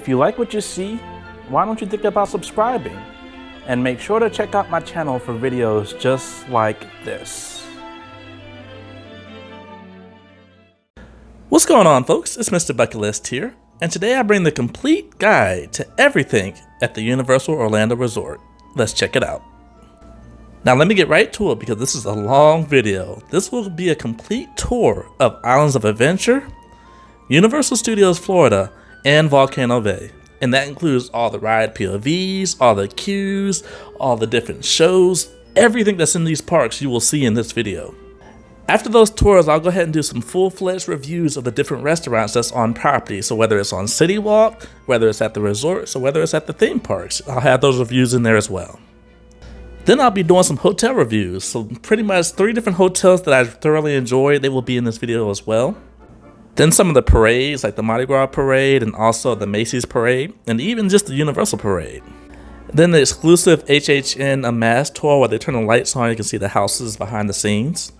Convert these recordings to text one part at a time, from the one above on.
If you like what you see, why don't you think about subscribing? And make sure to check out my channel for videos just like this. What's going on, folks? It's MrBucketlist here, and today I bring the complete guide to everything at the Universal Orlando Resort. Let's check it out. Now let me get right to it because this is a long video. This will be a complete tour of Islands of Adventure, Universal Studios Florida, and Volcano Bay. And that includes all the ride POVs, all the queues, all the different shows, everything that's in these parks you will see in this video. After those tours, I'll go ahead and do some full-fledged reviews of the different restaurants that's on property. So whether it's on City Walk, whether it's at the resorts, or whether it's at the theme parks, I'll have those reviews in there as well. Then I'll be doing some hotel reviews. So pretty much 3 different hotels that I thoroughly enjoyed, they will be in this video as well. Then some of the parades, like the Mardi Gras parade and also the Macy's parade, and even just the Universal parade. Then the exclusive HHN Amaze tour where they turn the lights on, you can see the houses behind the scenes.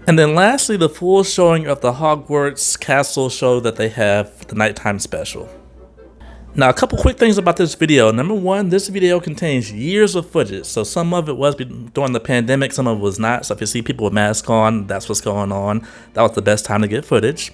And then lastly, the full showing of the Hogwarts castle show that they have, the nighttime special. Now, a couple quick things about this video. Number one, this video contains years of footage. So some of it was during the pandemic, some of it was not. So if you see people with masks on, that's what's going on. That was the best time to get footage.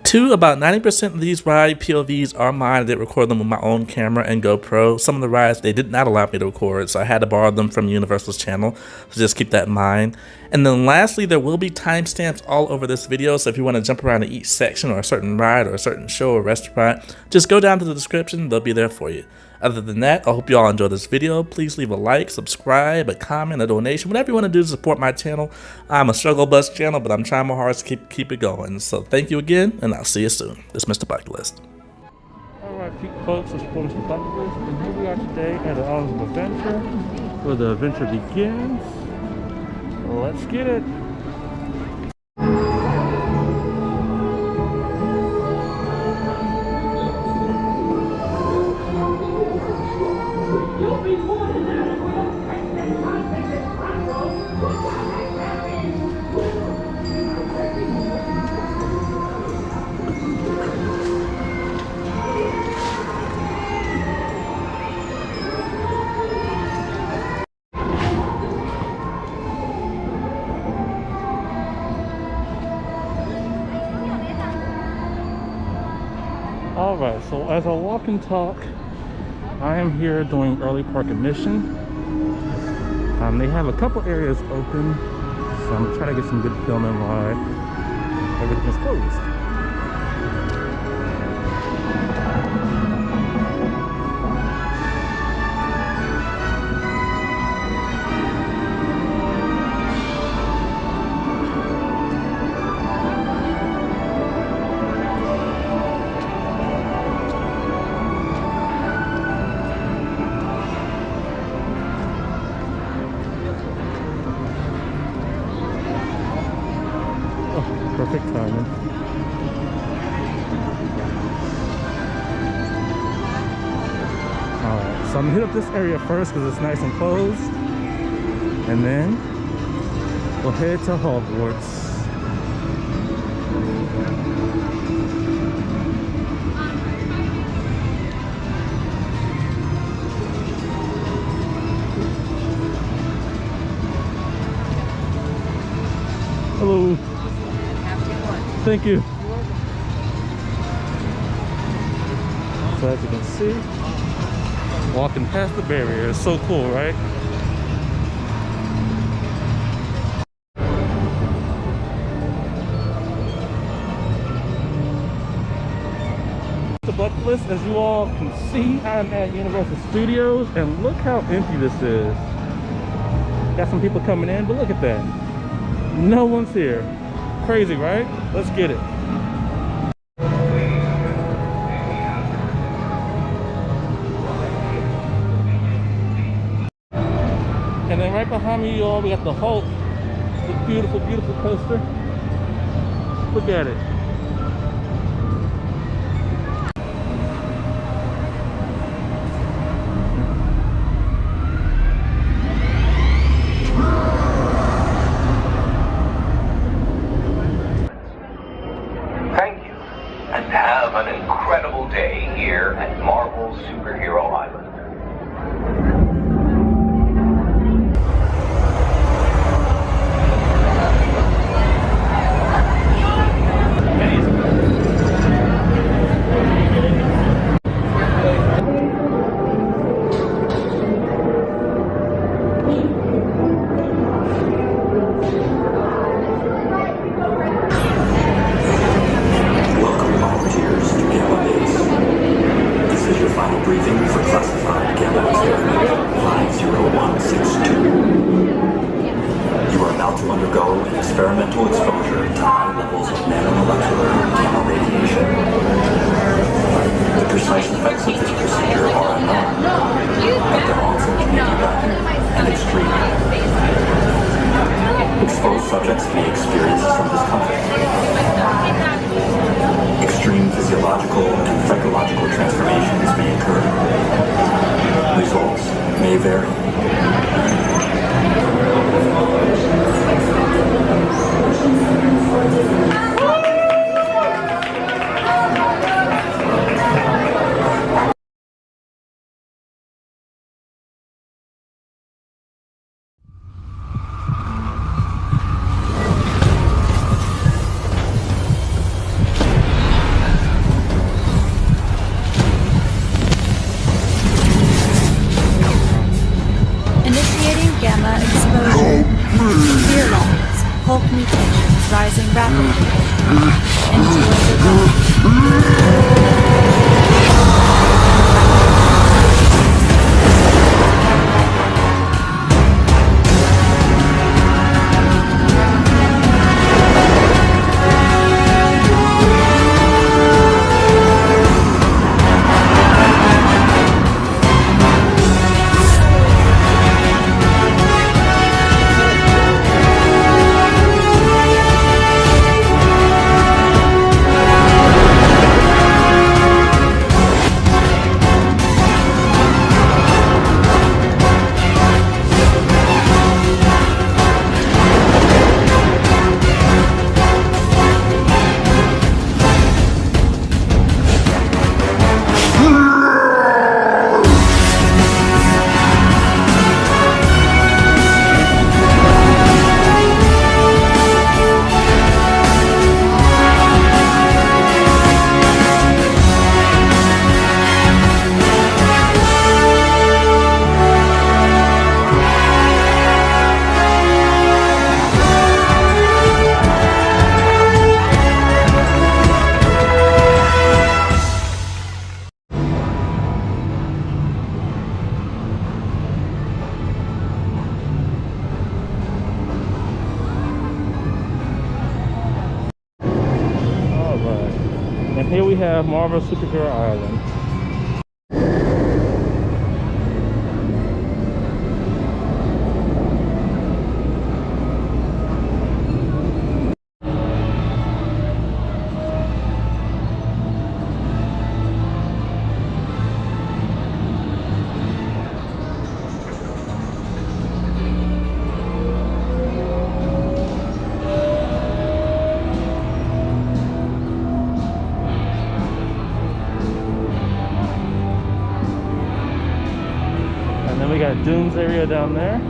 2, about 90% of these ride POVs are mine. I did record them with my own camera and GoPro. Some of the rides, they did not allow me to record, so I had to borrow them from Universal's channel. So just keep that in mind. And then lastly, there will be timestamps all over this video. So if you want to jump around to each section or a certain ride or a certain show or restaurant, just go down to the description. They'll be there for you. Other than that, I hope you all enjoyed this video. Please leave a like, subscribe, a comment, a donation, whatever you want to do to support my channel. I'm a struggle bus channel, but I'm trying my hardest to keep it going. So thank you again, and I'll see you soon. This is MrBucketlist. Alright folks, it's MrBucketlist, and here we are today at the Islands of Adventure, where the adventure begins. Let's get it. Alright, so as I walk and talk, I am here doing early park admission. They have a couple areas open, so I'm trying to get some good filming while everything is closed. Perfect timing. Alright, so I'm gonna hit up this area first because it's nice and closed. And then we'll head to Hogwarts. Hello. Thank you. So as you can see, walking past the barrier is so cool, right? The bucket list, as you all can see, I'm at Universal Studios, and look how empty this is. Got some people coming in, but look at that. No one's here. Crazy, right? Let's get it. And then right behind me, y'all, we got the Hulk. The beautiful, beautiful coaster. Look at it. Thank you, and have an incredible day here for classified gamma experiment 50162. You are about to undergo an experimental exposure to high levels of nanomolecular gamma radiation. The precise effects of this procedure are unknown, but their onset may be rapid and extreme. Exposed subjects may experience some discomfort. Extreme physiological and psychological transformations may occur. Results may vary. Initiating gamma exposure. Fear levels, Hulk mutations rising rapidly. Enjoy the ride. And here we have Marvel Superhero Island. We got dunes area down there.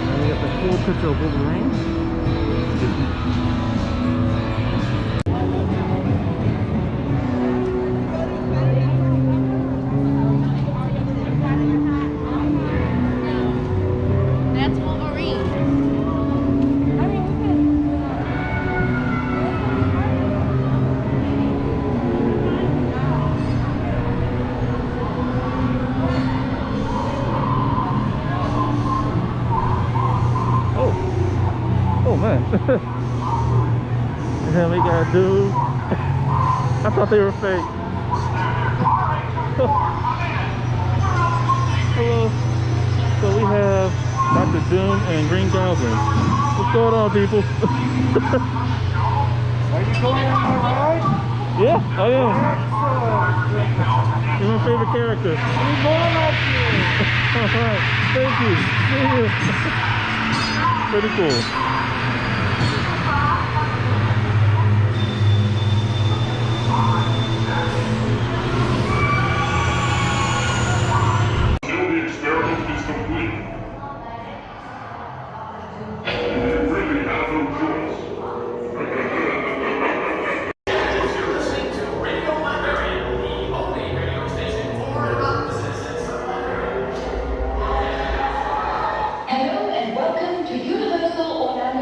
And we got the cool picture of Wolverine. That's Wolverine. Man. And then we got a dude. I thought they were fake. Hello. So we have Dr. Doom and Green Goblin. What's going on, people? Are you going on my ride? Yeah, I am. Excellent. You're my favorite character. We more like you. Alright, thank you. See you. Pretty cool. Hello and welcome to Universal Orlando.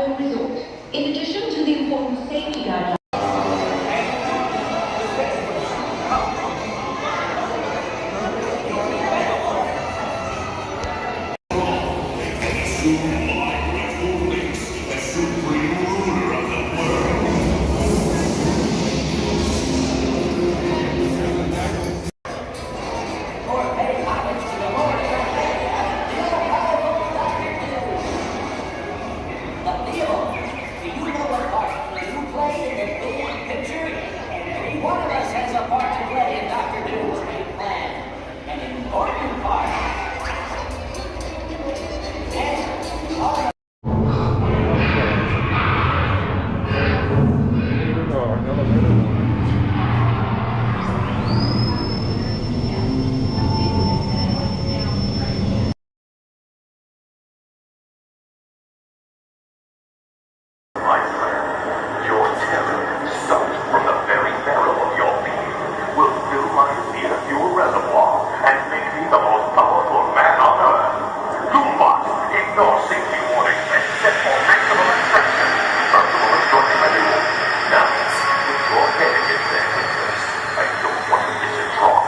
My friend, your terror starts from the very barrel of your being. Will fill my fear fuel reservoir and make me the most powerful man on earth. You must ignore safety warnings and set for maximum extraction. First of all, destroy the manual. Now, with your head against their whiskers, I don't want to miss it wrong.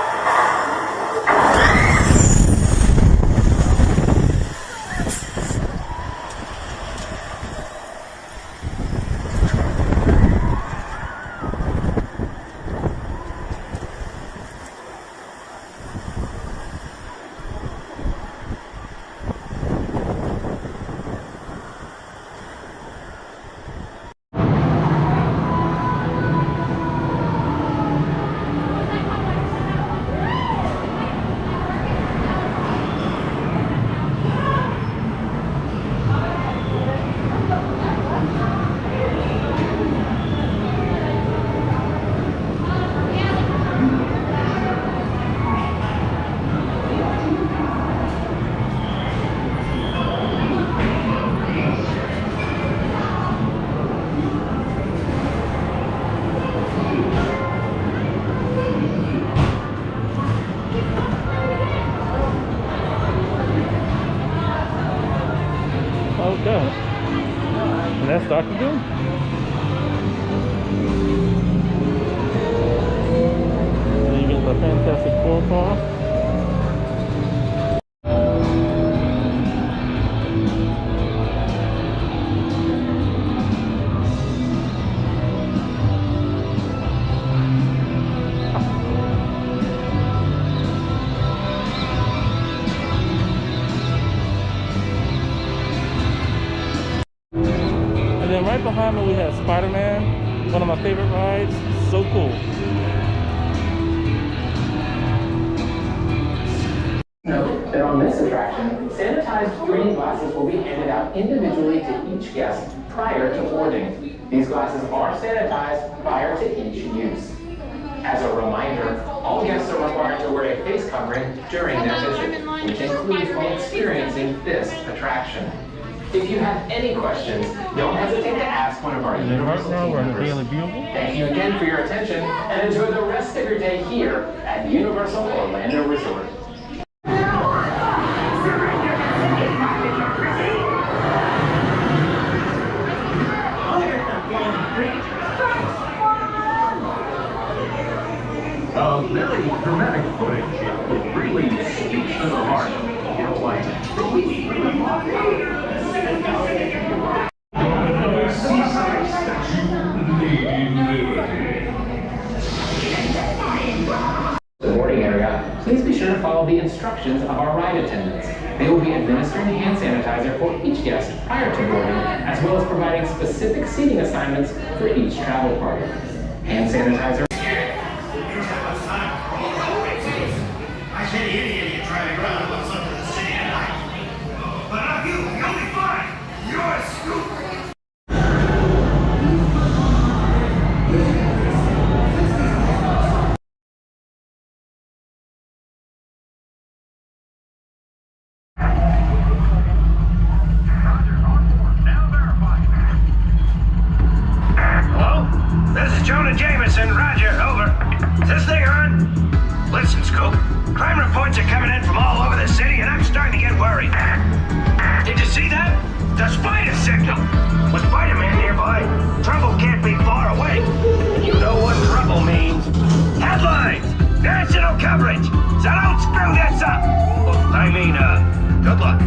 Okay. And that's Dr. Doom. Then you get the Fantastic Four car. And then right behind me we have Spider-Man, one of my favorite rides. So cool. Note that on this attraction, sanitized 3D glasses will be handed out individually to each guest prior to boarding. These glasses are sanitized prior to each use. As a reminder, all guests are required to wear a face covering during their visit, which includes while experiencing this attraction. If you have any questions, don't hesitate to ask one of our And then right Universal now team we're in the members. Daily Bugle. Thank you again for your attention, and enjoy the rest of your day here at Universal Orlando Resort. Very dramatic footage. It really speaks to the heart. You know, like seaside statue The boarding area, please be sure to follow the instructions of our ride attendants. They will be administering hand sanitizer for each guest prior to boarding, as well as providing specific seating assignments for each travel party. Hand sanitizer. I said idiot driving around with something to say at night. But not you, you'll be fine. You're stupid. Hello? This is Jonah Jameson. Roger, over. Is this thing on? Listen, Scoop. Crime reports are coming in from all over the city, and I'm starting to get worried. Did you see that? The spider signal! With Spider-Man nearby, trouble can't be far away. You know what trouble means. Headlines! National coverage! So don't screw this up! Good luck.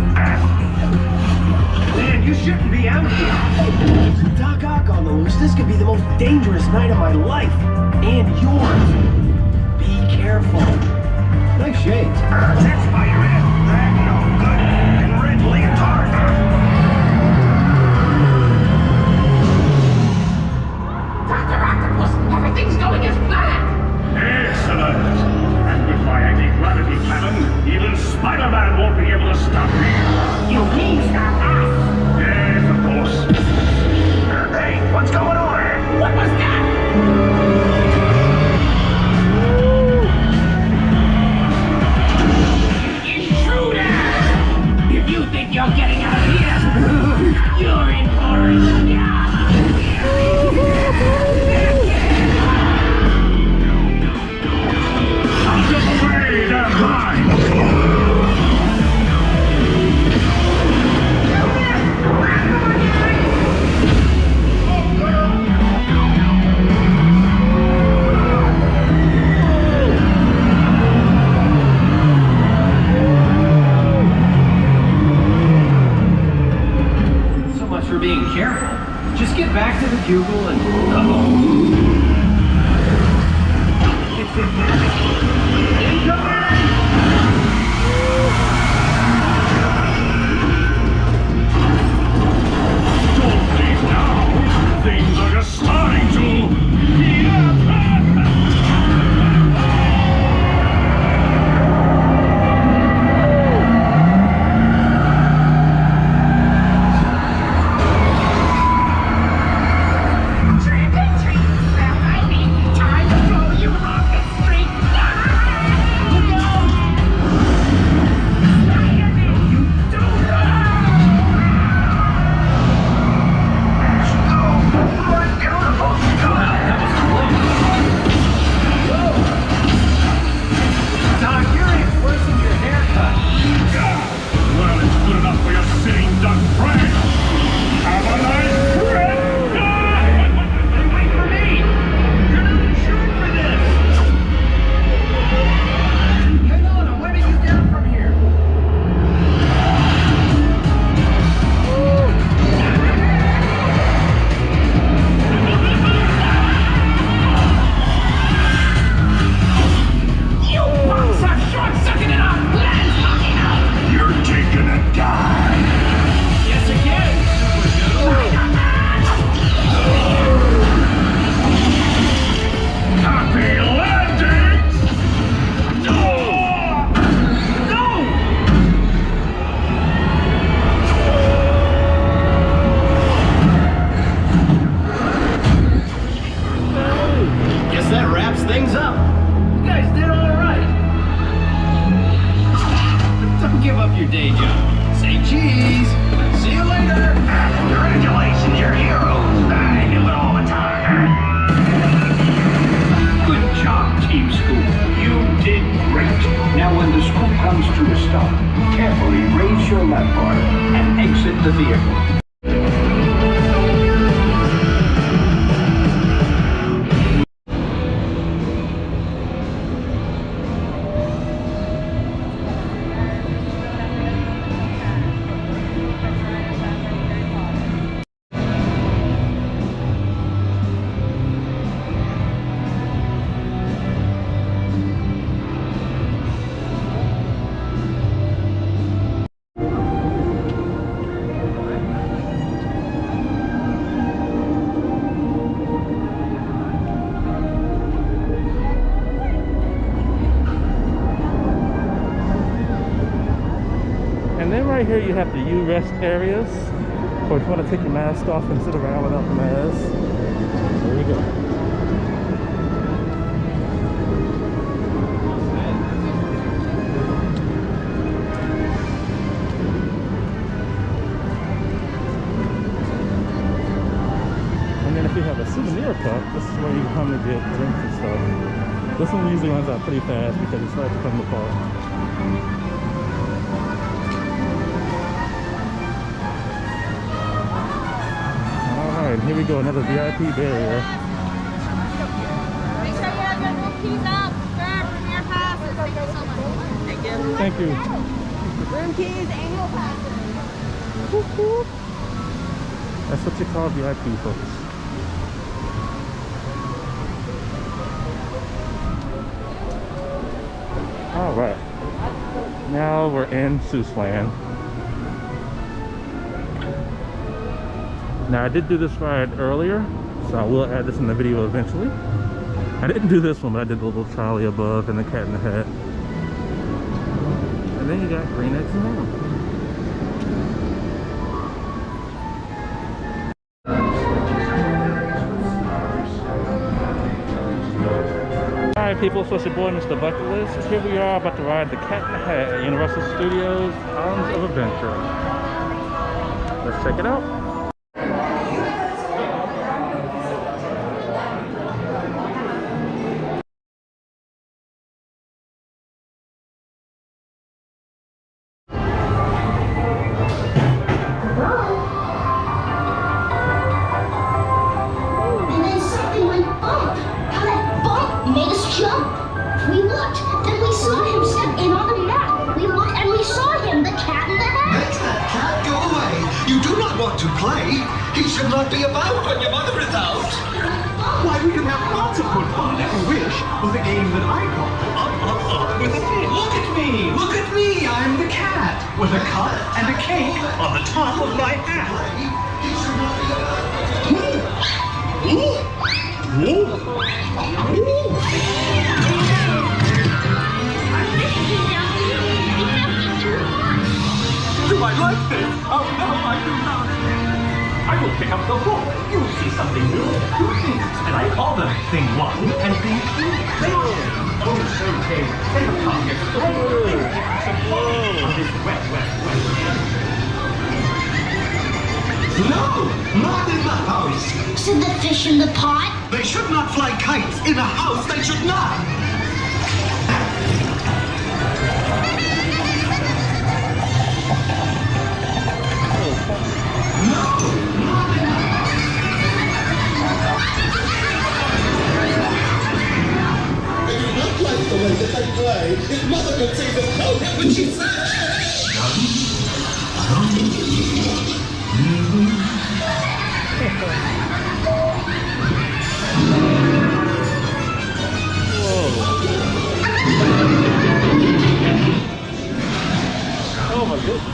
Man, you shouldn't be out here. Doc Ock on the loose. This could be the most dangerous night of my life. And yours. Be careful. Nice shades. That's Spider-Man. That no good. And red leotard. Dr. Octopus, everything's going as planned. Excellent. And with my anti-gravity cannon, even Spider-Man won't be able to stop me. You mean stop us? Yes, of course. Hey, what's going on? What was that? wraps things up. You guys did all right. But don't give up your day job. Say cheese. See you later. Congratulations, you're heroes. I do it all the time. Good job, Team Scoop. You did great. Now, when the scoop comes to a stop, carefully raise your lap bar and exit the vehicle. And then right here you have the U-rest areas, or if you want to take your mask off and sit around without the mask. There you go. And then if you have a souvenir cup, this is where you come to get drinks and stuff. This one usually runs out pretty fast because it's hard to come apart. And here we go, another VIP barrier. Make sure you have your little keys out. Grab premier passes. Thank you so much. Thank you. Thank you. Room keys, annual passes. Whoop, whoop. That's what you call VIP, folks. All right. Now we're in Seuss Land. Now I did do this ride earlier, so I will add this in the video eventually. I didn't do this one, but I did the little trolley above and the cat in the hat. And then you got green eggs and ham. Alright people, so it's your boy MrBucketlist. Here we are about to ride the Cat in the Hat at Universal Studios Islands of Adventure. Let's check it out. To play, he should not be about when your mother is out. Why, we can have lots of good fun if we wish with a game that I call with a fish. Look at me, look at me, I'm the cat with a cup and a cake on the top of my hat. Do I like this? Oh no, I do not. I will pick up the book. You'll see something new. Two things. And I call them thing one and thing two. Oh, so okay. Take a pocket. On this wet. No, not in the house. So the fish in the pot? They should not fly kites in a house. They should not. The way that they play, his mother could see the coat when she said, Oh my goodness.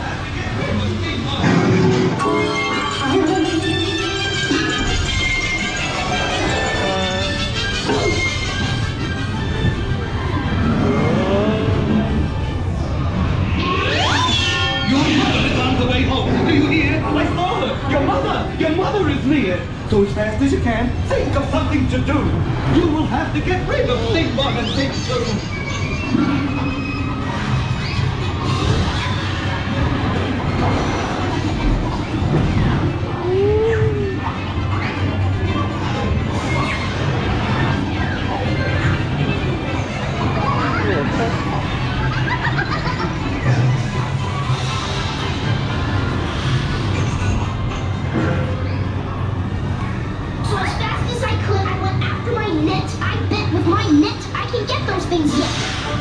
So as fast as you can, think of something to do. You will have to get rid of Big One and Big Two.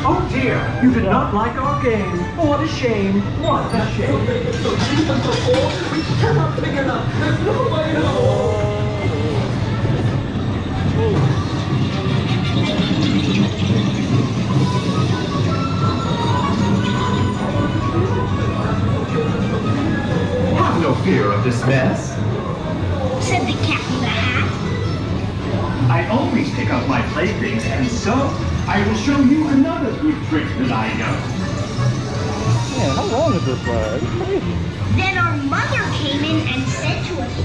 Oh dear, you did not like our game. What a shame. What a shame. We cannot pick it up. There's no way home. Have no fear of this mess. Said the cat in the hat. I always pick up my playthings, and so I will show you another good trick that I know. Man, how long is this ride? It's crazy. Then our mother came in and said to us to...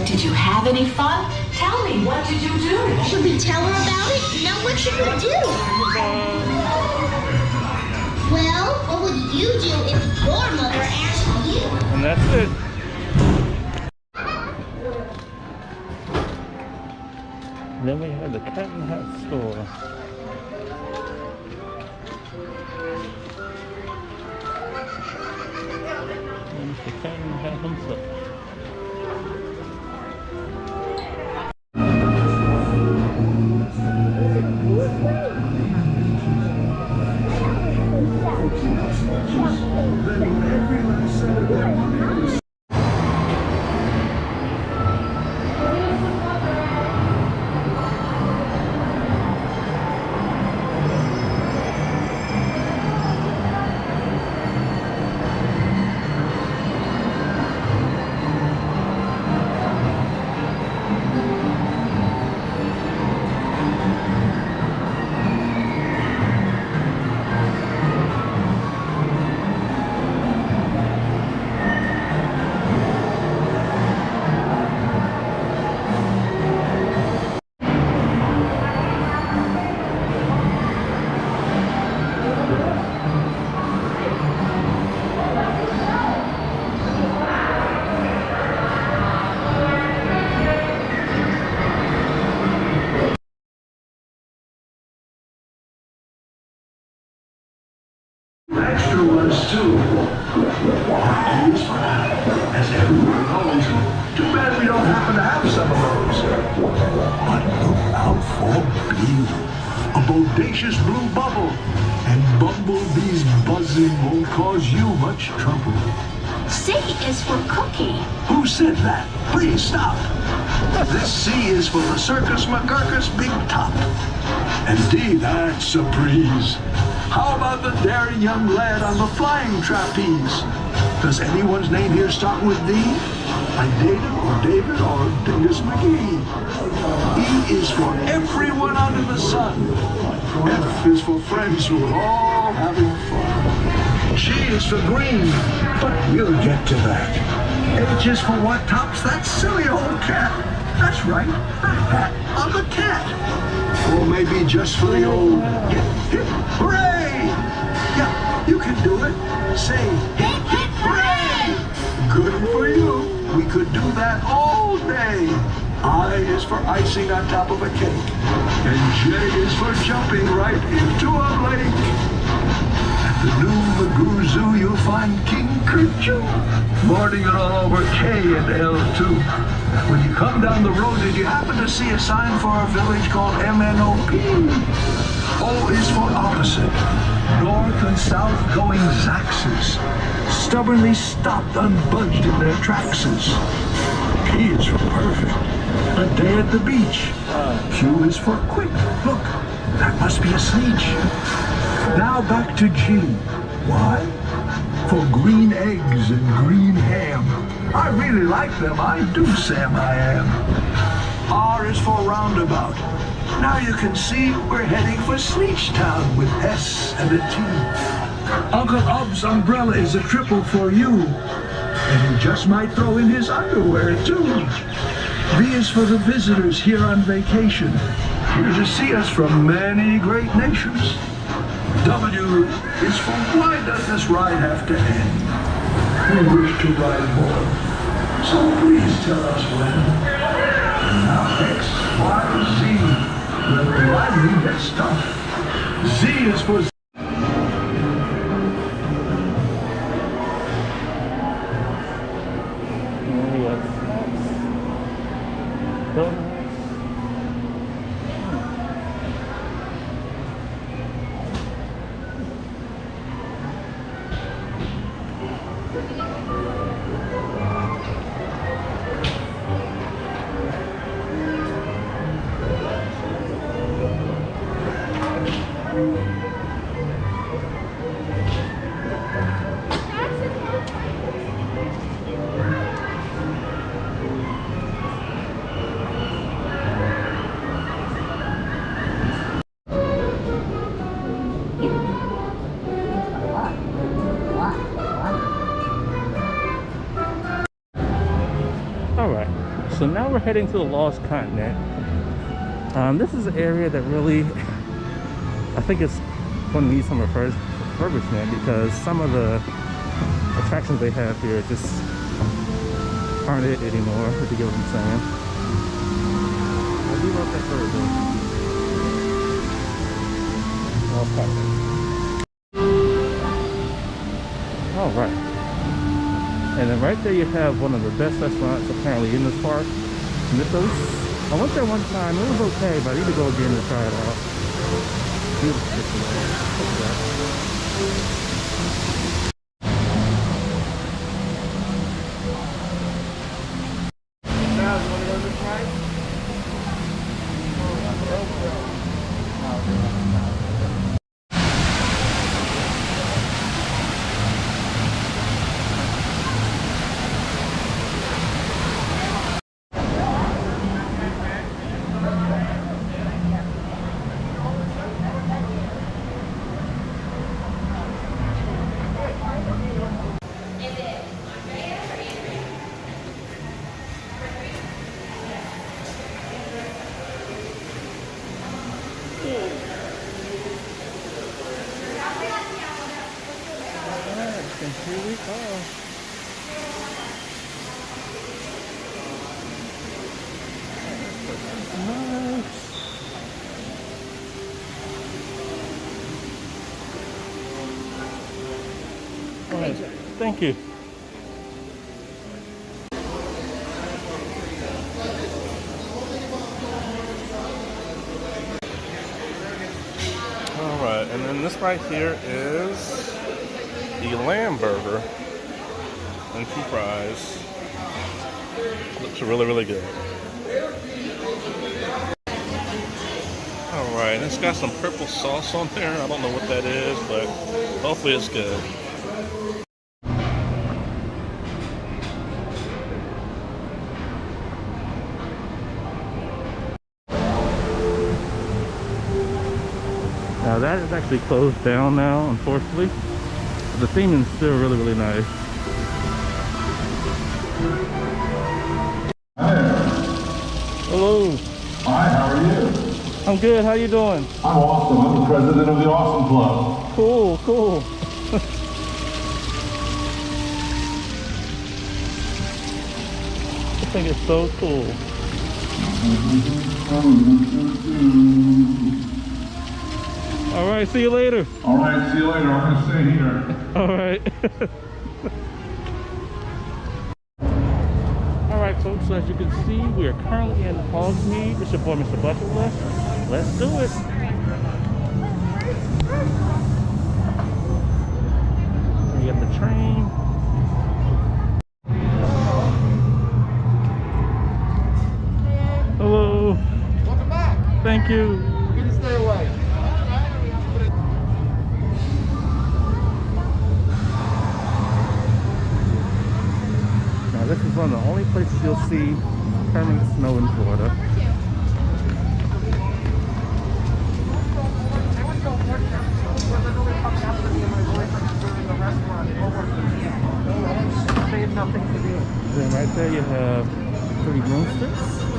Did you have any fun? Tell me, what did you do? Should we tell her about it? No, what should we do? Well, what would you do if your mother asked you? And that's it. Then we have the Cat in the Hat store. And the Cat in the Hat himself. Extra ones too. Please, as everyone knows, too bad we don't happen to have some of those. But look out for Blue, a bodacious blue bubble, and bumblebees buzzing won't cause you much trouble. C is for cookie. Who said that? Please stop. This C is for the Circus McGurkus Big Top. And D, that's a breeze. How about the daring young lad on the flying trapeze? Does anyone's name here start with D? Like David or David or Dingus McGee? E is for everyone under the sun. F is for friends who are all having fun. G is for green, but we'll get to that. H is for what tops that silly old cat. That's right, the hat on the cat. Or maybe just for the old hip, hip, hooray! Yeah, you can do it. Say hip, hip, hooray! Good for you. We could do that all day. I is for icing on top of a cake. And J is for jumping right into a lake. At the new Magoo Zoo, you'll find King Kerchoo lording it all over K and L too. When you come down the road, did you happen to see a sign for a village called MNOP? O is for opposite. North and south going Zaxes, stubbornly stopped unbudged in their traxes. P is for perfect. A day at the beach. Q is for quick. Look, that must be a sneetch. Now back to G. Why? For green eggs and green ham. I really like them, I do, Sam, I am. R is for roundabout. Now you can see we're heading for Sleechtown with S and a T. Uncle Ub's umbrella is a triple for you. And he just might throw in his underwear, too. V is for the visitors here on vacation, here to see us from many great nations. W is for why does this ride have to end? We wish to ride more, so please tell us when. And now X, Y, Z. When the riding gets tough, Z is for Alright, so now we're heading to the Lost Continent. This is an area that really, I think it's going to need some refurbishment because some of the attractions they have here just aren't it anymore, if you get what I'm saying. I do love that bird though. Lost Continent. Alright. And then right there you have one of the best restaurants apparently in this park, Mythos. I went there one time, it was okay, but I need to go again to try it out. Beautiful kitchen. Look at that. And here we go. Nice. Right. Thank you. Alright, and then this right here is the lamb burger and 2 fries. Looks really, really good. Alright, and it's got some purple sauce on there. I don't know what that is, but hopefully it's good. Now that is actually closed down now, unfortunately. The theme is still really, really nice. Hi. Hello. Hi, how are you? I'm good, how you doing? I'm awesome. I'm the president of the Awesome Club. Cool, cool. I think it's so cool. All right, see you later. All right, see you later. I'm going to stay here. All right. All right, folks, so as you can see, we are currently in Hogsmeade. It's your boy, MrBucketlist. Let's do it. We got the train. Hello. Welcome back. Thank you. You can stay away. Now this is one of the only places you'll see permanent snow in Florida. Then right there you have 3 broomsticks.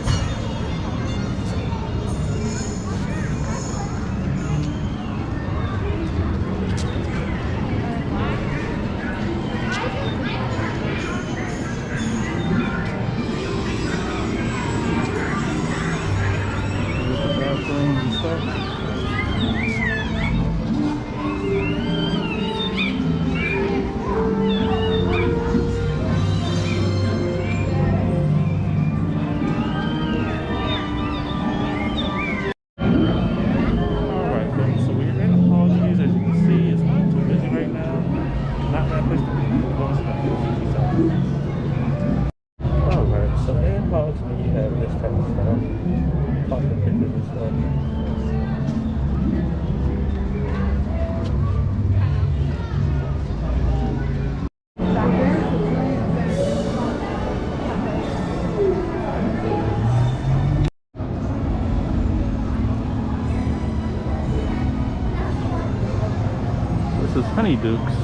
is Honeydukes.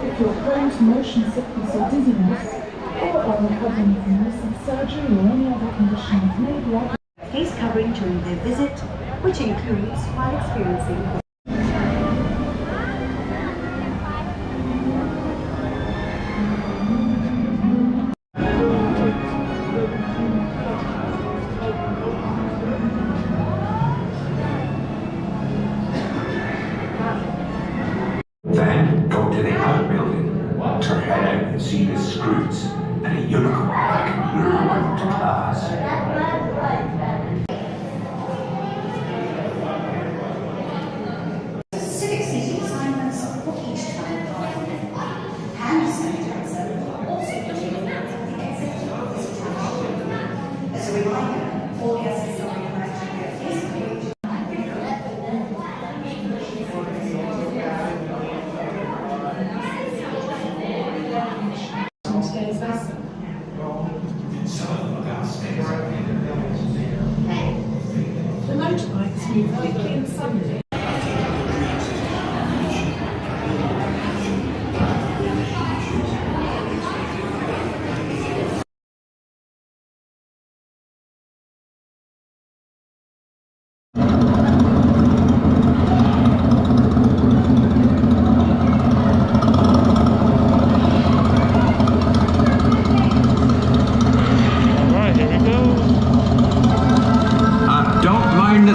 If you're prone to motion sickness or dizziness, or are recovering from recent surgery or any other condition that may be aggravated, face covering during their visit, which includes while experiencing Then go to the outbuilding, turn head out and see the Scroots and a unicorn that can lure one to class. Civic city assignments for each time. Hand sanitizer also included at the exit of this attraction. As a reminder, all guests are required to wear face coverings. the motorbikes move quickly and suddenly.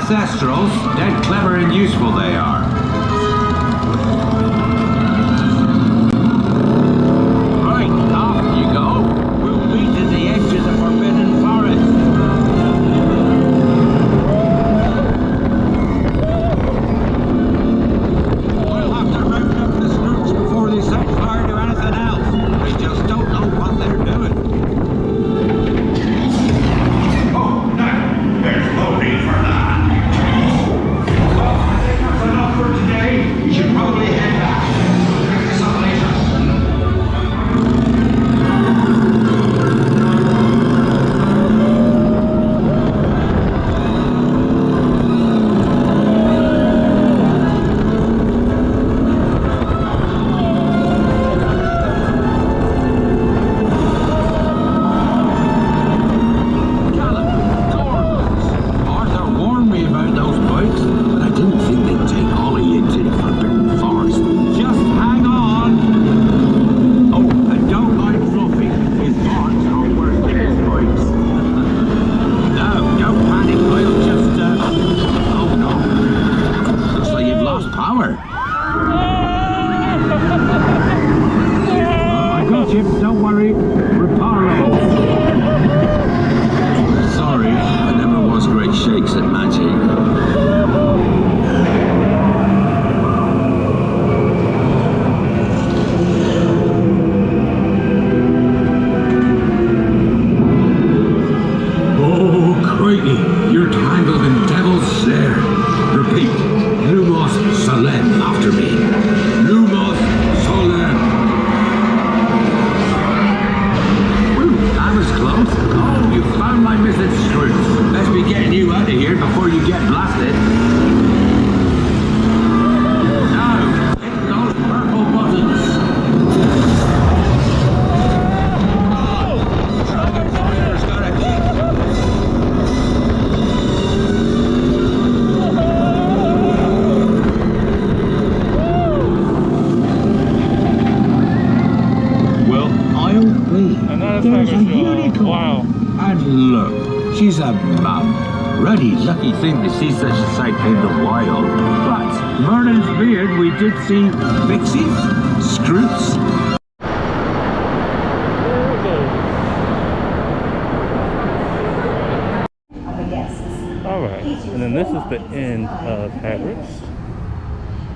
Ancestrals, dead clever and useful they are. Right, off you go. We'll meet at the edge of the Forbidden Forest. We'll have to round up the Scroots before they set fire to anything else. They just don't know what they're doing. Oh, no, there's no need for that. For today, you should probably head back. Pick this up later. Arthur warned me about those bikes, but I didn't think they'd take all of you to the Forbidden Forest. Just hang on! Oh, and don't mind Fluffy. His barns are worse than his bikes. No, don't panic. I'll just, oh no. Looks like you've lost power. I got you. Don't worry. Reparo. Sorry, I never was great shakes at magic. You're tangled in Devil's Snare. Repeat, Lumos Solem after me. Lumos Solem. That's There's a not sure. unicorn. Wow. And look, she's a mum. Really lucky thing to see such a sight in the wild. But Merlin's beard, we did see pixies, scroots. Alright, and then this is the end of Hagrid's.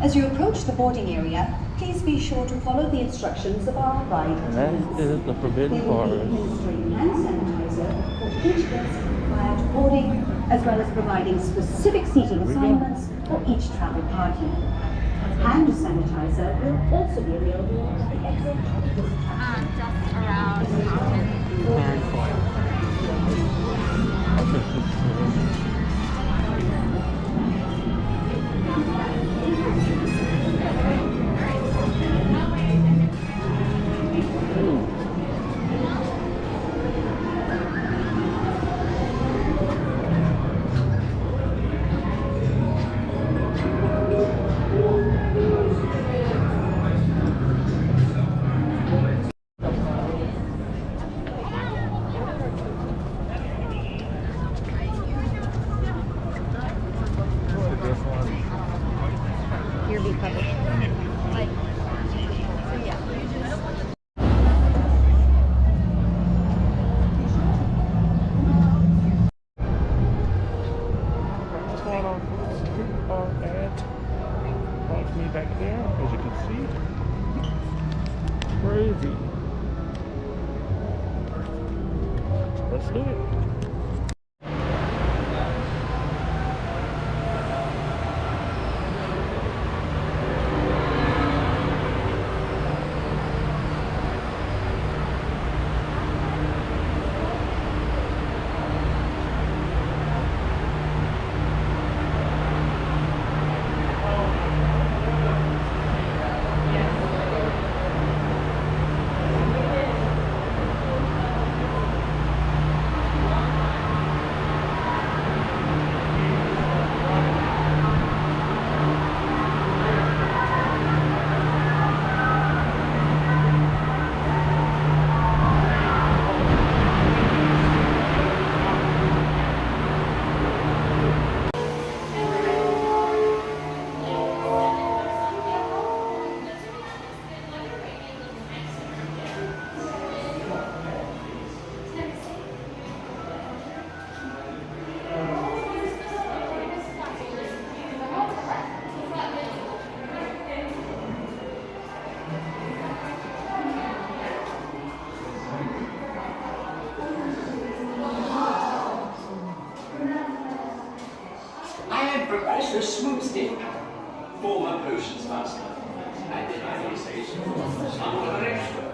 As you approach the boarding area, please be sure to follow the instructions of our guide. And that is the Forbidden We will be Forest. administering hand sanitizer for each guest prior to boarding, as well as providing specific seating assignments for each travel party. Hand sanitizer will also be available at the exit of this attraction. Just around the mountain. Very cool. Back there, as you can see. Crazy. Let's do it. Professor Swoopstick, former potions master, and in my essays, somewhat of an expert.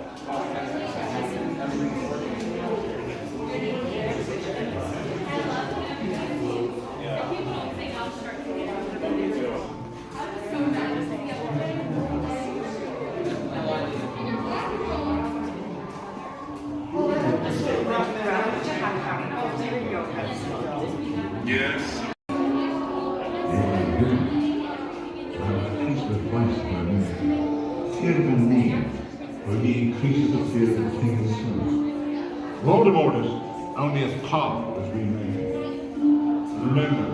Yes. Fear of a name, or he increases the fear of the thing itself. Voldemort is only as powerful as we make. Remember,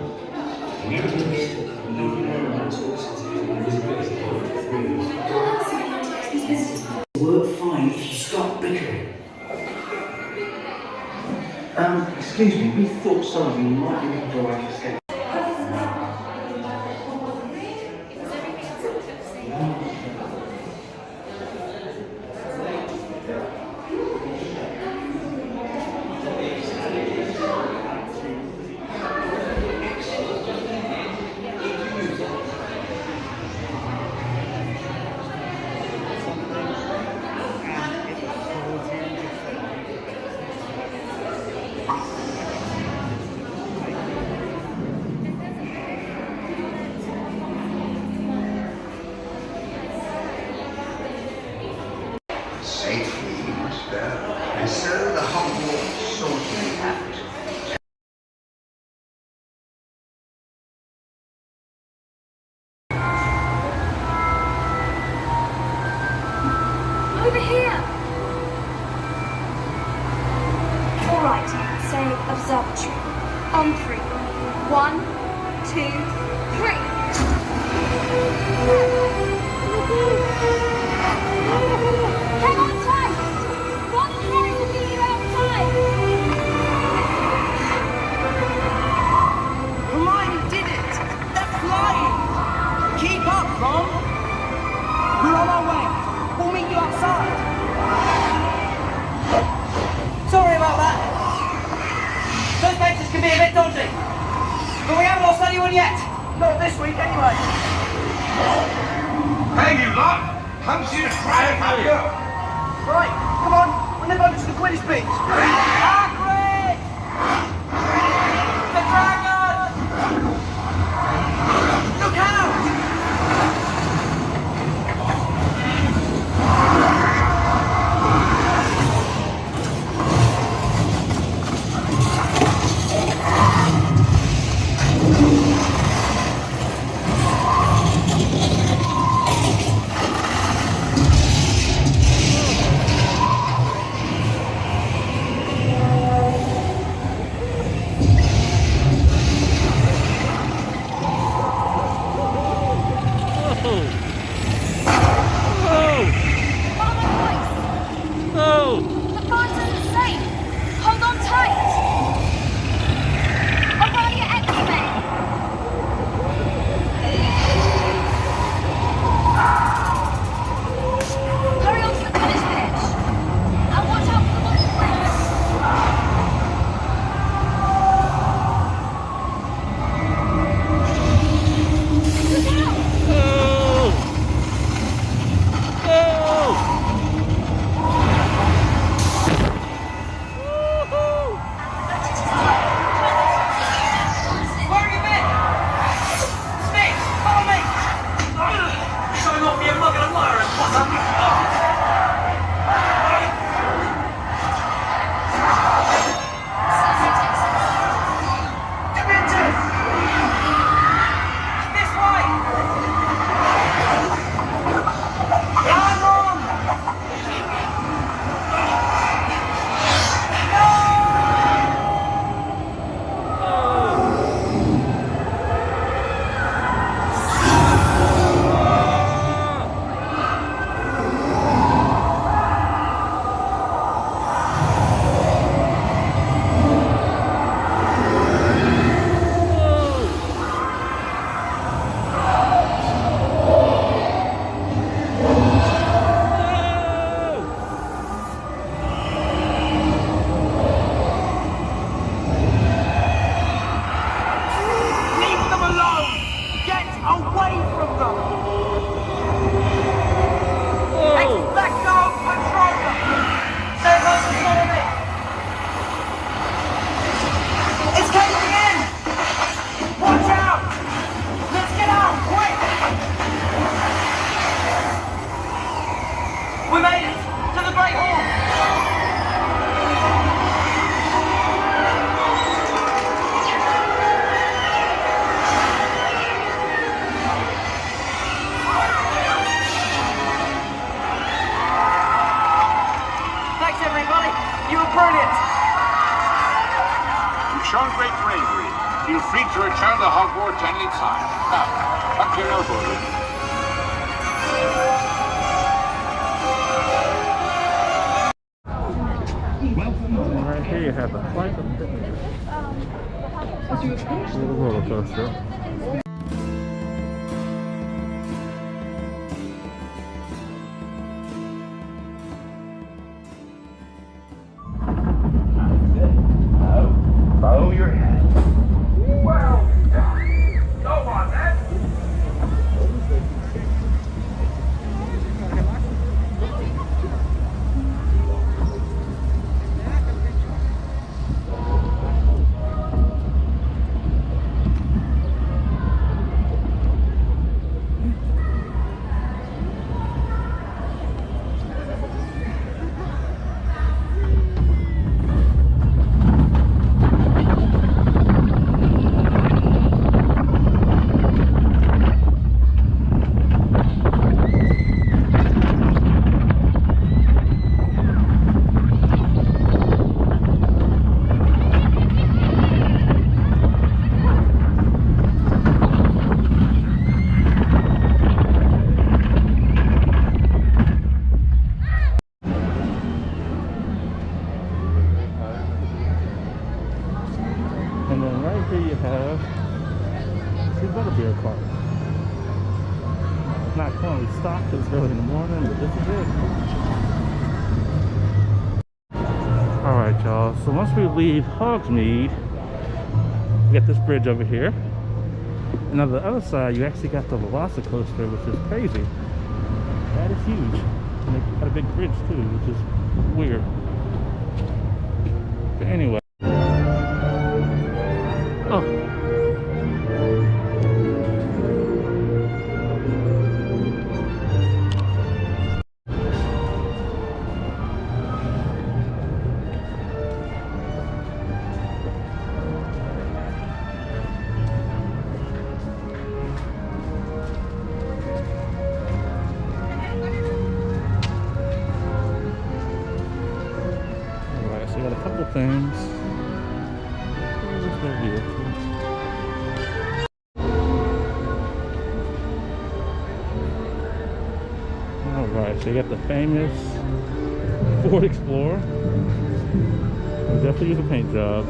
Work fine if you stop bickering. Excuse me, we thought some of you might be looking for a way to escape. Safely you must go, and so the Hogwarts sorcery act. Over here! watch. On 3. 1, 2, 3. Hang on tight! Ron and Harry will be here outside. Hermione did it! They're flying! Keep up, Ron! We're on our way. We'll meet you outside. Sorry about that. Those benches can be a bit dodgy. But we haven't lost anyone yet. Not this week, anyway. Hey, you lot! Come see the dragon, have you? Right, come on. We'll nip over to the Quidditch pitch. Hagrid! The dragon! Look out! shown great bravery. Feel free to return to Hogwarts any time. Now, up to your elbow. And right here you have the flight of the roller coaster. Bow your head. Well done. Go on then. stock because it's early in the morning, but this is it. Alright, y'all. So once we leave Hogsmeade, we got this bridge over here. And on the other side, you actually got the Velocicoaster, which is crazy. That is huge. And they got a big bridge too, which is weird. But anyway. Oh. Things. Where's the vehicle? Alright, so you got the famous Ford Explorer. We definitely use a paint job.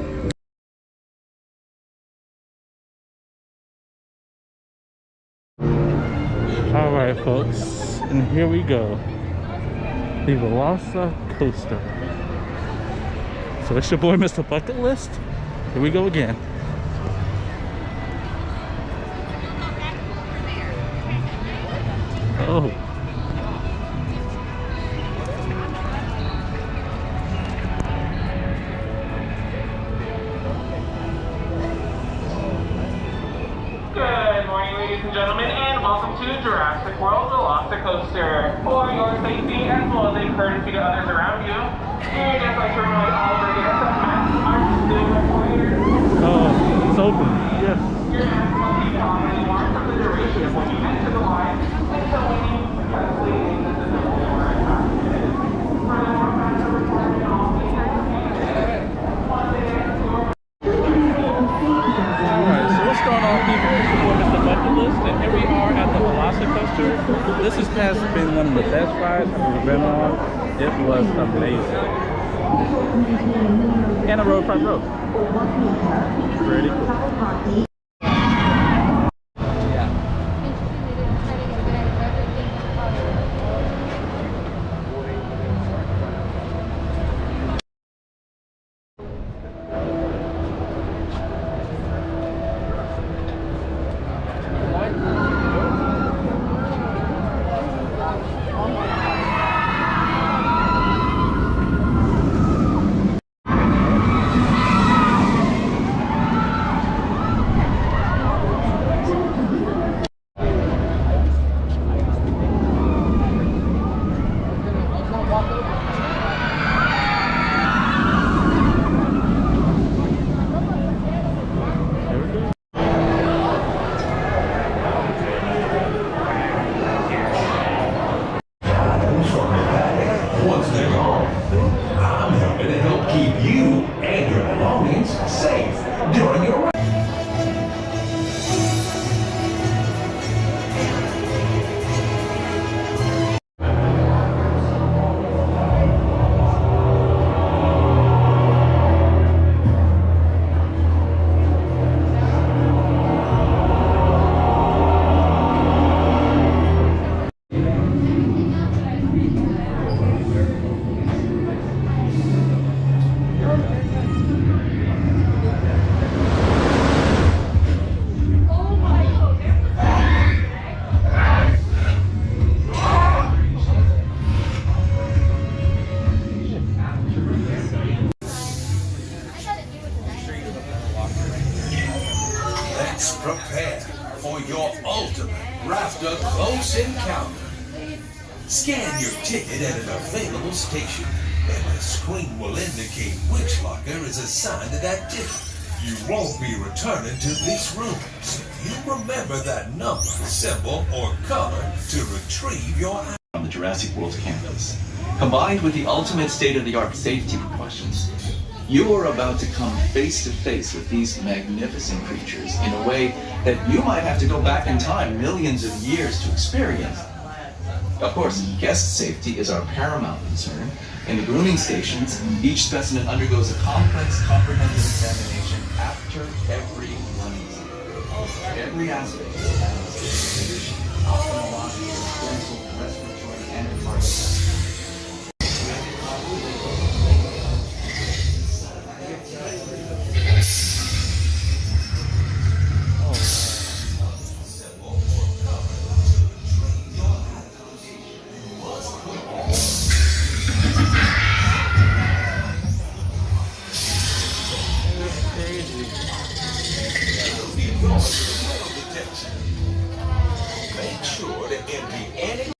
Alright folks, and here we go. The Velocicoaster. So it's your boy, MrBucketlist. Here we go again. Oh. Good morning, ladies and gentlemen, and welcome to Jurassic World Velocicoaster. For your safety as well as a courtesy to others around you, and as I remind all of our guests that masks are still required. Oh, it's open. Yes. Your mask must be properly worn for the duration of when you enter the line until when you successfully exit the building or attraction. Furthermore, facts are required in all cases. Alright, so what's going on, people? It's your boy, MrBucketlist, and here we are at the Velocicoaster. This has been one of the best rides I've ever been on. It was amazing. And a road front row. Pretty cool. Let's prepare for your ultimate rafter close encounter. Scan your ticket at an available station, and the screen will indicate which locker is assigned to that ticket. You won't be returning to this room, so you remember that number, symbol, or color to retrieve your item. On the Jurassic World campus, combined with the ultimate state-of-the-art safety precautions, you are about to come face to face with these magnificent creatures in a way that you might have to go back in time millions of years to experience. Of course, guest safety is our paramount concern. In the grooming stations, each specimen undergoes a complex, comprehensive examination after every run. Every aspect of the animal's condition, ophthalmology, dental, Make sure to empty any.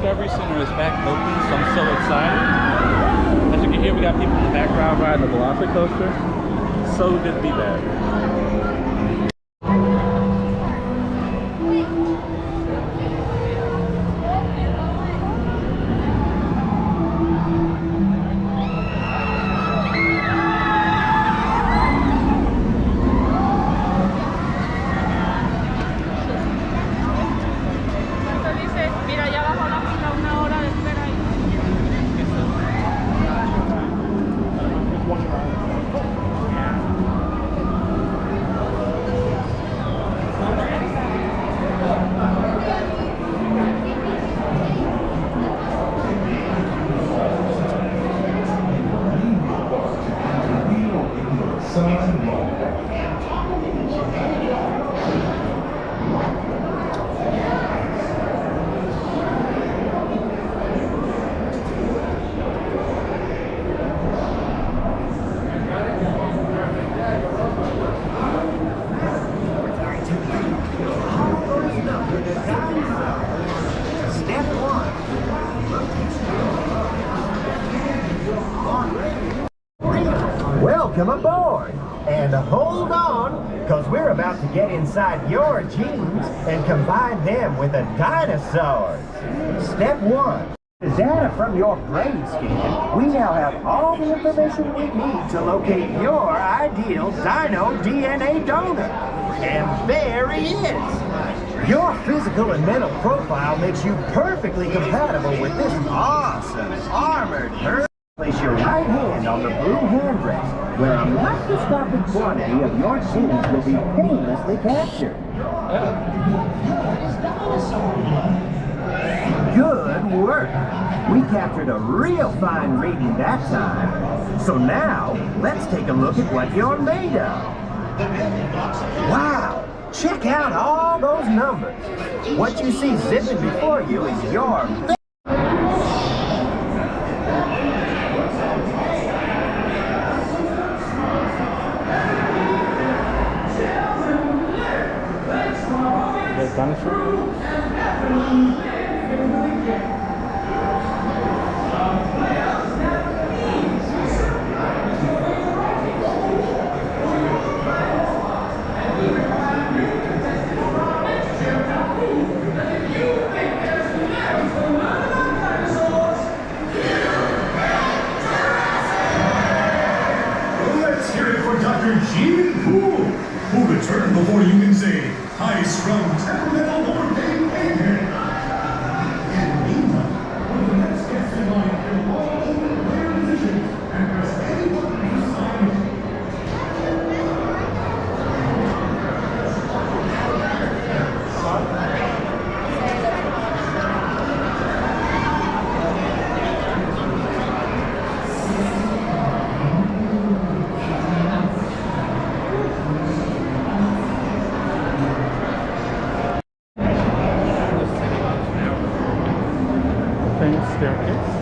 Discovery Center is back open, so I'm so excited. As you can hear, we got people in the background riding the Velocicoaster. So good to be back. Welcome aboard! And hold on, because we're about to get inside your jeans and combine them with a dinosaur's. Step 1. The data from your brain scan, we now have all the information we need to locate your ideal dino DNA donor. And there he is! Your physical and mental profile makes you perfectly compatible with this awesome armored herd. Place your right hand on the blue handrest, where a microscopic quantity of your genes will be painlessly captured. Good work! We captured a real fine reading that time. So now, let's take a look at what you're made of. Wow! Check out all those numbers. What you see zipping before you is your... Let's hear it for Dr. Gene Poole, who returned before you can say high-strung temperamental staircase.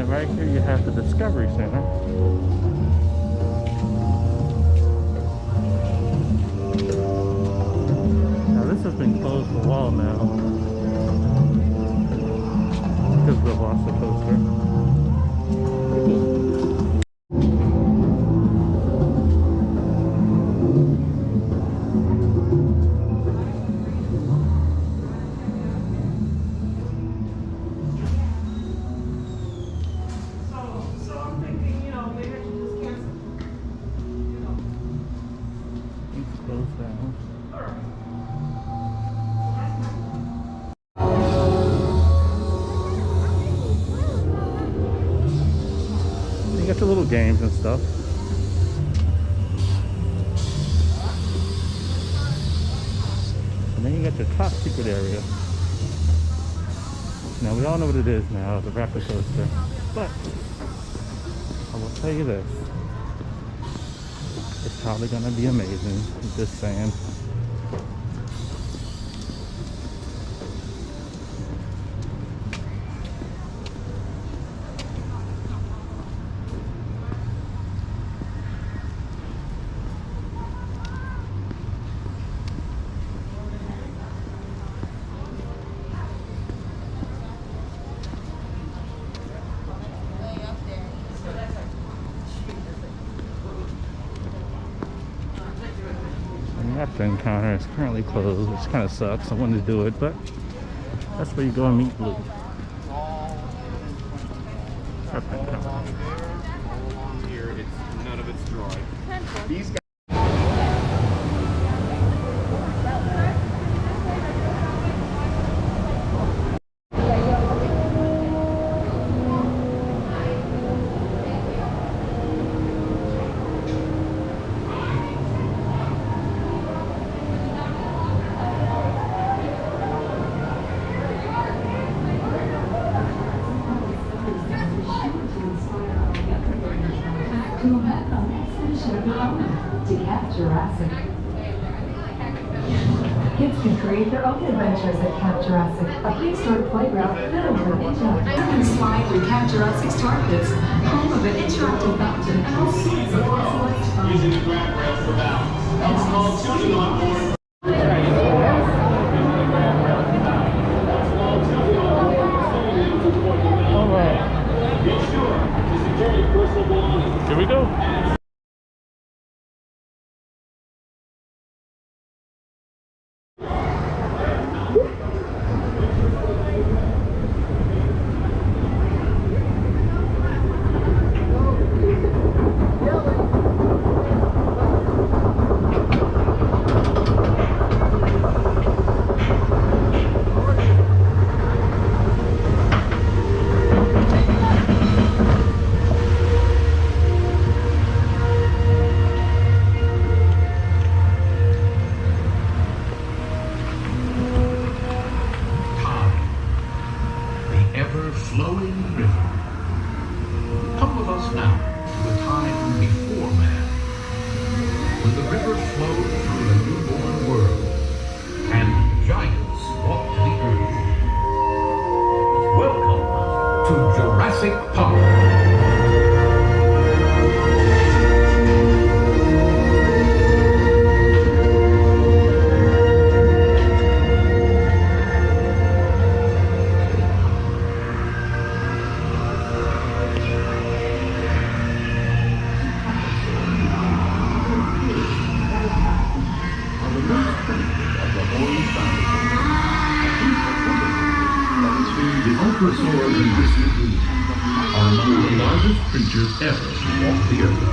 Right here you have the Discovery Center. Now this has been closed for a while now because of the Velocicoaster. You got your little games and stuff. And then you got your top secret area. Now we all know what it is now, the Aqua Coaster. But I will tell you this. It's probably gonna be amazing. I'm just saying. The encounter is currently closed, which kind of sucks. I wanted to do it, but that's where you go and meet Blue. Here, none of it's dry. These guys. To Camp Jurassic. Kids can create their own adventures at Camp Jurassic, a prehistoric playground filled with interactive. You can slide through Camp Jurassic's tar pits, home of an interactive fountain, and all sorts of fossilized fun. Using the grab rails for balance. Now small children on board. All right. Be sure to secure your personal belongings. Here we go. flowing river. Come with us now to a time before man, when the river flowed through a newborn world, and giants walked the earth. Welcome to Jurassic Park. hadrosaurs in this lagoon are among the largest creatures ever to walk the earth.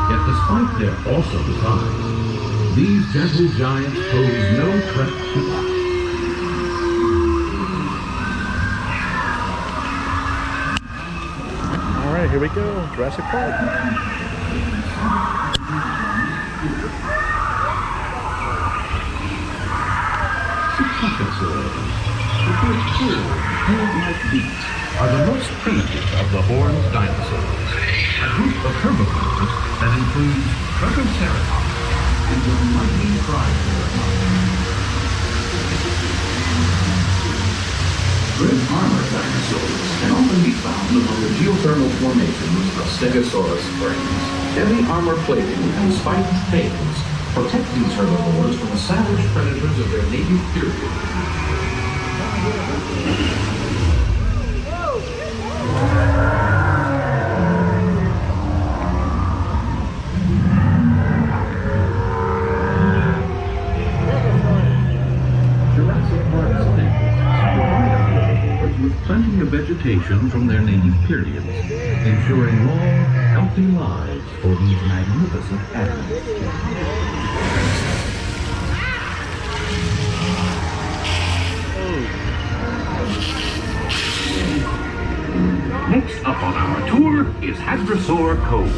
Yet despite their awesome size, these gentle giants pose no threat to us. All right, here we go, Jurassic Park. Dinosaurs, with their full, hair-like beaks, are the most primitive of the horned dinosaurs. A group of herbivores that includes Triceratops and the mighty Triceratops. Great armored dinosaurs can often be found among the geothermal formations of Stegosaurus springs. Heavy armor plating and spiked tails protect these herbivores from the savage predators of their native period. Jurassic Park snakes provide herbivores with plenty of vegetation from their native periods, ensuring long, healthy lives for these magnificent animals. Next up on our tour is Hadrosaur Cove.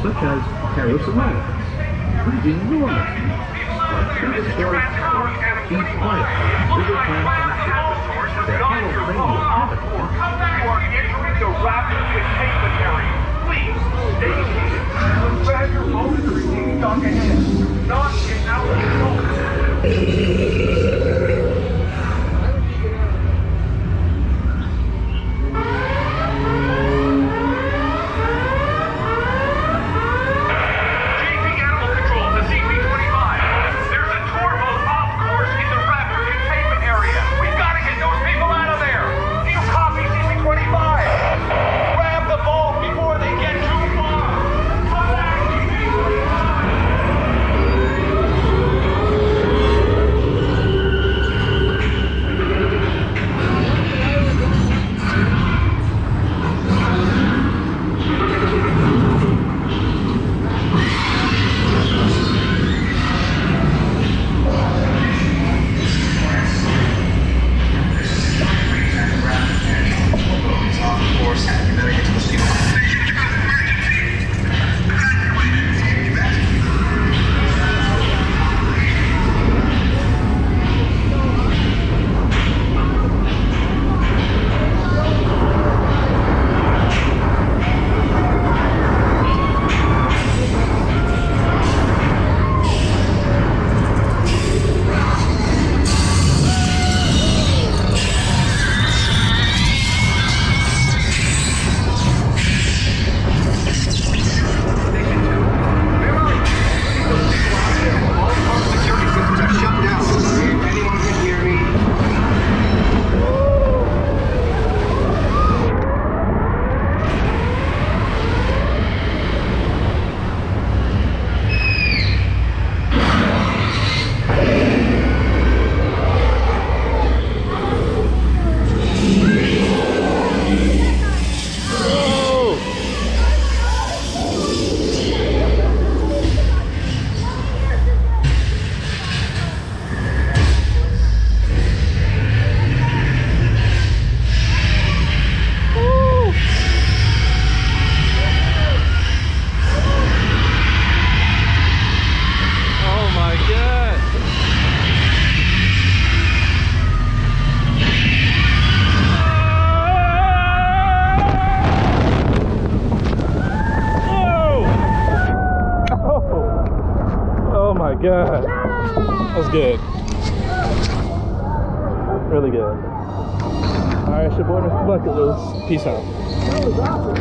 Such as Pterosaurus, breeding enormous like Stegosaurus, feed quietly in bigger plants. Their hollow cranial habitat. You are entering the rapid containment area. Please stay seated. Grab your phone and receive dock ahead. Not in our God, that was good. Really good. All right, it's your boy, MrBucketlist. Peace out. That was awesome.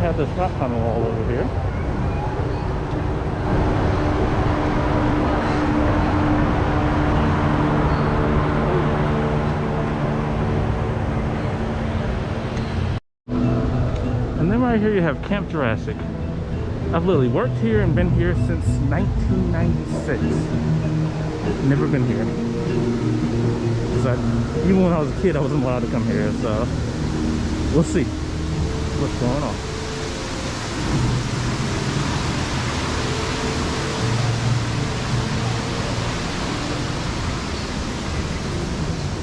have this rock tunnel all over here. And then right here you have Camp Jurassic. I've literally worked here and been here since 1996. Never been here. Even when I was a kid, I wasn't allowed to come here, so we'll see what's going on.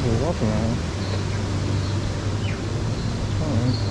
We'll walk around. All right.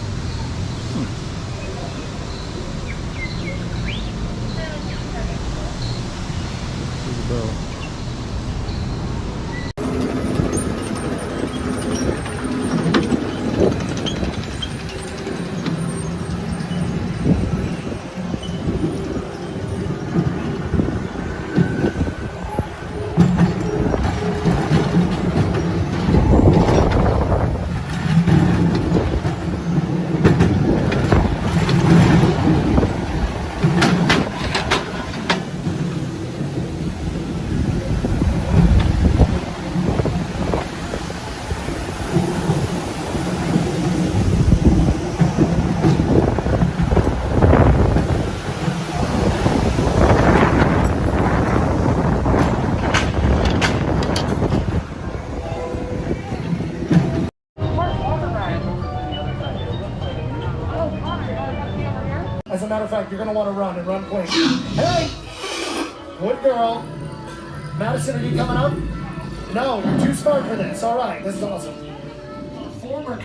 As a matter of fact, you're going to want to run and run quick. Hey! Good girl. Madison, are you coming up? No, you're too smart for this. All right, this is awesome. Former...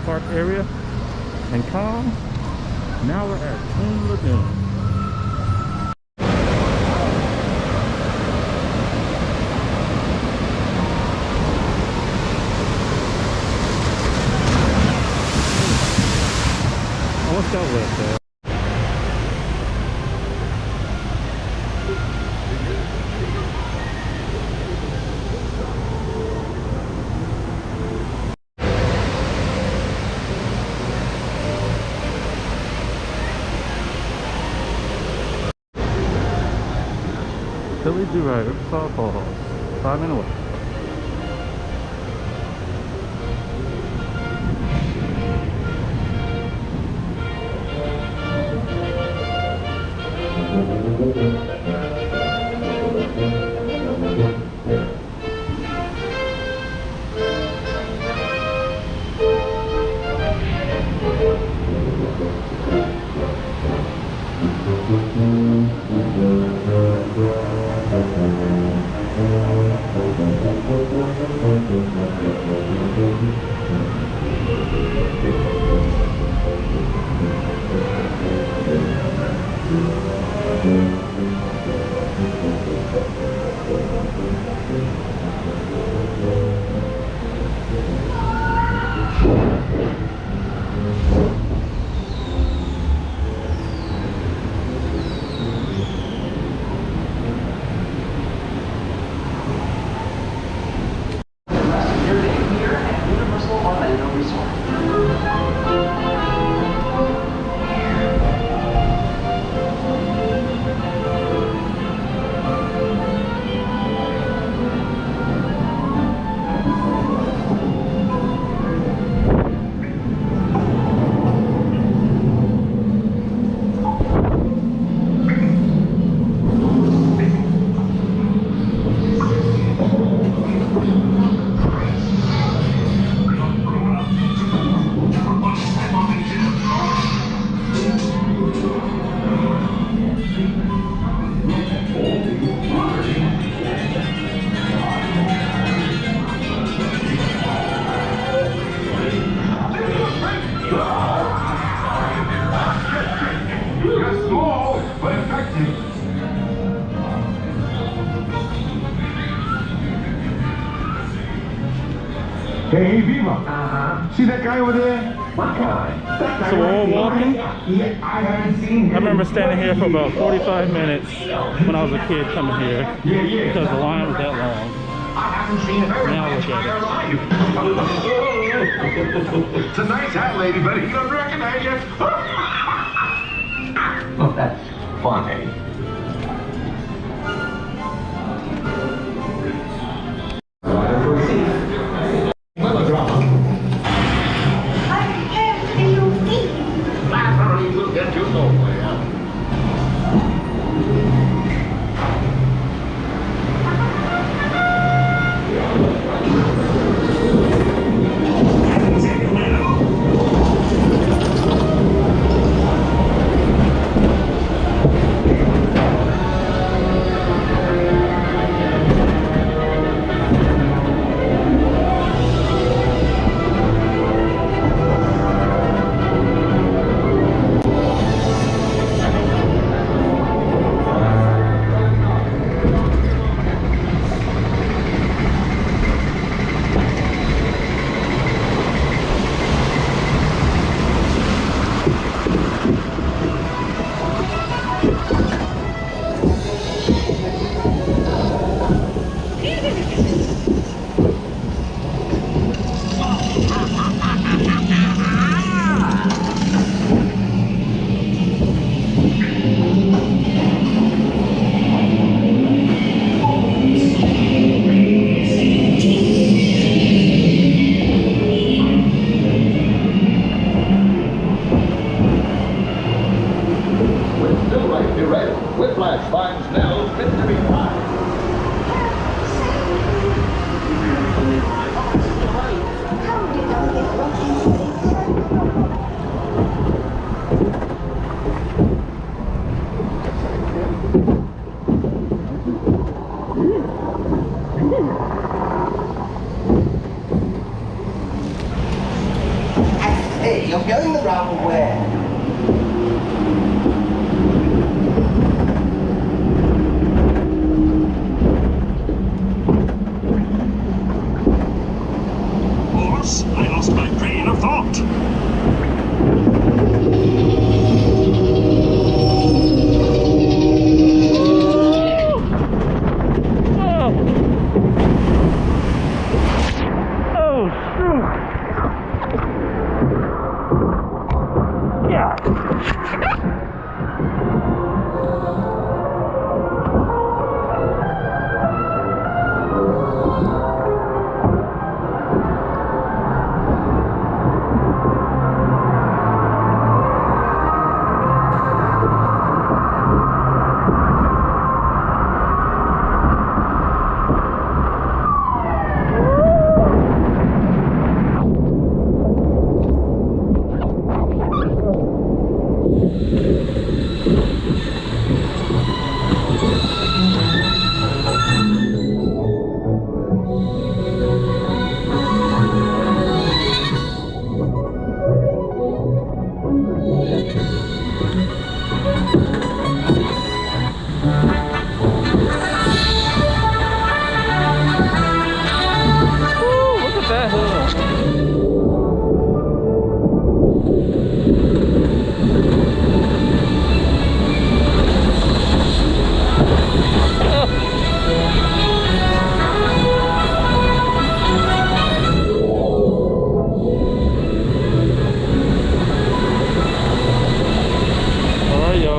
park area and calm. Now we're at Toon Lagoon. What's that with there? Silly Do-Rider, Softballs, 5 minutes away. Hey, Viva. See that guy over there? What guy? That guy. So we're all walking? Yeah, I haven't seen him. I remember standing here for about 45 minutes when I was a kid coming here. Yeah. Because the line was that long. I haven't seen him ever Now in my look at entire life. It's a nice hat, lady, but he doesn't recognize you. Oh, that's funny. going the wrong way. Boss, I lost my train of thought.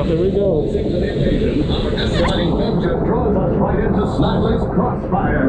Here we go. Escalating engine draws us right into Snidely's crossfire.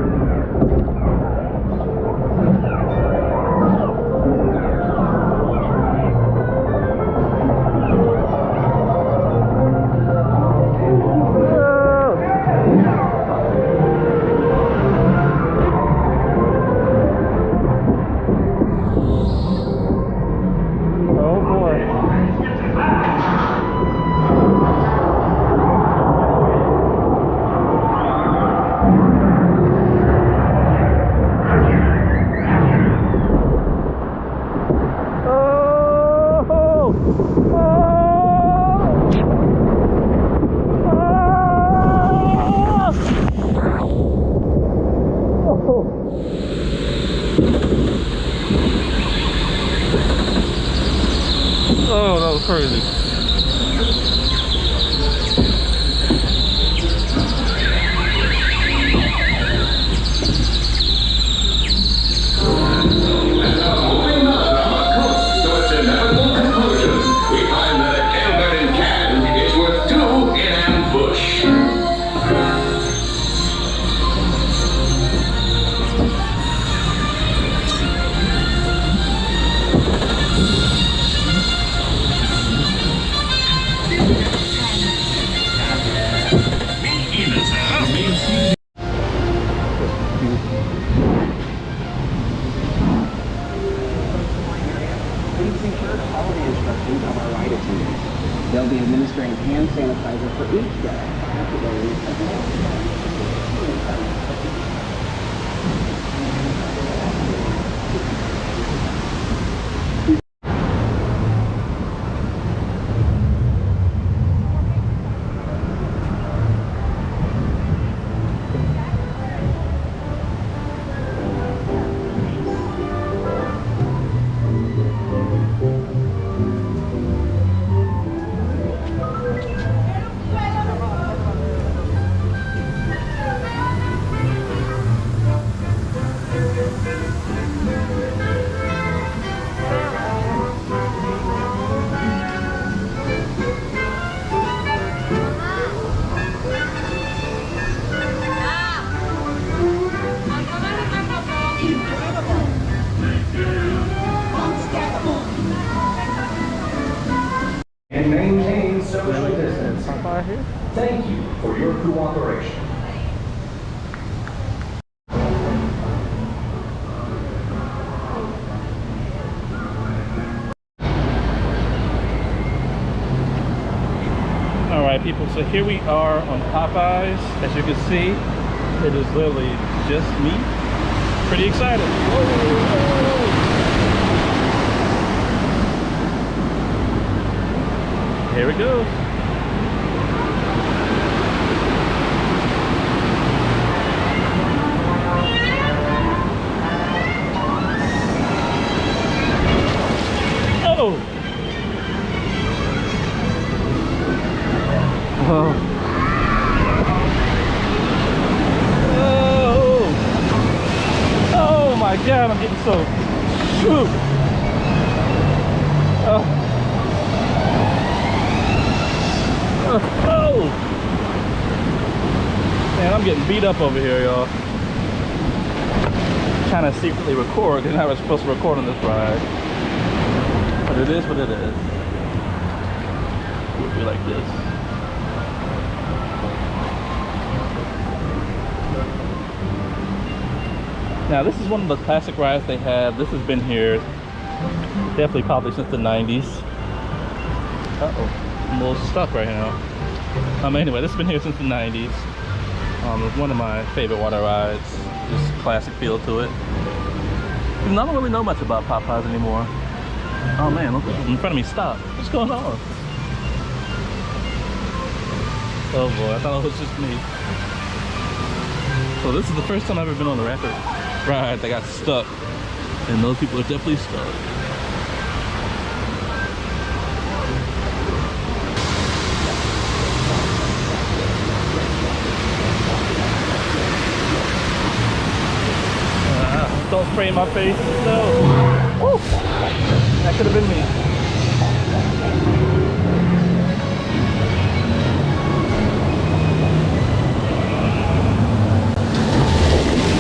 Oh, that was crazy. They'll be administering hand sanitizer for each guest. And maintain social distance. Thank you for your cooperation. All right, people, so here we are on Popeyes. As you can see, it is literally just me. Pretty excited. Whoa. Here it goes. Oh! Oh. Oh my God, I'm getting so shook. Oh. Man, I'm getting beat up over here, y'all. Trying to secretly record because I was supposed to record on this ride. But it is what it is. It would be like this. Now this is one of the classic rides they have. This has been here definitely probably since the 90s. Uh-oh, I'm a little stuck right now. Anyway, this has been here since the 90s. It's one of my favorite water rides. Just classic feel to it. I don't really know much about Popeyes anymore. Oh man, look in front of me, stop. What's going on? Oh boy, I thought it was just me. So this is the first time I've ever been on a rapid ride that got stuck. And those people are definitely stuck. Don't spray in my face. No. Woo. That could have been me.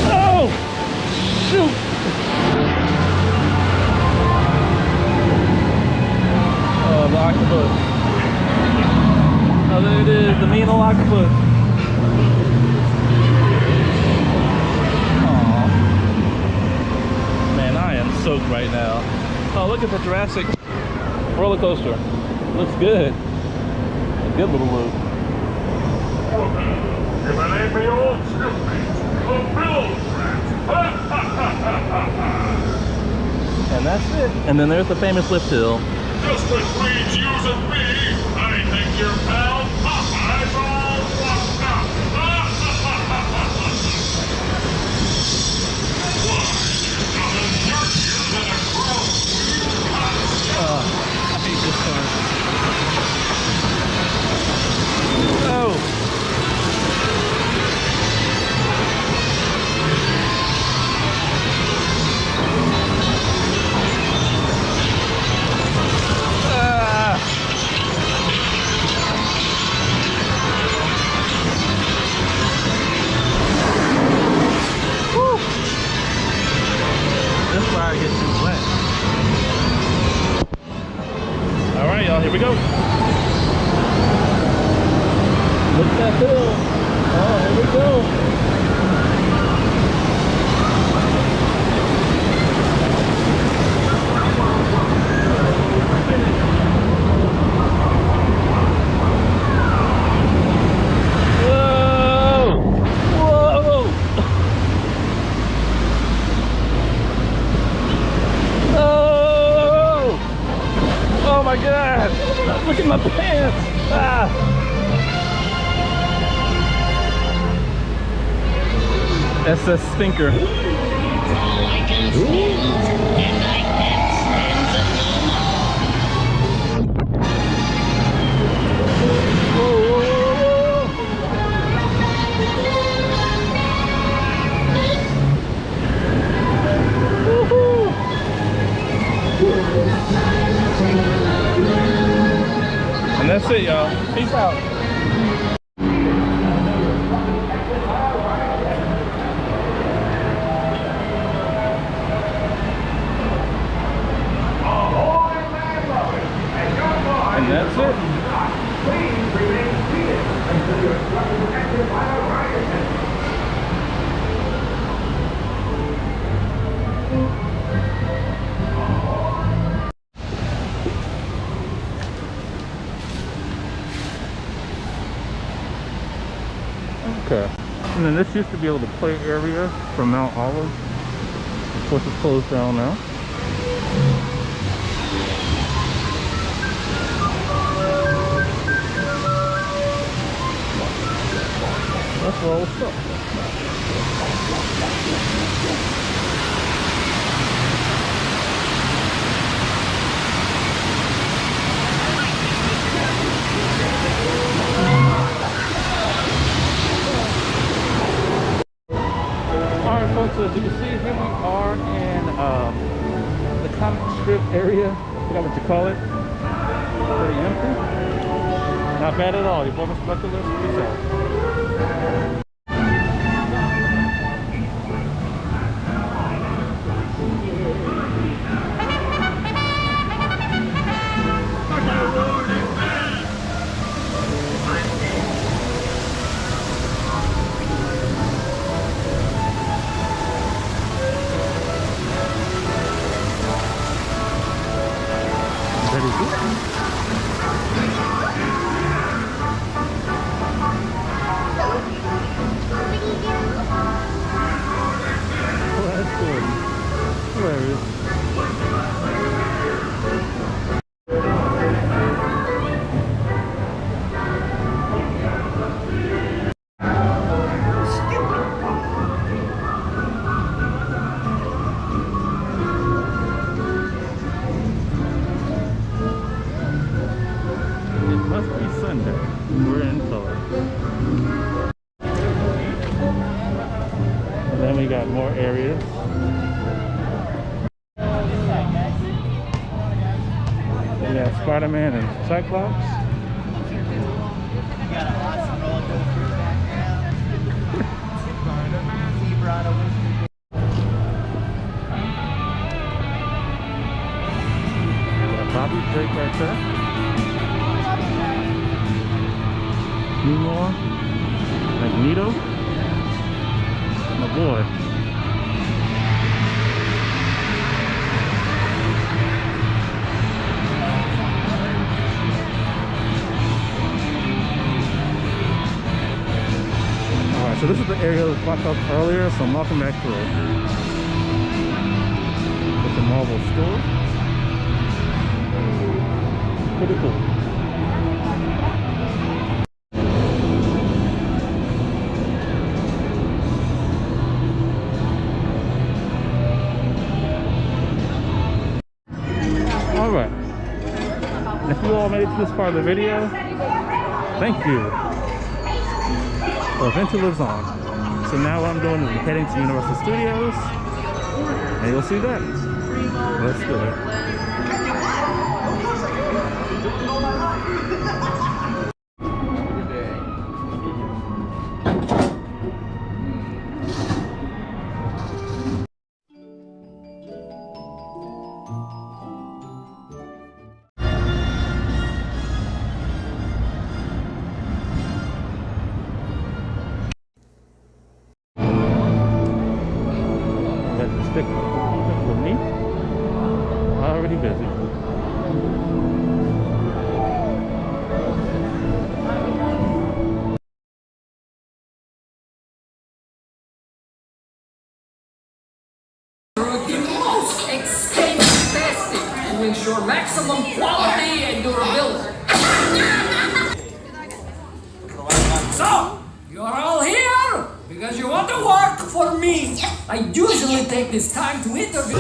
Oh! Shoot! Oh, the octopus. Oh, there it is. The mean old octopus. Soaked right now. Oh, look at the Jurassic roller coaster. Looks good. A good little loop. If it ain't me old shipmate, the Bills And that's it. And then there's the famous lift hill. Just between yous and me, I think your pal Popeye's all fucked up. I hate this part. Oh! Woo! This ride gets too wet. Alright y'all, here we go. Look at that hill. Oh, here we go. Whoa! Whoa! Oh my God! Look at my pants! Ah! SS Stinker. All I can stand, and I can't stand it no more. And that's it, y'all. Peace out. And that's it. Please remain seated until your truck is protected by a rider attendant. Okay. And then this used to be a little play area for Mount Olive. Of course, it's closed down now. Well, what's up? Alright folks, so as you can see, here we are in the comic strip area. I forgot what you call it. Pretty empty. Not bad at all. Your boy MrBucketlist. Peace out. Very good. We're in color. And then we got more areas. We got Spider-Man and Cyclops. got an awesome roller coaster background. Vibrato whiskey. Bobby Drake right there. Nemo, Magneto, my boy. Alright, so this is the area that was blocked off earlier, so I'm walking back through it. It's a Marvel store. Pretty cool. Alright. If you all made it to this part of the video, thank you. Well, adventure lives on. So now what I'm doing is I'm heading to Universal Studios, and you'll see that. Let's do it. Stick with me. Already busy. Through the most expensive testing to ensure maximum quality and durability. So, you're all here because you want to work for me. I usually take this time to interview.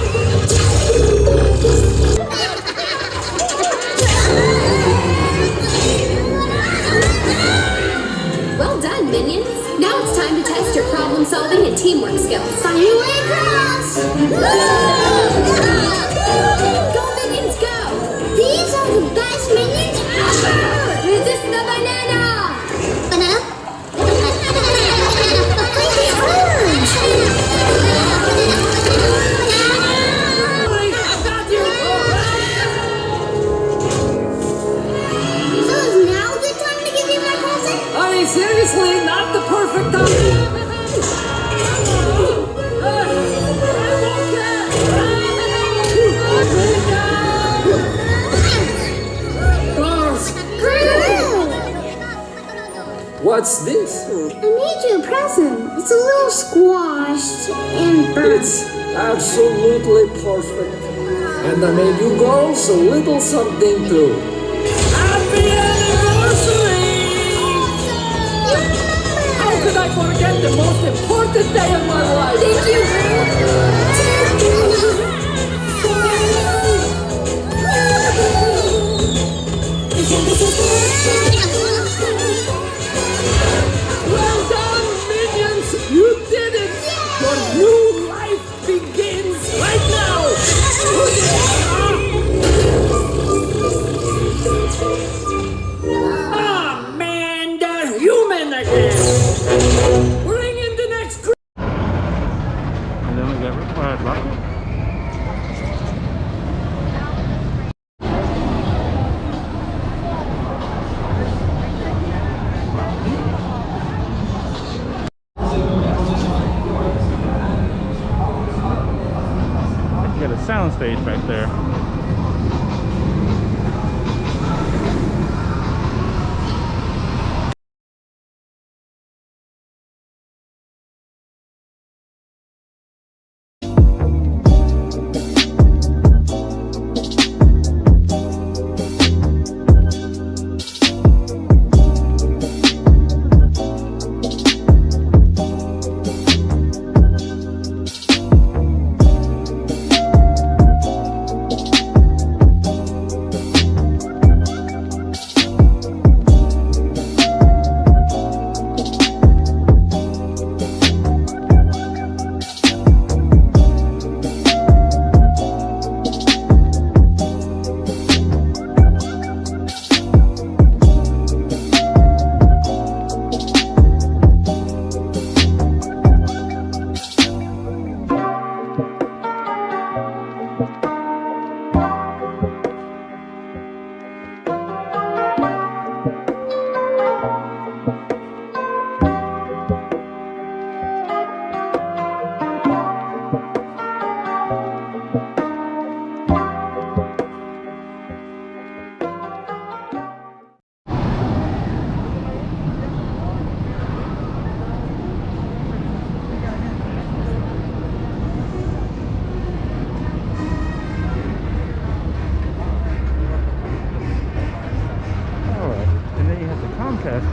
Well done, minions. Now it's time to test your problem solving and teamwork skills. Sign your way across! Go, minions, go! These are the best minions ever! Resist the banana! Banana? Seriously, not the perfect time. What's this? I made you a present. It's a little squashed and burnt. It's absolutely perfect. And I made you girls a little something too. Happy anniversary! How could I forget the most important day of my life. Thank you, Well done, minions! You did it! Your new life begins right now! Ah, man, the human again! Bring in the next group! And then we got required rocket. You got a sound stage back there.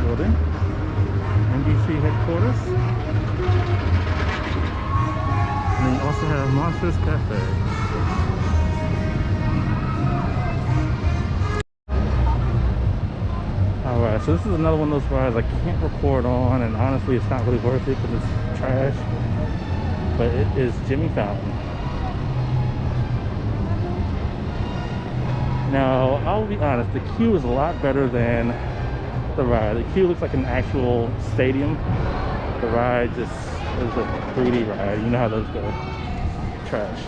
Building, NBC headquarters, and then you also have Monsters Cafe. Alright, so this is another one of those rides I can't record on, and honestly it's not really worth it because it's trash, but it is Jimmy Fallon. Now, I'll be honest, the queue is a lot better than the ride. The queue looks like an actual stadium. The ride just is a 3D ride. You know how those go. Trash.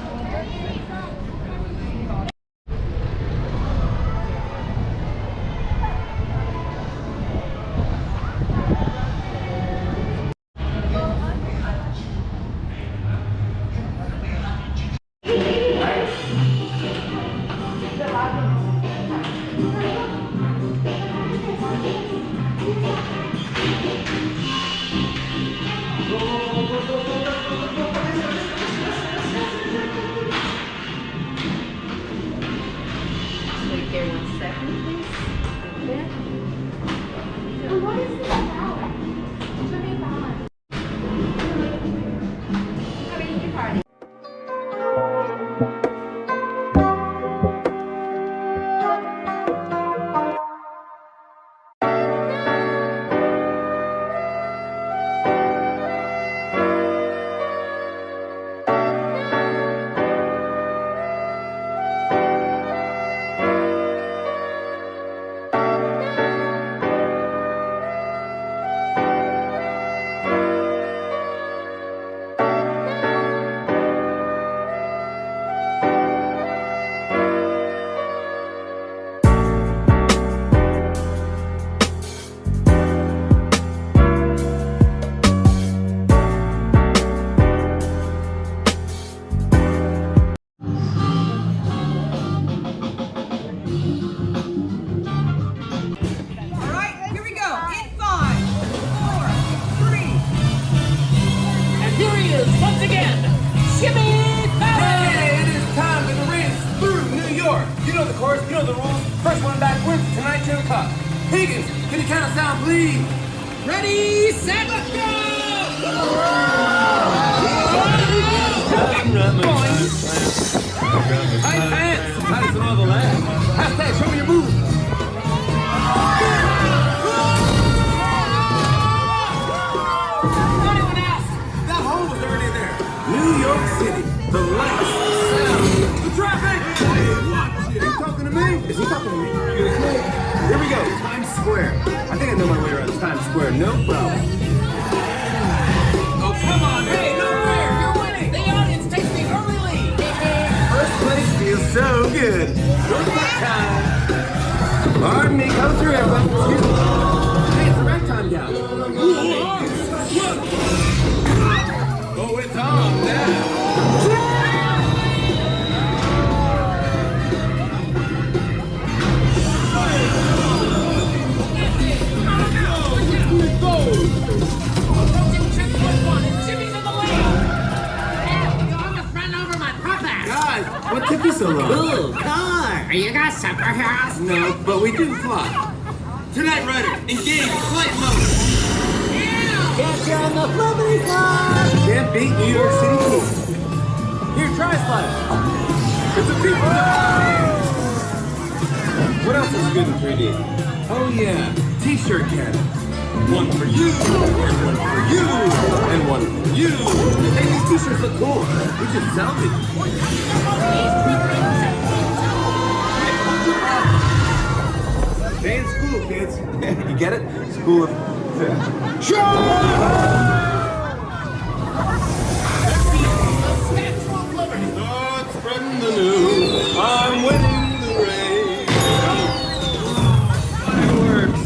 Higgins, can you count us down, please? Ready, set, let's go! Tight pants! Tightest in all the land. Hashtag show me your moves. Anyone asked? That hole was already there. New York City. The lights, sound, the traffic. Hey, watch it. Are you talking to me? Is he talking to me? Here we go. Times Square. I think I know my way around Times Square. No problem. Oh, come on. Hey, no fair. You're winning. The audience takes the early lead. First place feels so good. Go back time. Pardon me. Come through, everyone. Excuse me. Hey, it's the rag time gal. Oh, it's on now. What took you so long? Cool car. Are you guys superheroes? No, but we do fly. Tonight, Ryder, engage flight mode. Get you on the flippity flop. Can't beat New York City cool. Here, try a slide. It's a people dive. What else is good in 3D? Oh yeah, t-shirt cannons. One for you, and one for you, and one for you. Hey, these t-shirts look cool. We should sell these. Stay in school, kids. You get it? School of... Start spreading the news. I'm winning the race. Fireworks.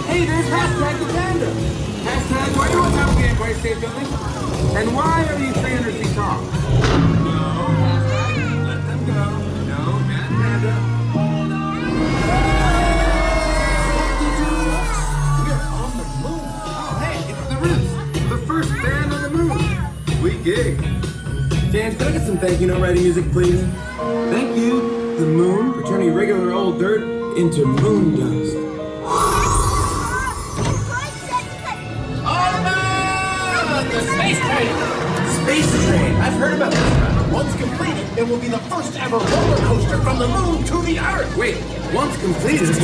Hey, there's hashtag the panda. Hashtag why do I have the Empire State Building? And why are you 300 feet tall? No, hashtag, let them go. No, Mad Panda. We're on the moon. Oh, hey, it's the Roots. The first band on the moon. Sweet gig. Dan, can I get some thank you note writing music, please? Thank you, the moon, for turning regular old dirt into moon dust. The space train. Space train. I've heard about this one. Once completed, it will be the first ever roller coaster from the moon to the Earth. Wait, once completed.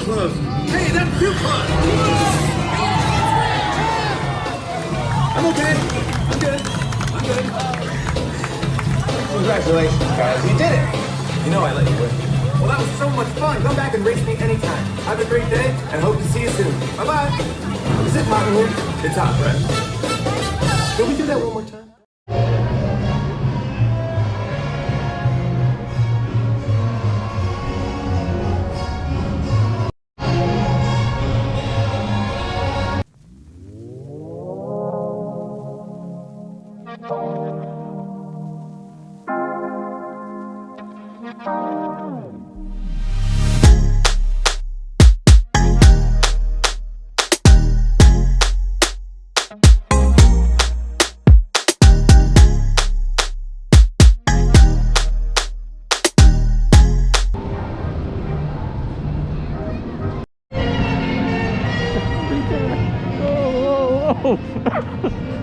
Close. Hey, that's too close! I'm okay. I'm good. I'm good. Congratulations, guys. You did it. You know I let you win. Well, that was so much fun. Come back and race me anytime. Have a great day and hope to see you soon. Bye-bye. Is it hot in here? It's hot, right? Can we do that one more time?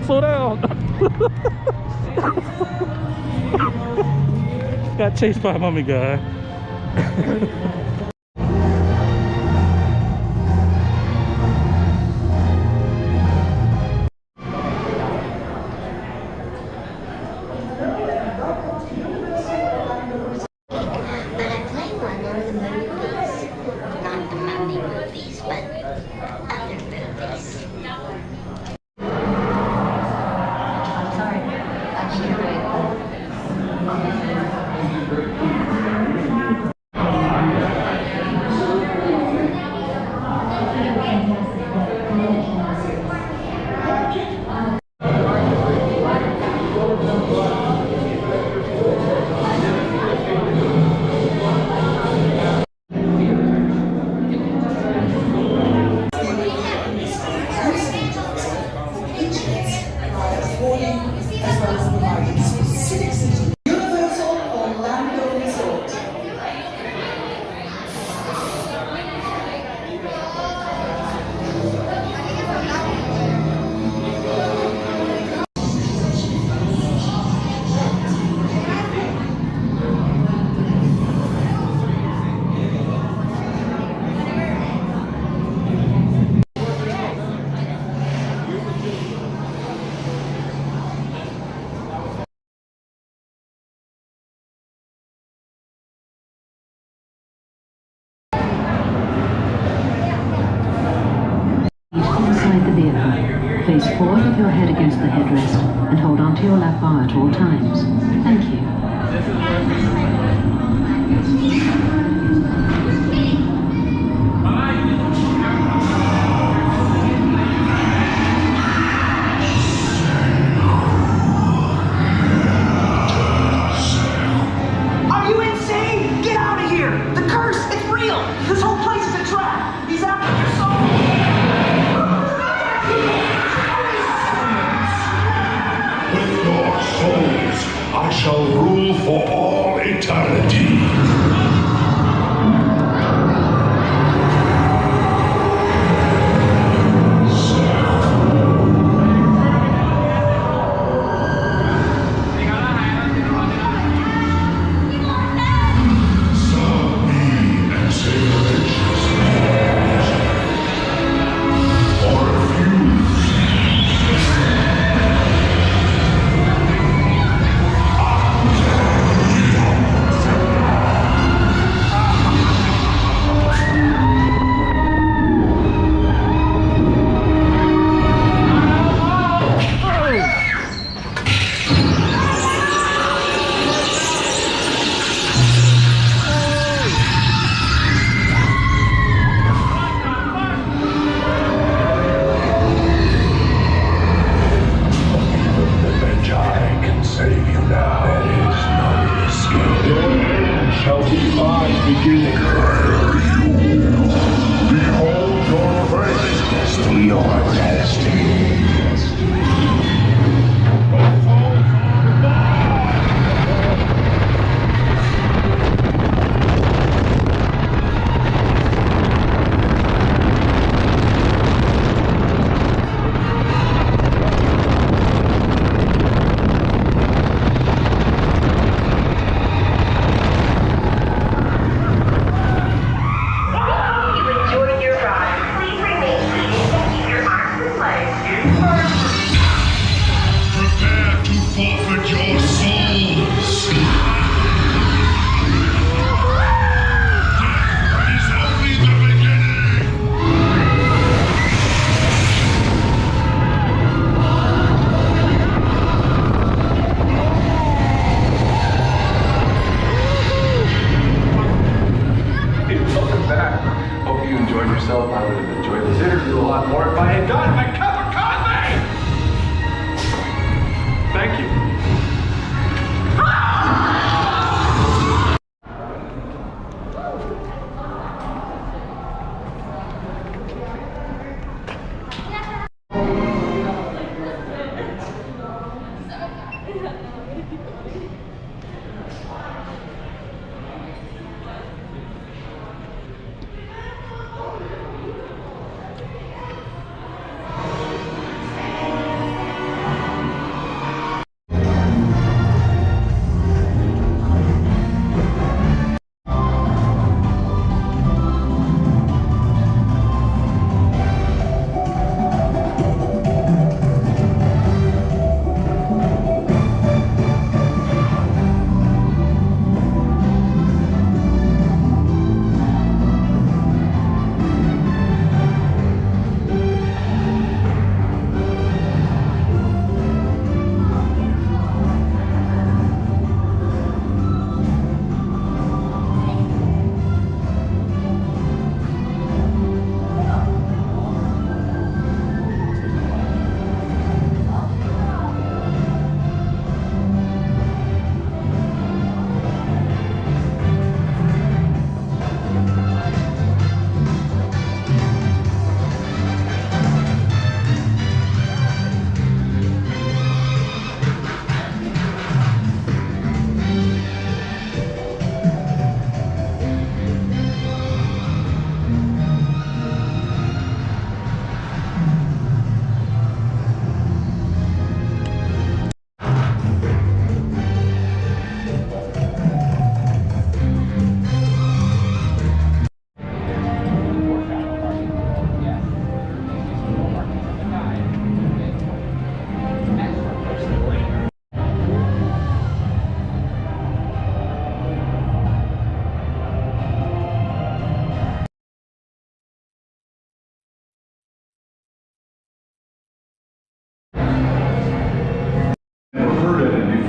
Slow down. Got chased by a mummy guy. vehicle. Face forward with your head against the headrest and hold onto your lap bar at all times. Thank you. Are you insane? Get out of here! The curse, it's real! This whole place is a trap! He's after your soul! With your souls, I shall rule for all eternity.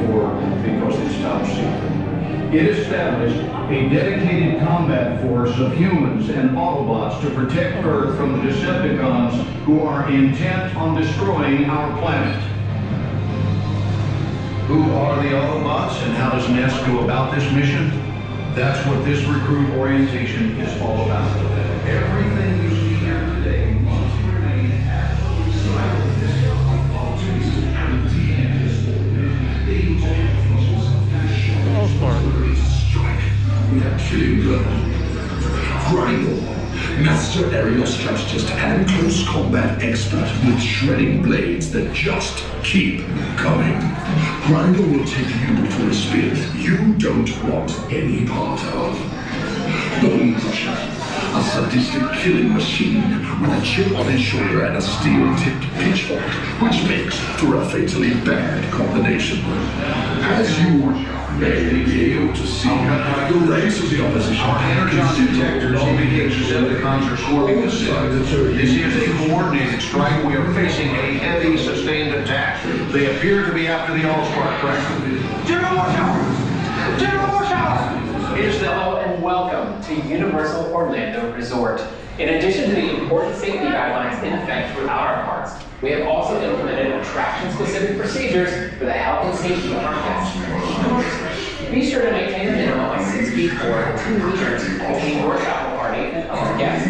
for because it's top secret. It established a dedicated combat force of humans and Autobots to protect Earth from the Decepticons who are intent on destroying our planet. Who are the Autobots and how does Nest go about this mission? That's what this recruit orientation is all about. Everything you see here today must remain absolutely silent. We have killing blow. Grindel, master aerial strategist and close combat expert with shredding blades that just keep coming. Grindel will take you for a spin you don't want any part of. Bone Crusher, a sadistic killing machine with a chip on his shoulder and a steel-tipped pitchfork, which makes for a fatally bad combination. As you may be able to see, the ranks of the opposition Energon detectors indicate Decepticons are swarming the city. This is a coordinated strike. We are facing a heavy, sustained attack. They appear to be after the All-Star cracker. General Marshall! General Marshall! Hello and welcome to Universal Orlando Resort. In addition to the important safety guidelines in effect throughout our parks, we have also implemented attraction-specific procedures for the health and safety of our guests. Be sure to maintain a minimum of 6 feet or 2 meters between your travel party and other guests.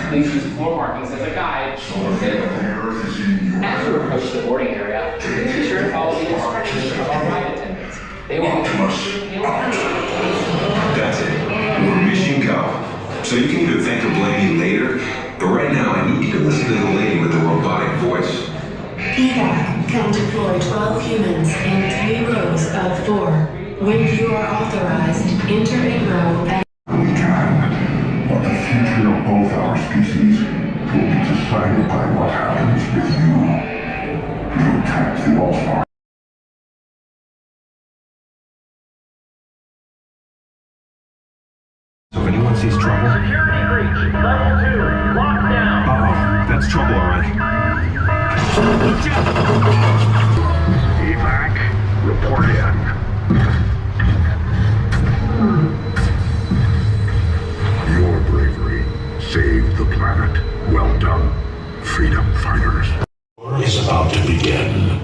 Please use floor markings as a guide or available. As you approach the boarding area, please be sure to follow the instructions of our ride attendants. They will be That's it. We're mission go. So you can either thank or blame me later, but right now I need you to listen to the lady with the robotic voice. Diagon can deploy 12 humans in 3 rows of 4. When you are authorized, enter a row and we can, but the future of both our species will be decided by what happens with you. You attack the All-Star. So if anyone sees trouble... Security breach, level 2, lockdown. Uh-oh, that's trouble, all right. Evac, report in. Your bravery saved the planet. Well done, freedom fighters. War is about to begin.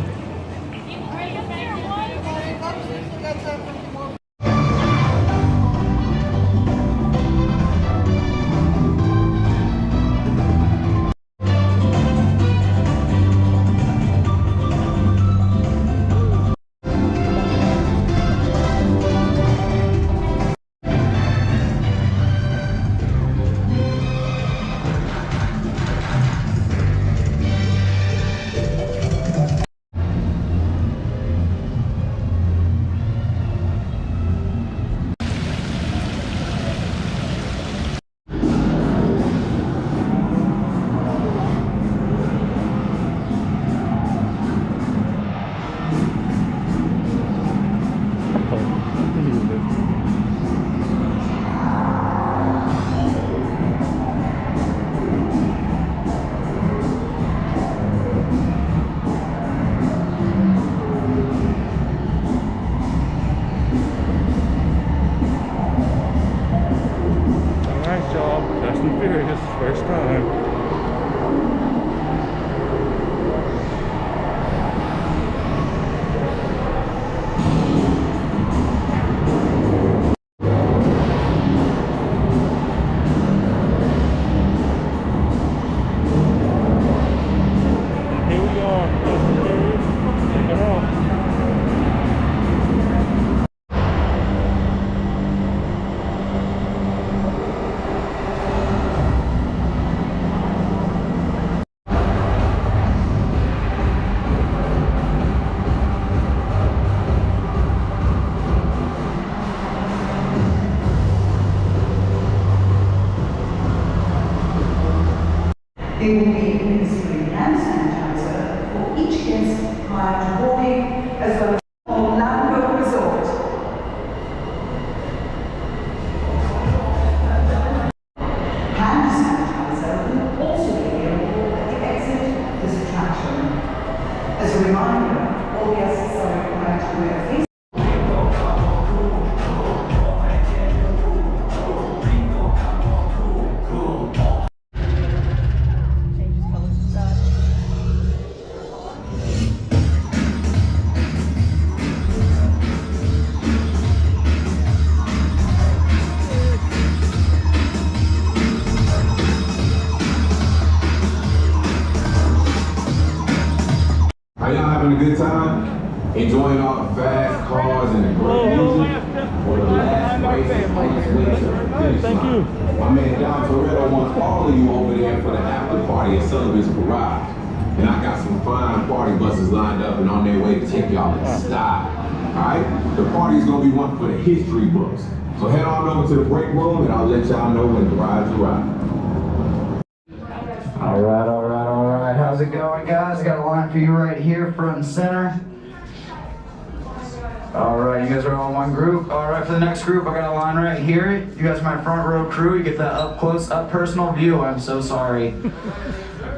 First time. They will be administering hand sanitizer for each guest prior to boarding, as well as Orlando Resort. Hand sanitizer will also be available at the exit of this attraction. As a reminder, all guests are required to wear face Are y'all having a good time? Enjoying all the fast cars and the great music? Or the last race on its way to the finish line? My man Don Toretto wants all of you over there for the after party at Sullivan's Garage. And I got some fine party buses lined up and on their way to take y'all in style. Alright? The party's gonna be one for the history books. So head on over to the break room and I'll let y'all know when the rides arrive. All right. How's it going, guys? I got a line for you right here, front and center. All right, you guys are all in one group. All right, for the next group, I got a line right here. You guys are my front row crew. You get that up close, up personal view. I'm so sorry.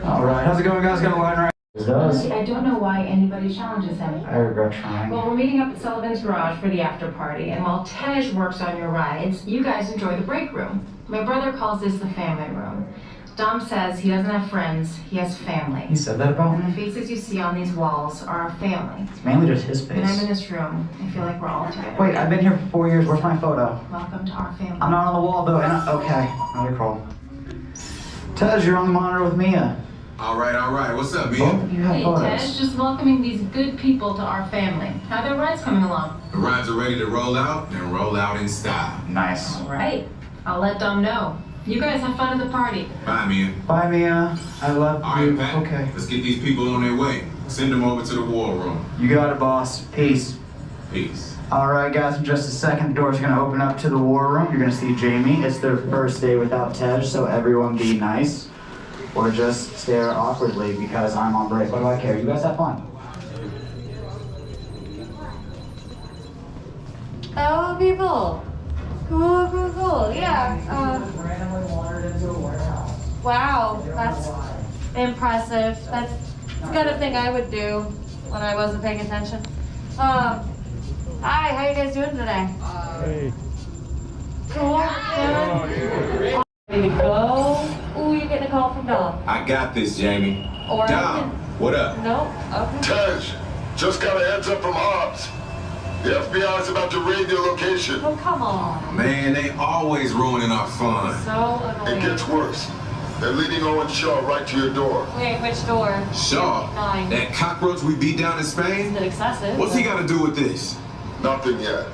All right, how's it going, guys? Got a line right here. I don't know why anybody challenges him. I regret trying. Well, we're meeting up at Sullivan's Garage for the after party, and while Tej works on your rides, you guys enjoy the break room. My brother calls this the family room. Dom says he doesn't have friends, he has family. He said that about And me? the faces you see on these walls are our family. It's mainly just his When I'm face. in this room, I feel like we're all together. Wait, I've been here for 4 years. Where's my photo? Welcome to our family. I'm not on the wall, though. Okay, another call. Tej, you're on the monitor with Mia. All right. What's up, Both Mia? of you have Hey, photos. Tej, just welcoming these good people to our family. How are their rides coming along? The rides are ready to roll out and roll out in style. Nice. All right, I'll let Dom know. You guys have fun at the party. Bye, Mia. Bye, Mia. I love All you. right, Pat. Okay. Let's get these people on their way. Send them over to the war room. You got it, boss. Peace. Peace. All right, guys, in just a second, the door's gonna open up to the war room. You're gonna see Jamie. It's their first day without Tej, so everyone be nice. Or just stare awkwardly because I'm on break. What do I care? You guys have fun. Oh, people. Cool. Yeah. Wow, that's impressive. That's the kind of thing I would do when I wasn't paying attention. Hi, how you guys doing today? Hey. Cool. Good. Ready to go? Ooh, you're getting a call from Dom. I got this, Jamie. Or Dom, what up? No. Okay. Tej, just got a heads up from Hobbs. The FBI is about to raid your location. Oh, come on. Man, they always ruining our fun. So annoying. It gets worse. They're leading Owen Shaw right to your door. Wait, which door? Shaw? 9. That cockroach we beat down in Spain? Isn't it excessive? What's he got to do with this? Nothing yet.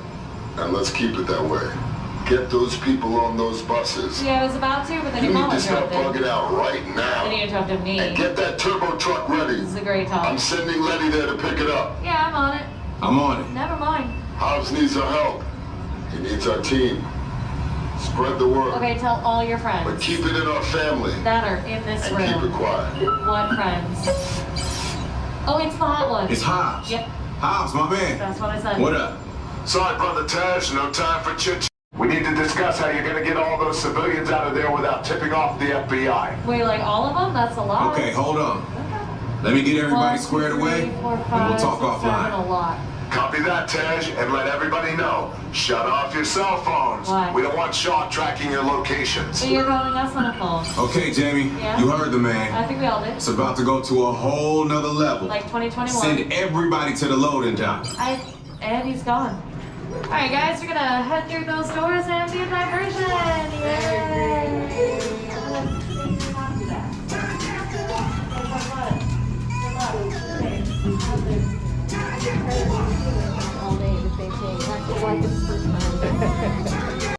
And let's keep it that way. Get those people on those buses. Yeah, I was about to, but then You your need mama to start interrupted. bugging out right now. Then you interrupted me. And get that turbo truck ready. This is a great talk. I'm sending Letty there to pick it up. Yeah, I'm on it. I'm on it. Never mind. Hobbs needs our help. He needs our team. Spread the word. Okay, tell all your friends. But keep it in our family. That are in this And room. keep it quiet. What friends? Oh, it's the hot one. It's Hobbs. Yep, Hobbs, my man. that's what I said. What up? Sorry, Brother Tej, no time for chit-chat. We need to discuss how you're gonna get all those civilians out of there without tipping off the FBI. Wait, like all of them? That's a lot. Okay, hold on. Let me get everybody squared away, and we'll talk offline. A lot. Copy that, Tej, and let everybody know. Shut off your cell phones. Why? We don't want Shaw tracking your locations. So you're calling us on a phone? Okay, Jamie, Yeah? you heard the man. I think we all did. It's about to go to a whole nother level. Like 2021. Send everybody to the loading dock. And he's gone. All right, guys, we're gonna head through those doors and be a diversion. Yay! All day the same thing. That's like the first time.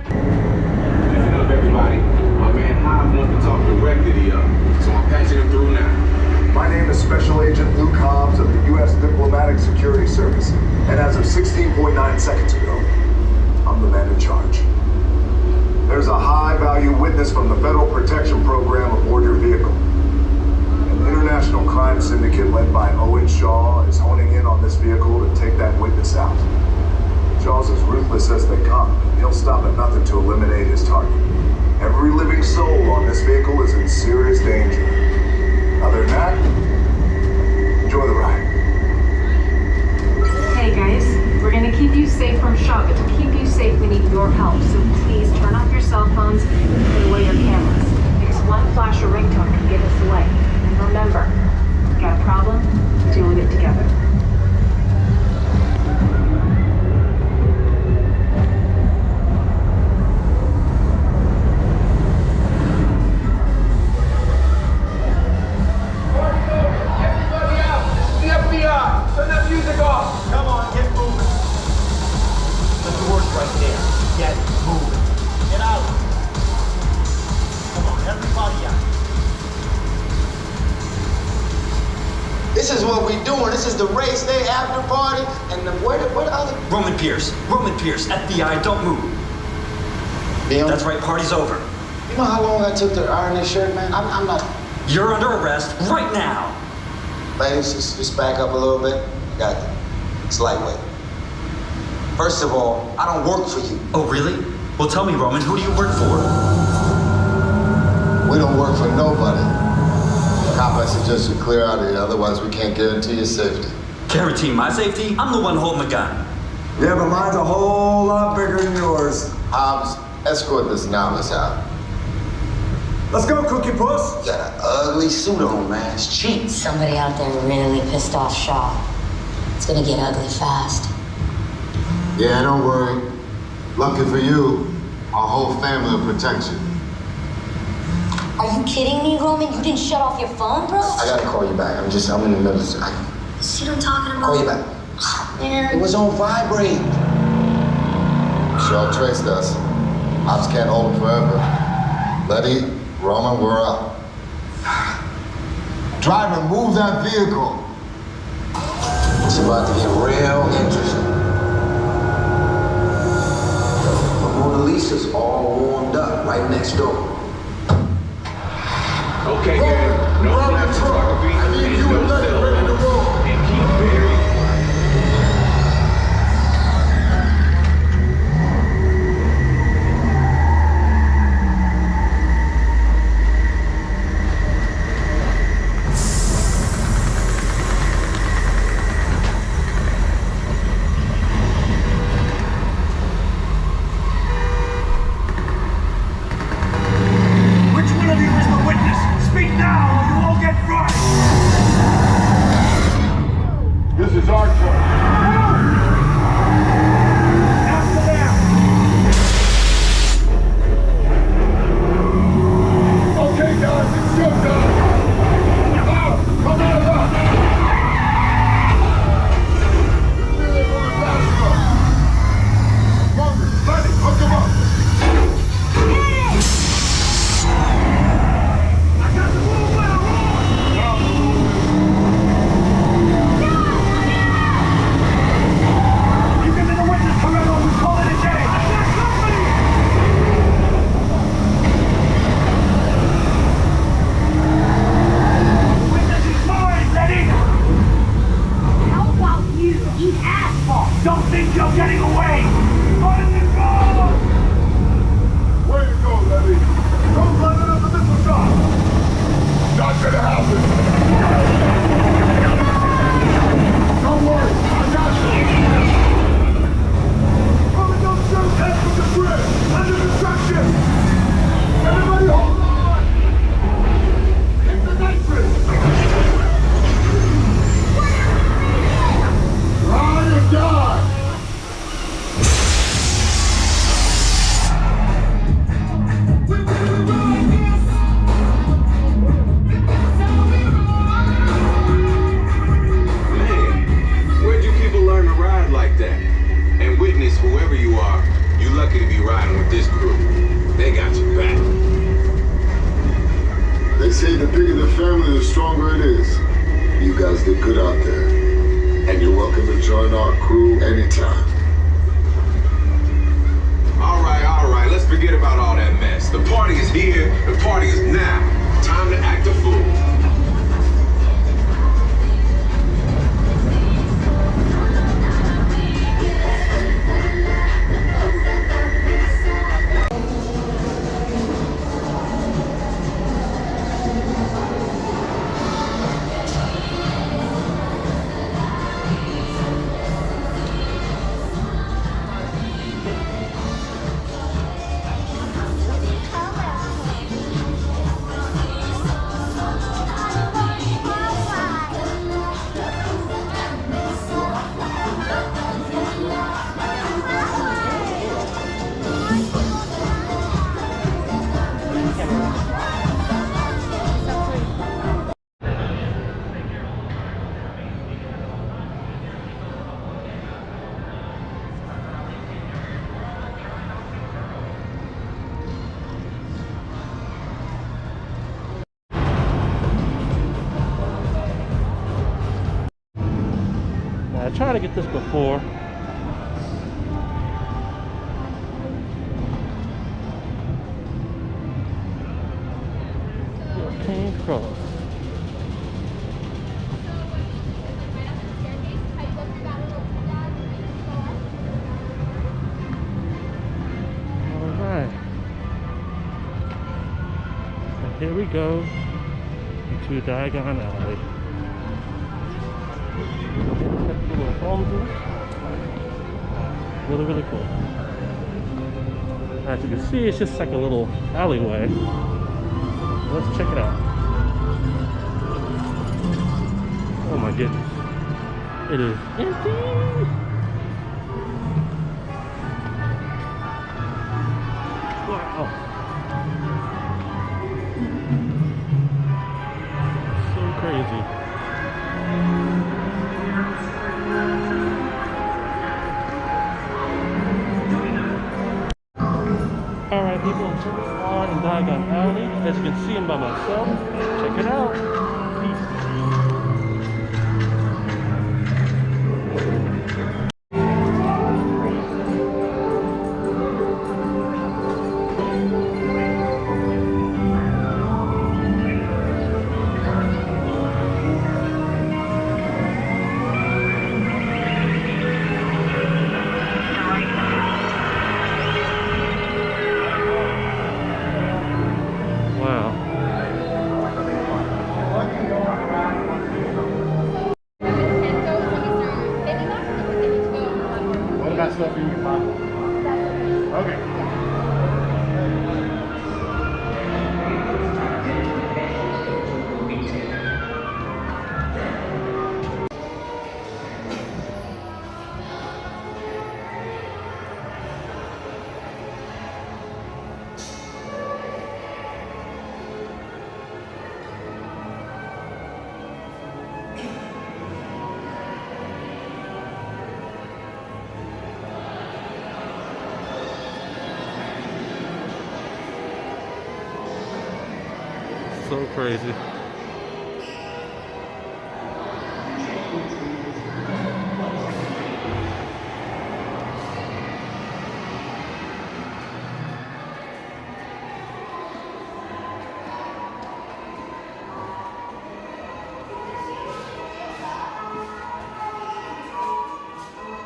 Listen up, everybody. My man Hobbs wants to talk directly to y'all, so I'm patching him through now. My name is Special Agent Luke Hobbs of the U.S. Diplomatic Security Service, and as of 16.9 seconds ago, I'm the man in charge. There's a high-value witness from the Federal Protection Program aboard your vehicle. An international crime syndicate led by Owen Shaw is honing in on this vehicle to take that witness out. Shaw's as ruthless as they come, and he'll stop at nothing to eliminate his target. Every living soul on this vehicle is in serious danger. Other than that, This is what we doing. This is the race day after party. And where the other? Roman Pierce, FBI, don't move. Damn. That's right, party's over. You know how long I took to iron this shirt, man? I'm not. You're under arrest right now. Ladies, just back up a little bit. I got it. It's lightweight. First of all, I don't work for you. Oh, really? Well, tell me, Roman, who do you work for? We don't work for nobody. Cop, I suggest you clear out of here, otherwise we can't guarantee your safety. Guarantee my safety? I'm the one holding the gun. Yeah, but mine's a whole lot bigger than yours. Hobbs, escort this novice out. Let's go, Cookie Puss. You got an ugly suit on, man. It's cheap. Somebody out there really pissed off Shaw. It's gonna get ugly fast. Yeah, don't worry. Lucky for you, our whole family will protect you. Are you kidding me, Roman? You didn't shut off your phone, bro? I gotta call you back. I'm in the middle of... See what I'm talking about? Call you back. Man. It was on vibrate. Shaw traced us. Ops can't hold him forever. Letty, Roman, we're up. Driver, move that vehicle. It's about to get real interesting. The Mona Lisa's all warmed up right next door. Okay, man. No flash photography and no cell phone. And keep very This is our choice. After them. Okay, guys, it's showtime. Come on up. Letty, hook him up. Don't think you're getting away! Find the goal! Way to go, Letty. Don't let it up the missile shot. Not gonna happen. Don't worry, I got you. Roman, don't shoot. Head from the bridge. Under construction. Everybody hold on. Hit the nitrous. Ride or die! Man, where'd you people learn to ride like that? And witness, whoever you are, you lucky to be riding with this crew. They got your back. They say the bigger the family, the stronger it is. You guys did good out there. And you're welcome to join our crew anytime. All right, let's forget about all that mess. The party is here, the party is now. Time to act a fool. tried to get this before. King's Cross. Alright. And here we go into Diagon Alley. Little homes. Really, really cool. As you can see, it's just like a little alleyway. Let's check it out. Oh my goodness. It is empty. Wow. So crazy. Alright people, we are in Diagon Alley. As you can see, I'm by myself. Check it out. Peace. Stuff in your pocket. Okay. So crazy.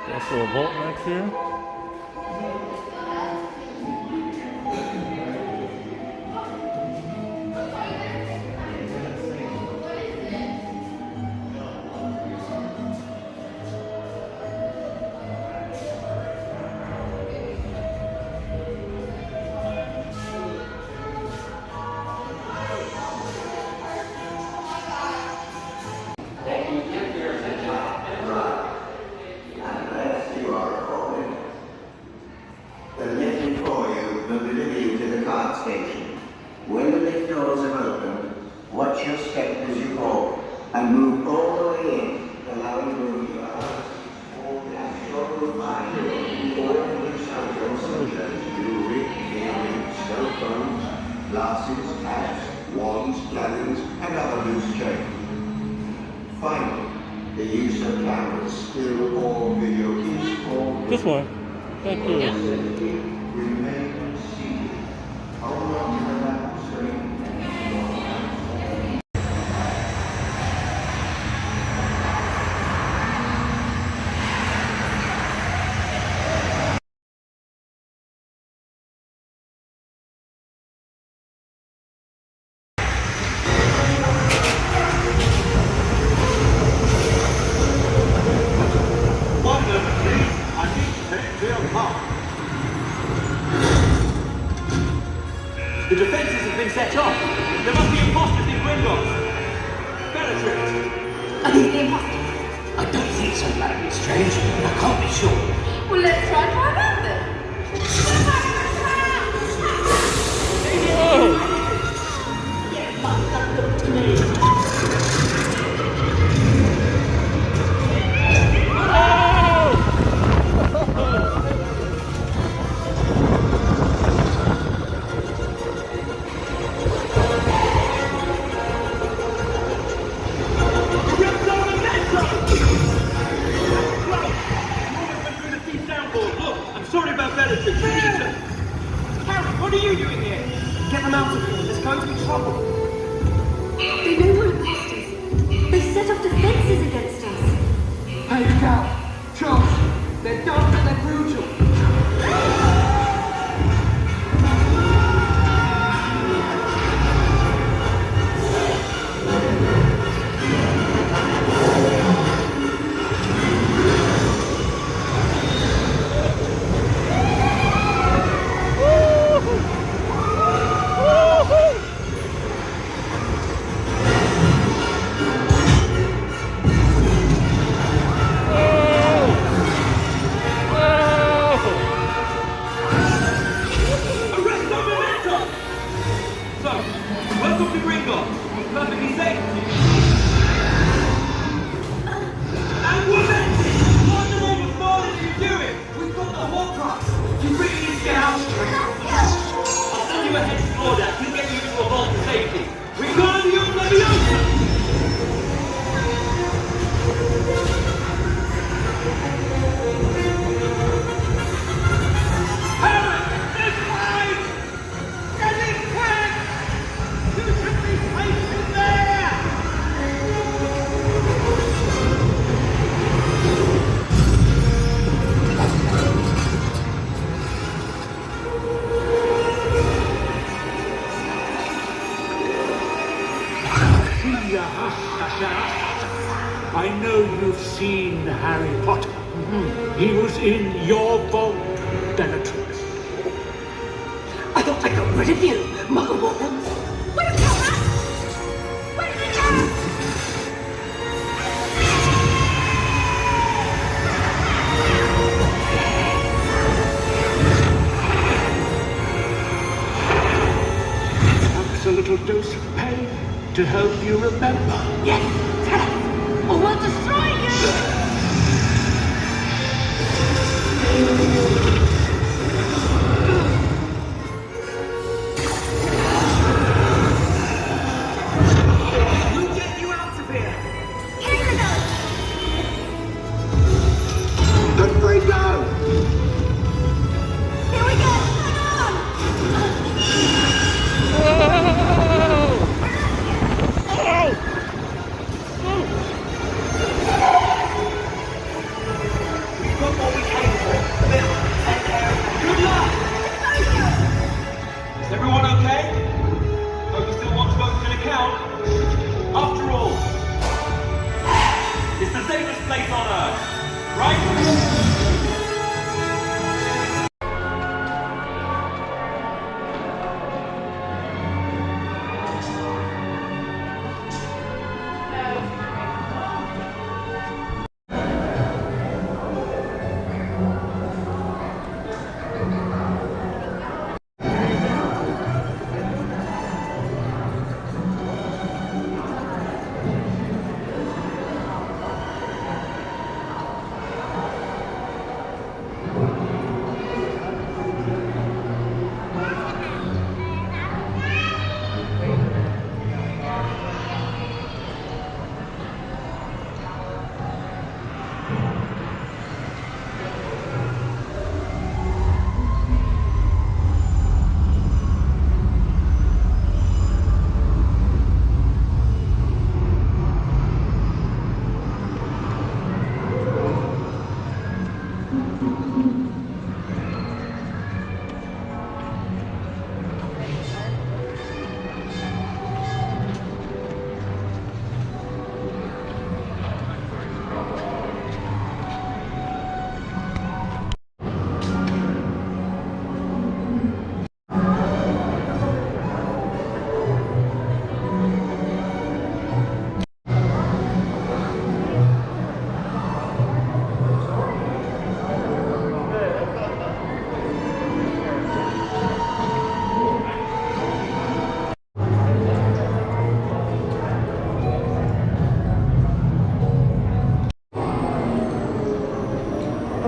Got a little vault next here. Glasses, hats, wands, cannons, and other loose change. Finally, the use of cameras, still or video is for... This one. Thank you. Remain seated. Hold on to the lap screen. The defences have been set off. There must be imposters in windows. Bellatrix! Are these the imposters? I don't think so, Madam Strange. I can't be sure. Well, let's try and find out then. Yeah, it must have looked to me. trouble. They know we're imposters. They set up defenses against us. Hey, Cal, Charles, they're dumb but they're brutal. I know you've seen Harry Potter. He was in your vault, Bellatrix. I thought I got rid of you, Muggle-Wuggle. Where's the rat? Where's the cat? Perhaps a little dose of pain to help you remember. Yes, tell us, or we'll destroy you! We'll get you out of here! Here we go! Good free go! Here we go! Hang on! We've got what we came for. Now, take care. Good luck! Is everyone okay? Hope you still want to open an account. After all, it's the safest place on Earth, right?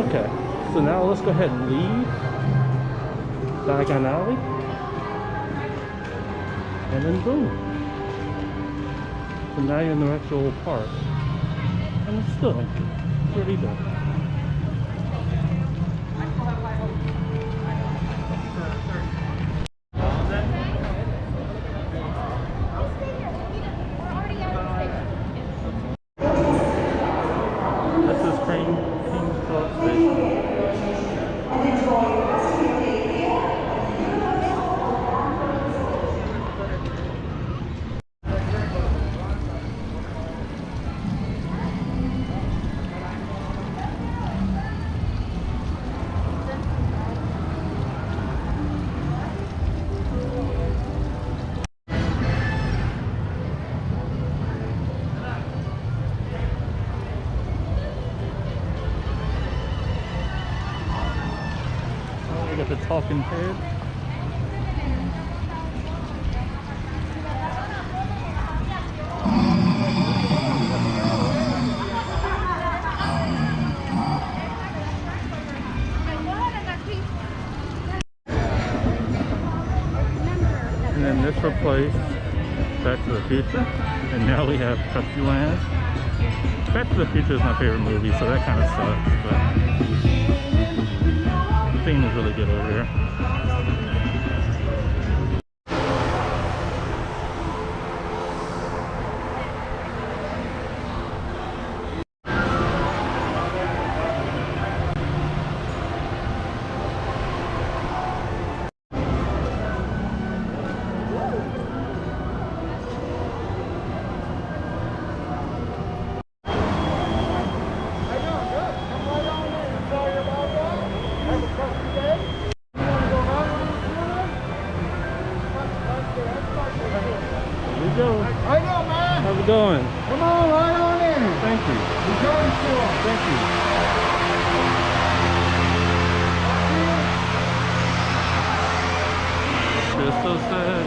Okay, so now let's go ahead and leave Diagon Alley, and then boom. So now you're in the actual park, and it's still empty. Pretty good. talking head. And then this replaced Back to the Future, and now we have Krusty Land. Back to the Future is my favorite movie, so that kind of sucks, but the theme is really good over here. How's it going? Come on, right on in. Thank you. Enjoy the show. Thank you. It's so sad.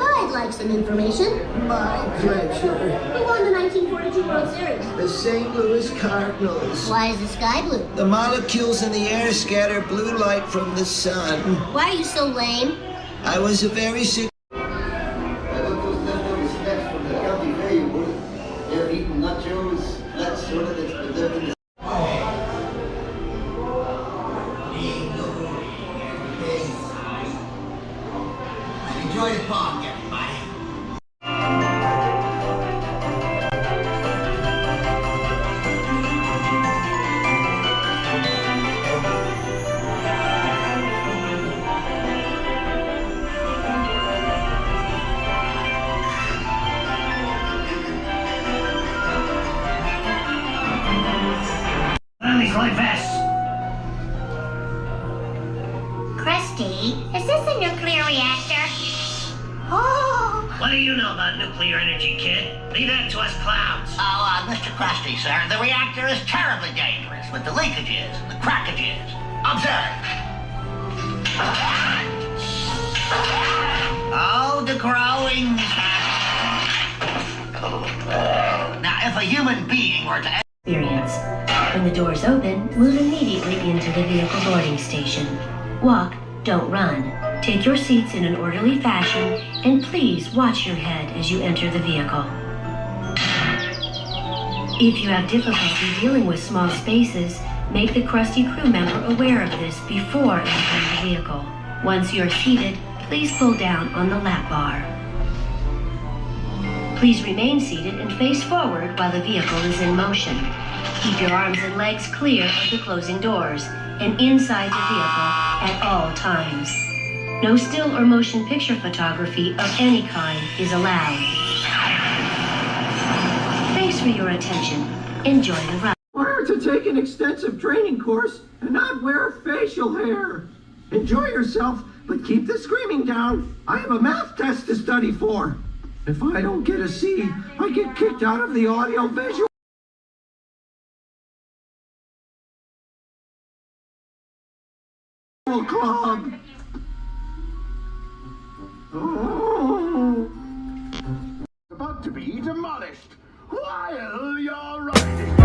I'd like some information. My pleasure. Who won the 1942 World Series? The St. Louis Cardinals. Why is the sky blue? The molecules in the air scatter blue light from the sun. Why are you so lame? I was a very sick. They're eating nachos. That's sort of the enjoy the park, everybody. Life vests. Krusty, is this a nuclear reactor? Oh! What do you know about nuclear energy, kid? Leave that to us clowns. Oh, Mr. Krusty, sir, the reactor is terribly dangerous with the leakages and the crackages. Observe. Oh, the growing. Now, if a human being were to... Experience. When the doors open, move immediately into the vehicle boarding station. Walk, don't run. Take your seats in an orderly fashion, and please watch your head as you enter the vehicle. If you have difficulty dealing with small spaces, make the Krusty crew member aware of this before entering the vehicle. Once you're seated, please pull down on the lap bar. Please remain seated and face forward while the vehicle is in motion. Keep your arms and legs clear of the closing doors and inside the vehicle at all times. No still or motion picture photography of any kind is allowed. Thanks for your attention. Enjoy the ride. Where to take an extensive training course and not wear facial hair. Enjoy yourself, but keep the screaming down. I have a math test to study for. If I don't get a C, I get kicked out of the audio-visual club. Oh. About to be demolished while you're riding.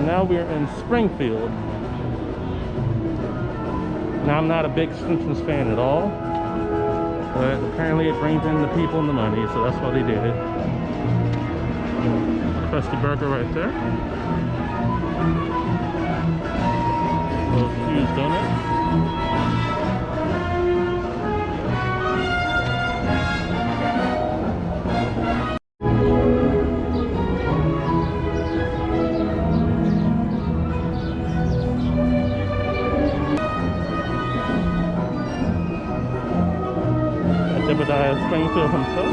And now we're in Springfield. Now I'm not a big Simpsons fan at all, but apparently it brings in the people and the money, so that's why they did it. Krusty Burger right there. Those Hughes Donuts. Jebediah Springfield himself.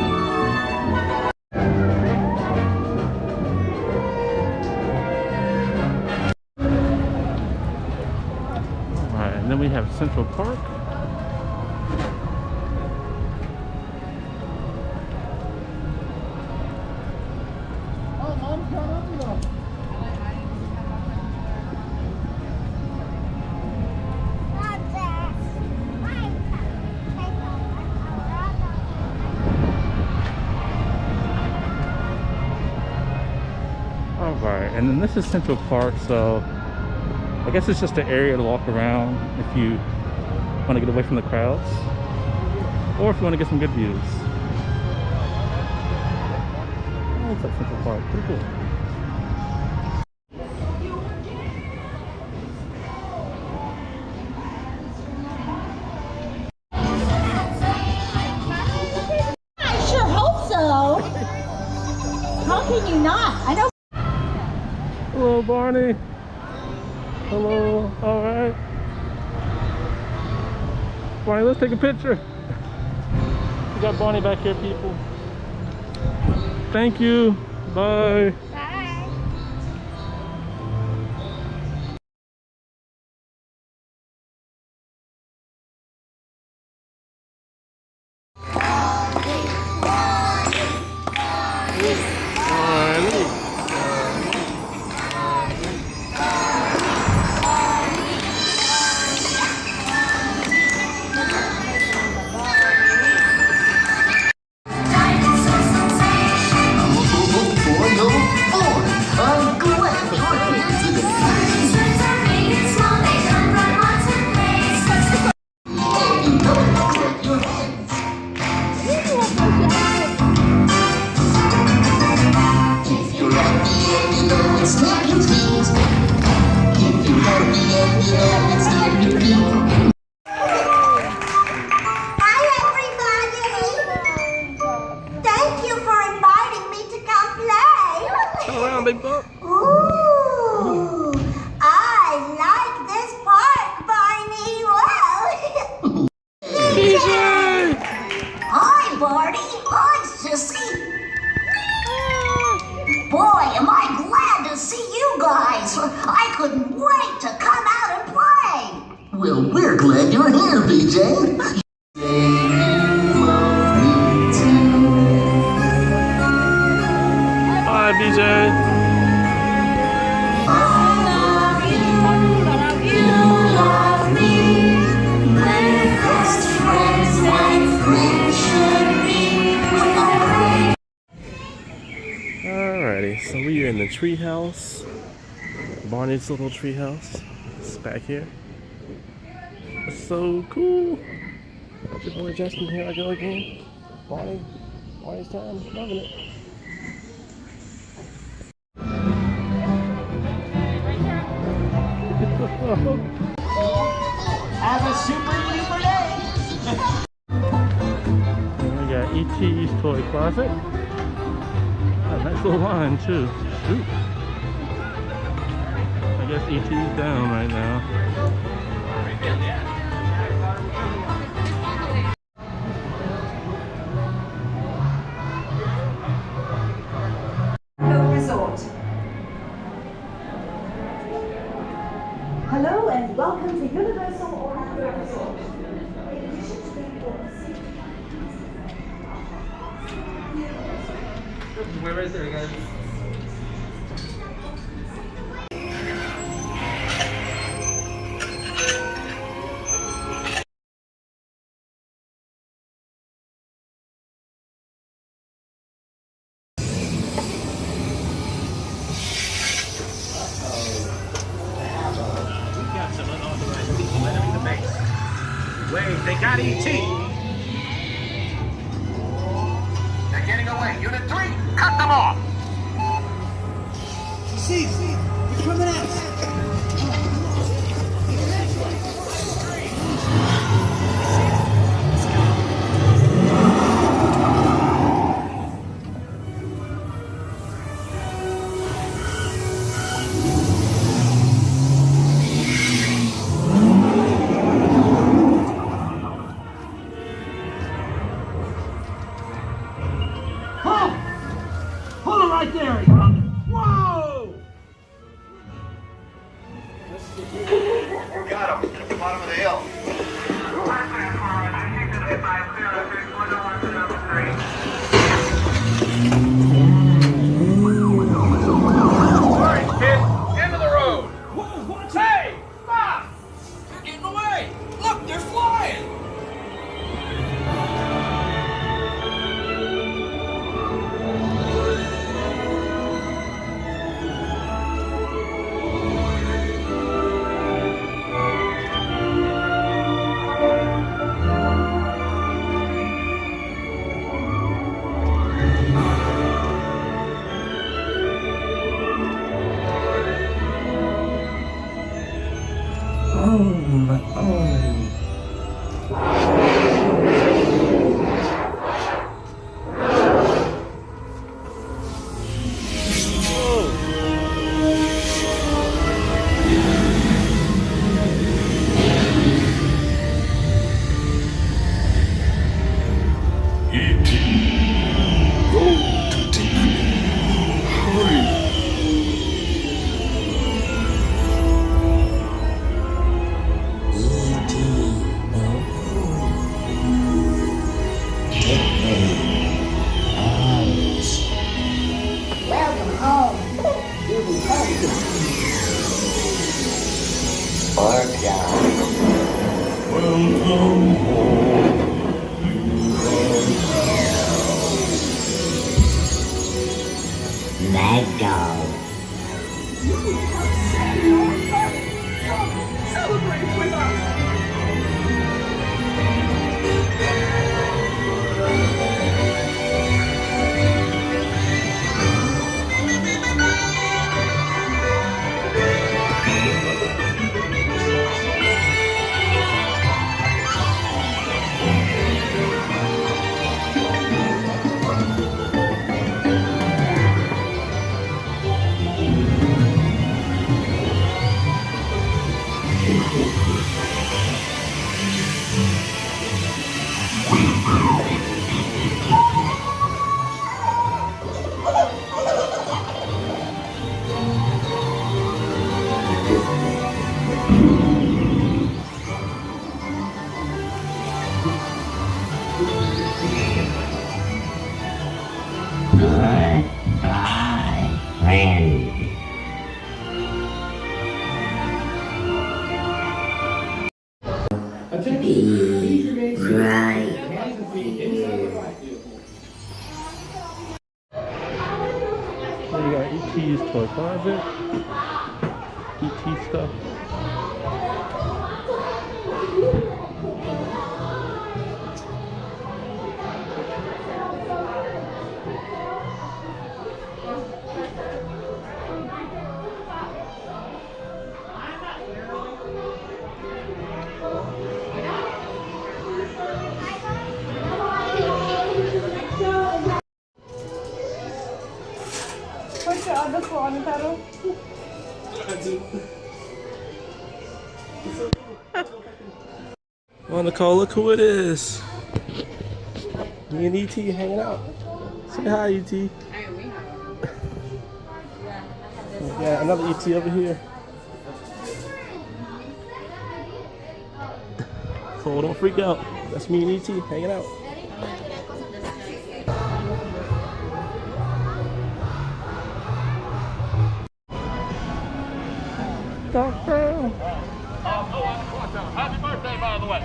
Alright, and then we have Central Park. Oh, Mom's gone up though. Alright, and then this is Central Park, so I guess it's just an area to walk around if you want to get away from the crowds, or if you want to get some good views. Oh, looks like Central Park, pretty cool. I sure hope so. How can you not? I know. Hello, Barney. Hello. All right. Barney, let's take a picture. We got Barney back here, people. Thank you. Bye. Ooh, I like this park, Barney. Well, hi, Barney. Hi, Sissy. Boy, am I glad to see you guys. I couldn't wait to come out and play. Well, we're glad you're here, BJ. Hi, BJ. Alrighty, so we are in the treehouse. Barney's little treehouse. It's back here. It's so cool. Your boy Justin, here I go again. Barney's time, loving it. Have a super duper day. We got E.T.'s toy closet. Got a nice little line too. Shoot. I guess E.T.'s down right now. Resort. Hello and welcome to Universal Orlando Resort. In addition to being We're right there, guys. away. Unit 3, cut them off. See, they're coming at us. Hold it right there! Whoa! Got him. At the bottom of the hill. Alright, kid. End of the road. Hey! Stop! They're getting away! Look, they're flying! Let go. Celebrate with us! ET's toy closet, ET stuff. Well, Nicole, look who it is. Me and ET hanging out. Say hi, ET. Yeah, another ET over here. So don't freak out. That's me and ET hanging out. Doctor. Happy birthday, by the way.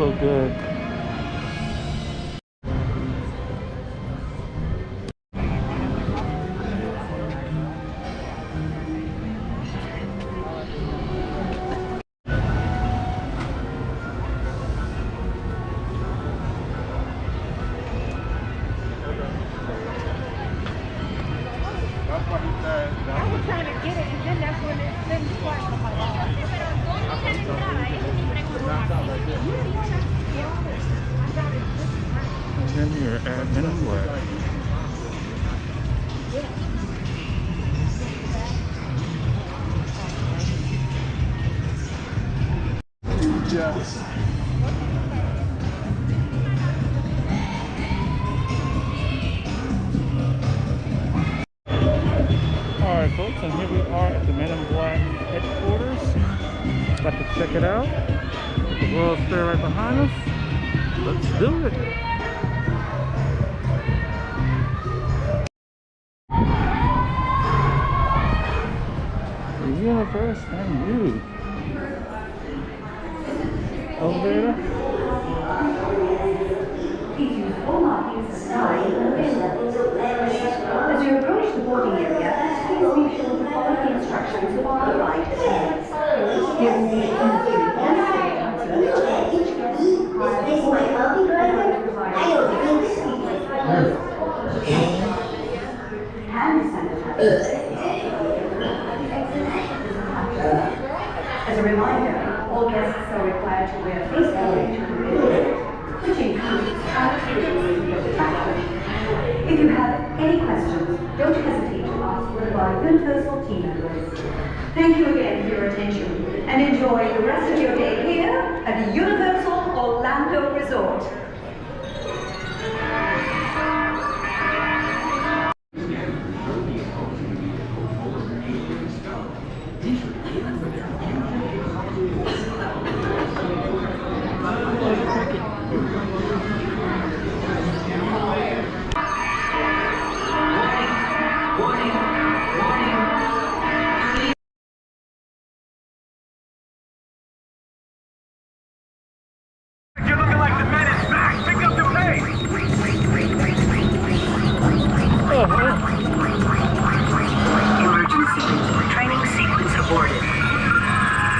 so good. And then you're at minimum wage. Yes. Alright folks, and here we are at the Men in Black headquarters. About to check it out. The World's Fair right behind us. Let's do it. The universe and you. Elevator. As you approach the boarding area, please be sure to follow the instructions of our flight attendants. Given the interview and each guest As a reminder, all guests are required to wear face covering to the room, which includes activities of attraction. If you have any questions, don't hesitate to ask one of our Mythos team members. Thank you again for your attention, and enjoy the rest of your day here at the Universal Orlando Resort.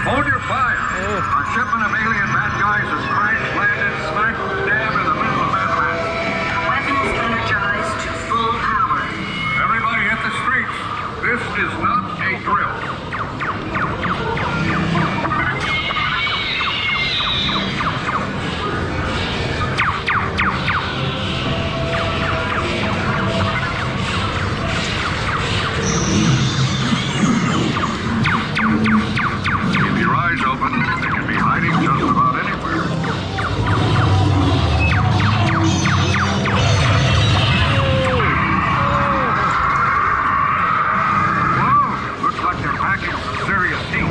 Hold your fire. A shipment of alien bad guys has crashed landed smack dab in the middle of Manhattan. Weapons energized to full power. Everybody hit the streets. This is not a drill. Open, they can be hiding just about anywhere. Whoa! Looks like they're packing some serious heat.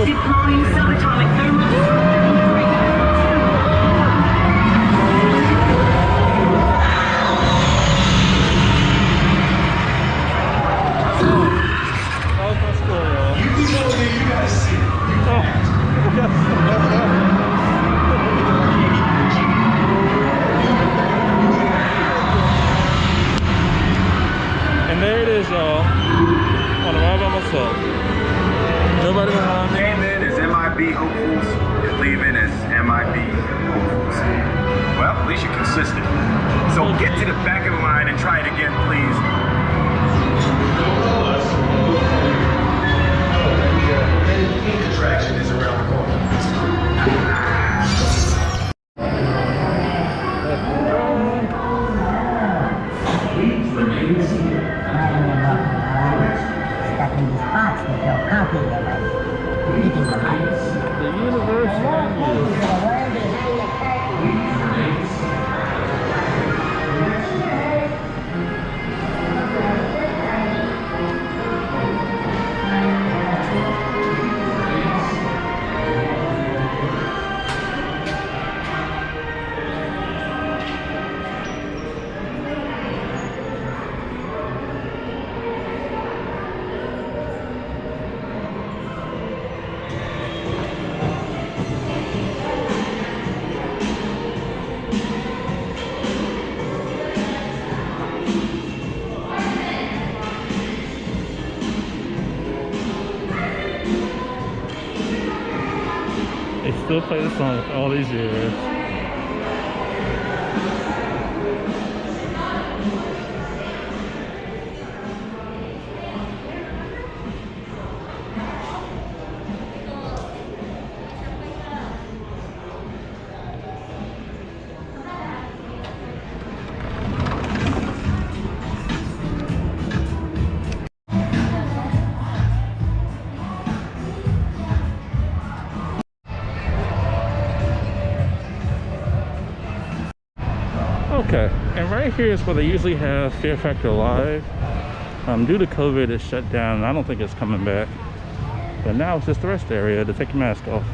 Deploying subatomic thermal. And there it is, y'all. On the ride by myself. Nobody behind me. Came in as MIB hopefuls, and leaving as MIB hopefuls. Well, at least you're consistent. So get to the back of the line and try it again, please. The pink attraction is around the corner. Please remain seated. The universe and they still play this song all these years. Okay, and right here is where they usually have Fear Factor Live. Due to COVID, it's shut down, and I don't think it's coming back. But now it's just the rest area to take your mask off.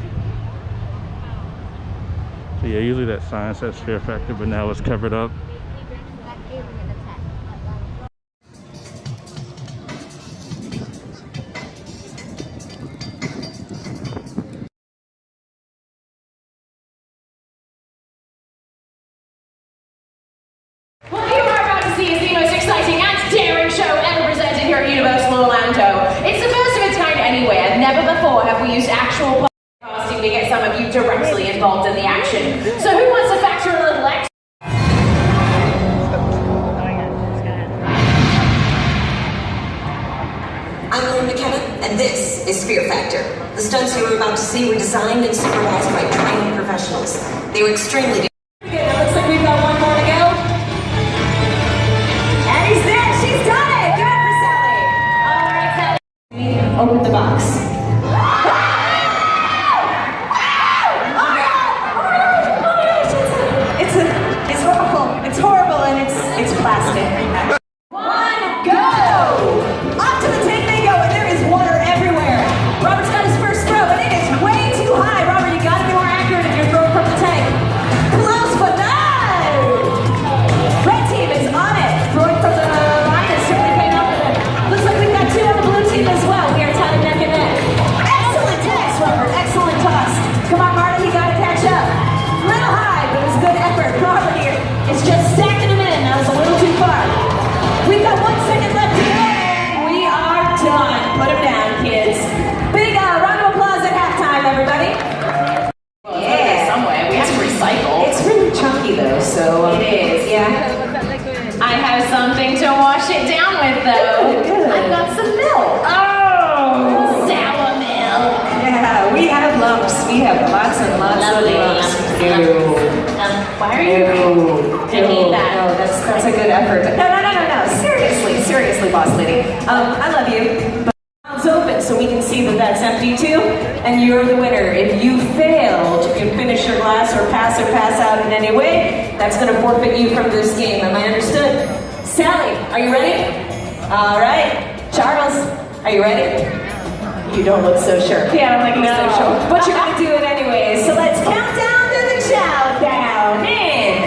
So yeah, usually that sign says Fear Factor, but now it's covered up. Used actual podcasting to get some of you directly involved in the action. So who wants to factor a little extra? I'm Lauren McKenna, and this is Fear Factor. The stunts you are about to see were designed and supervised by trained professionals. They were extremely Good, it looks like we've got one more to go. And he's there, she's done it! Good for Sally. All right, Sally. Open the box. It's horrible and it's plastic. One, go! Up to the tank they go, and there is water everywhere. Robert's got his first throw, and it is way too high. Robert, you gotta be more accurate if you're throwing from the tank. Close, but no! Red team is on it. Throwing from the line is certainly paying off with it. Looks like we've got two on the blue team as well. We are tied neck and neck. Excellent toss, Robert. Excellent toss. Come on, Mardi, you gotta catch up. A little high, but it was good effort. Robert here is just stacking them in. That was a little too far. We've got 1 second left to go. We are done. Put them down, kids. Big round of applause at halftime, everybody. Well, yeah. Some way. We have to recycle. It's really chunky though, so. It is, yeah. I have something to wash it down with though. Good. I've got some milk. Oh, sour milk. Yeah, we have lumps. We have lots and lots of lumps. Why are you? I need that. No, that's a good effort. But no. Seriously, boss lady. I love you. But it's open so we can see that that's empty too. And you're the winner. If you failed to finish your glass or pass out in any way, that's going to forfeit you from this game. Am I understood? Sally, are you ready? All right. Charles, are you ready? You don't look so sure. Yeah, I don't think he's so sure. But you're gonna do it anyways. So let's count down to the countdown. In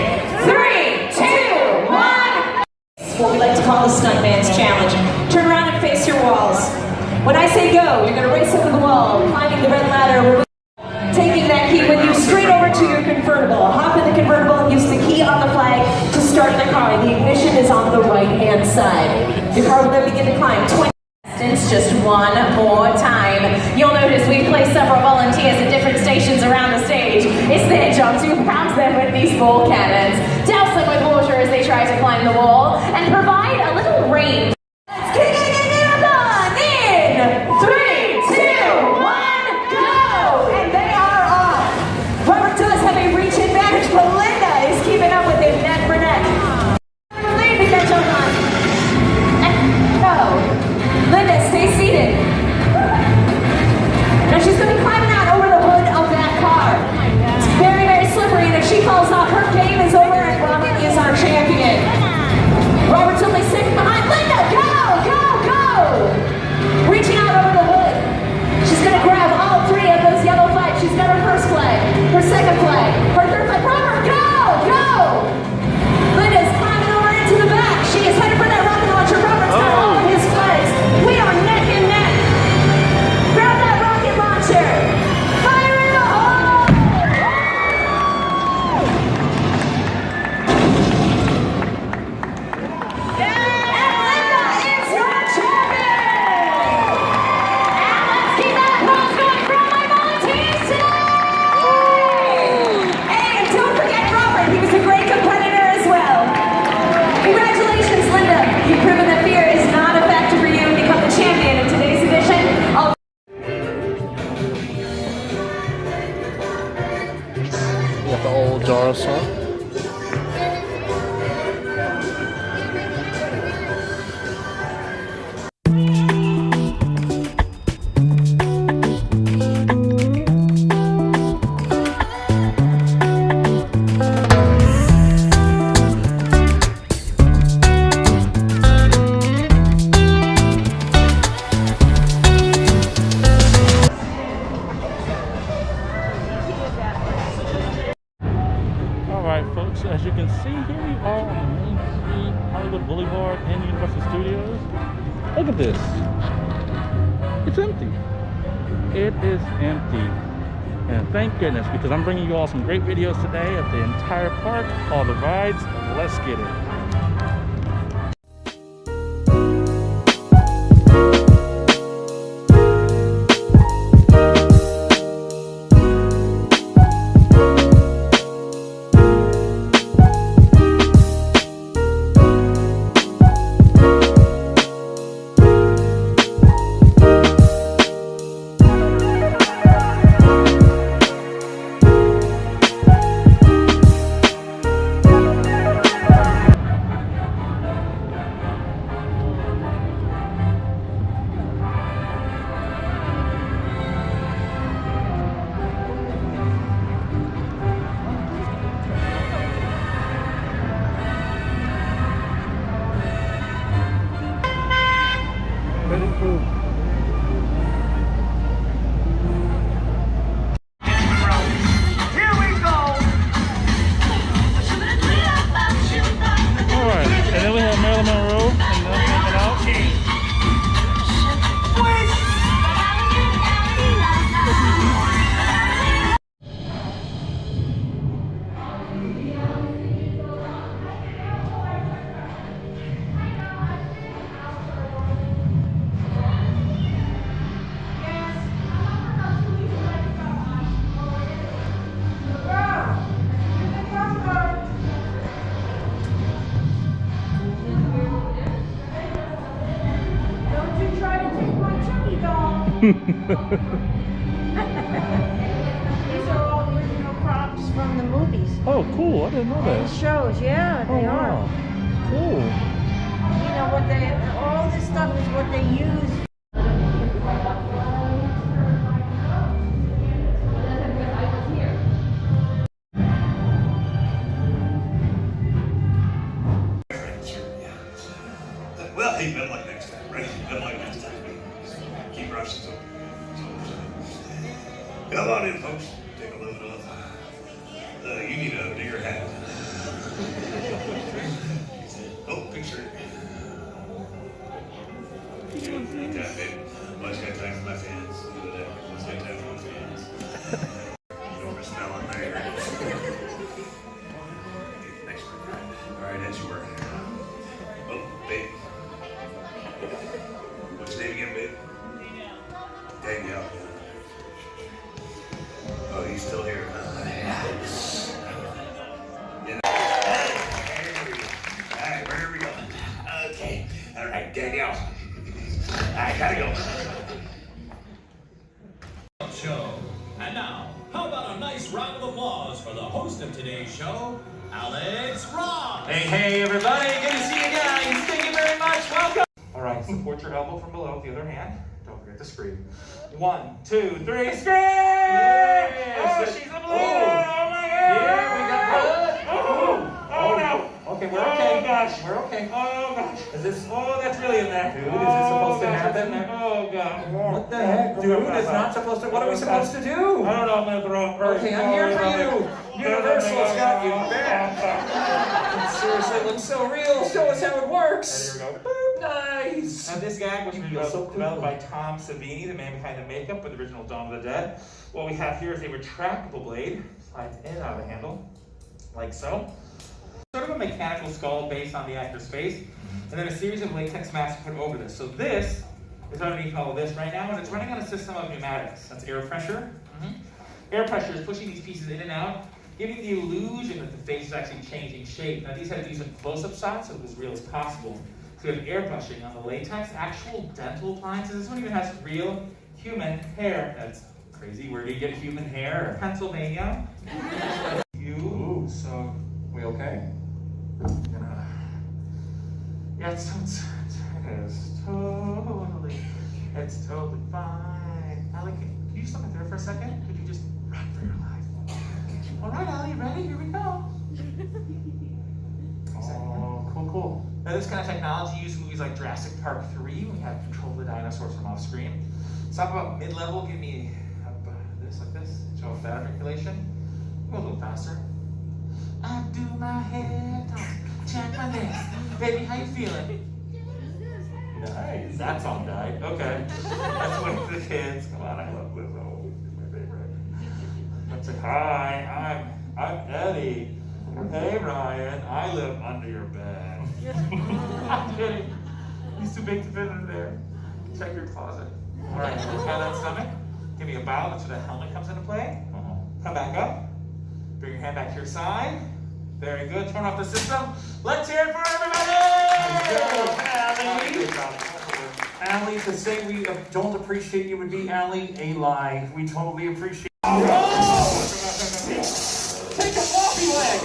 3, 2, 1. What we like to call the Stuntman's Challenge. Turn around and face your walls. When I say go, you're gonna race over the wall, climbing the red ladder, taking that key with you straight over to your convertible. Hop in the convertible and use the key on the flag to start the car. The ignition is on the right-hand side. Your car will then begin to climb 20 distance, just one more time. You'll notice we place several volunteers at different stations around the stage. It's their job to pound them with these ball cannons, douse them with water as they try to climb the wall, and provide a little rain. Let's kick it on in 3, 2, 1, go! And they are off. Robert does have a reach advantage, but Linda is keeping up with him neck for neck. Lead to catch up on. And go. Linda, stay seated. Now she's going to be climbing out over the hood of that car. It's very, very slippery, and if she falls off, her game is over, and Robert is our champion. Robert's only sitting behind Linda. Go, go, go! Reaching out over the hood. She's going to grab all 3 of those yellow flags. She's got her first flag, her second flag, her third flag. Robert, go, go! Linda's climbing over into the back. She is headed for that rocket launcher. Robert's got all of his flags. We are neck and neck. Grab that rocket launcher. Fire in the hole! And Linda is your champion! And let's keep that applause going for all my volunteers today! And don't forget Robert, he was a great competitor as well. Congratulations, Linda. You've proven that fear is not a factor for you and become the champion in today's edition of We got the old jar of salt. Alright folks, as you can see, here we are on the main street, Hollywood Boulevard in Universal Studios. Look at this. It's empty. It is empty. And thank goodness, because I'm bringing you all some great videos today of the entire park, all the rides. Let's get it. These are all original props from the movies. Oh, cool. I didn't know that. And shows, yeah, they are. Wow. Cool. You know what they, all this stuff is what they use. Well, hey, better luck next time, right? Better luck next time. Keep rushing to it. Come on in, folks. Take a load off. You need a bigger hat. Oh, picture. Ain't that big. Much got time for my fans. Look at that. Much got time for my fans. Enormous smell in there. Thanks for that. All right, that's your work. Oh, babe. What's your name again, babe? Danielle. Oh, he's still here. Alright, where are we going? Okay. Alright, Danielle. I gotta go. Show. And now, how about a nice round of applause for the host of today's show, Alex Ross. Hey, everybody. Good to see you guys. Thank you very much. Welcome. All right, support your elbow from below with the other hand. Don't forget to scream. 1, 2, 3, scream! Yes. Oh, she's a blue! Oh, my God! Yeah, we got blood. Oh, no! Okay, we're okay. Oh, gosh. We're okay. Oh, gosh. Is this... Oh, that's really in there. Dude, is this supposed to happen? Oh, God. What the heck? Dude, it's not supposed to... What are we supposed to do? I don't know. I'm going to throw up. Okay, I'm here for you. Universal's got you back. Seriously, it looks so real. Show us how it works. And here we go. Nice! Now this gag was developed by Tom Savini, the man behind the makeup for the original Dawn of the Dead. What we have here is a retractable blade. Slides in and out of the handle, like so. Sort of a mechanical skull based on the actor's face, and then a series of latex masks put over this. So this is underneath all of this right now, and it's running on a system of pneumatics. That's air pressure. Air pressure is pushing these pieces in and out, giving the illusion that the face is actually changing shape. Now these had to do some close-up shots so it was as real as possible. So we have airbrushing on the latex, actual dental appliances. This one even has real human hair. That's crazy. Where do you get human hair? Pennsylvania. Ooh, so we okay? Yeah, it's totally fine. Allie, can you just look up there for a second? Could you just run for your life? All right, Allie, ready? Here we go. Oh, cool. Now this kind of technology used in movies like Jurassic Park 3, when we have control the dinosaurs from off screen. So how about mid-level? Give me this, like this. Show a fat articulation. Go a little faster. I do my hair, check my legs. Baby, how you feeling? Nice. That song died. Okay. That's one for the kids. Come on, I love Lizzo. She's my favorite. Let's say, hi, I'm Eddie. Hey, Ryan, I live under your bed. I'm kidding. He's too big to fit in there. Check your closet. All right, look at that stomach. Give me a bow. That's where the helmet comes into play. Come back up. Bring your hand back to your side. Very good. Turn off the system. Let's hear it for everybody! Allie, to say we don't appreciate you would be, Allie, a lie. We totally appreciate you. Oh! Take a floppy leg!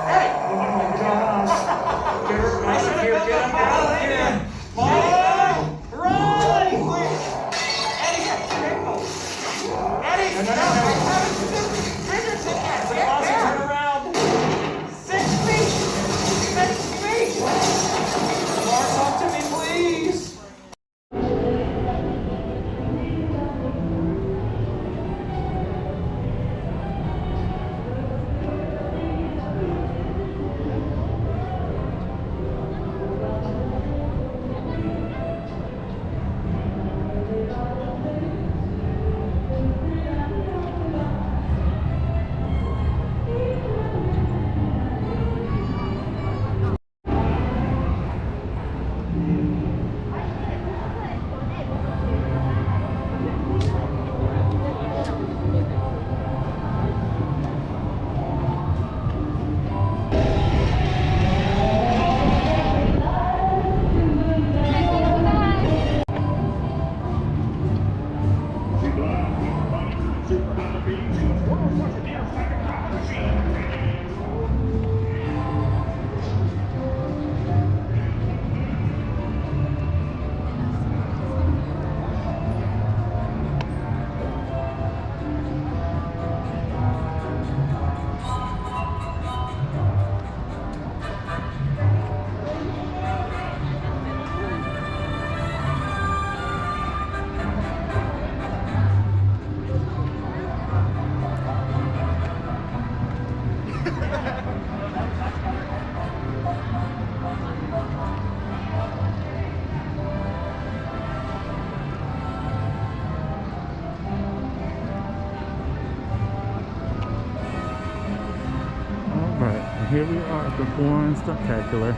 Hey! Oh my gosh! Get her out of here! Get him out of here! Mom! Run! Eddie! Eddie! No! Turn around! 6 feet! 6 feet! Lamar, talk to me, please! Here we are at the Bourne Spectacular.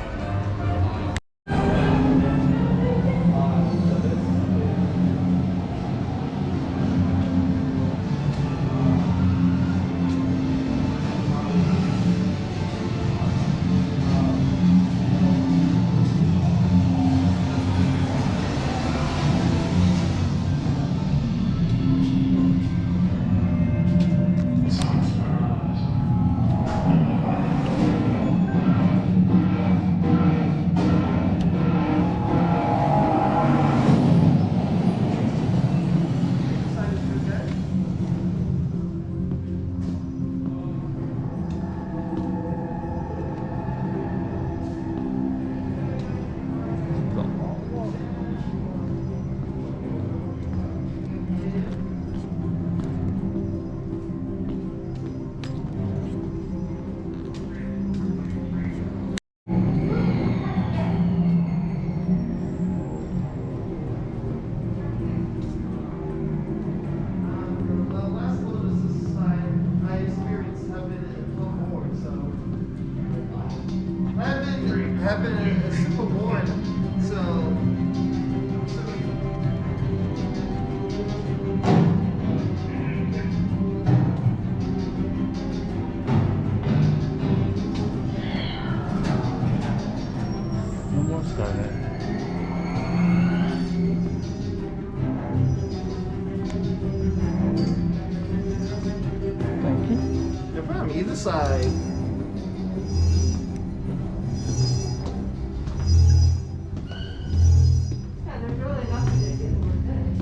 Either side. Yeah, there's really nothing to do with this.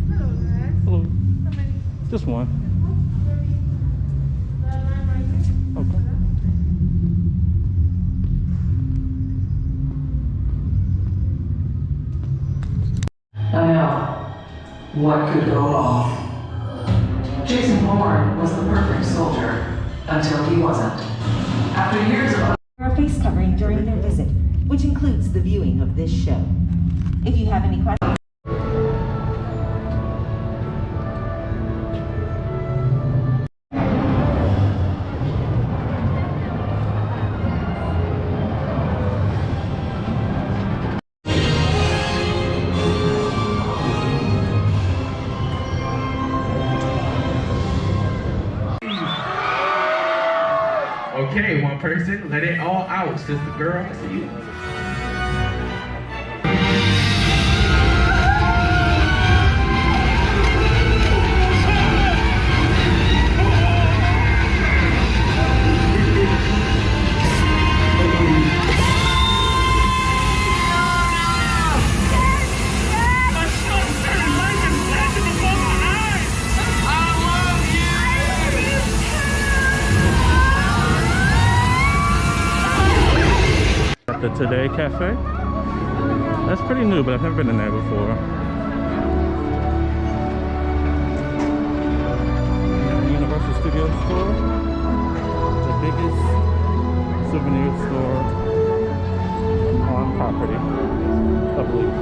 Hello, guys. Hello. How many? Just one. The line right here? Okay. Now, what could go wrong? Jason Bourne was the perfect soldier until he wasn't. After years of A face covering during their visit, which includes the viewing of this show. If you have any questions. Okay, one person, let it all out. Sister girl, I see you. The Today Cafe. That's pretty new, but I've never been in there before. Universal Studios store, the biggest souvenir store on property, I believe.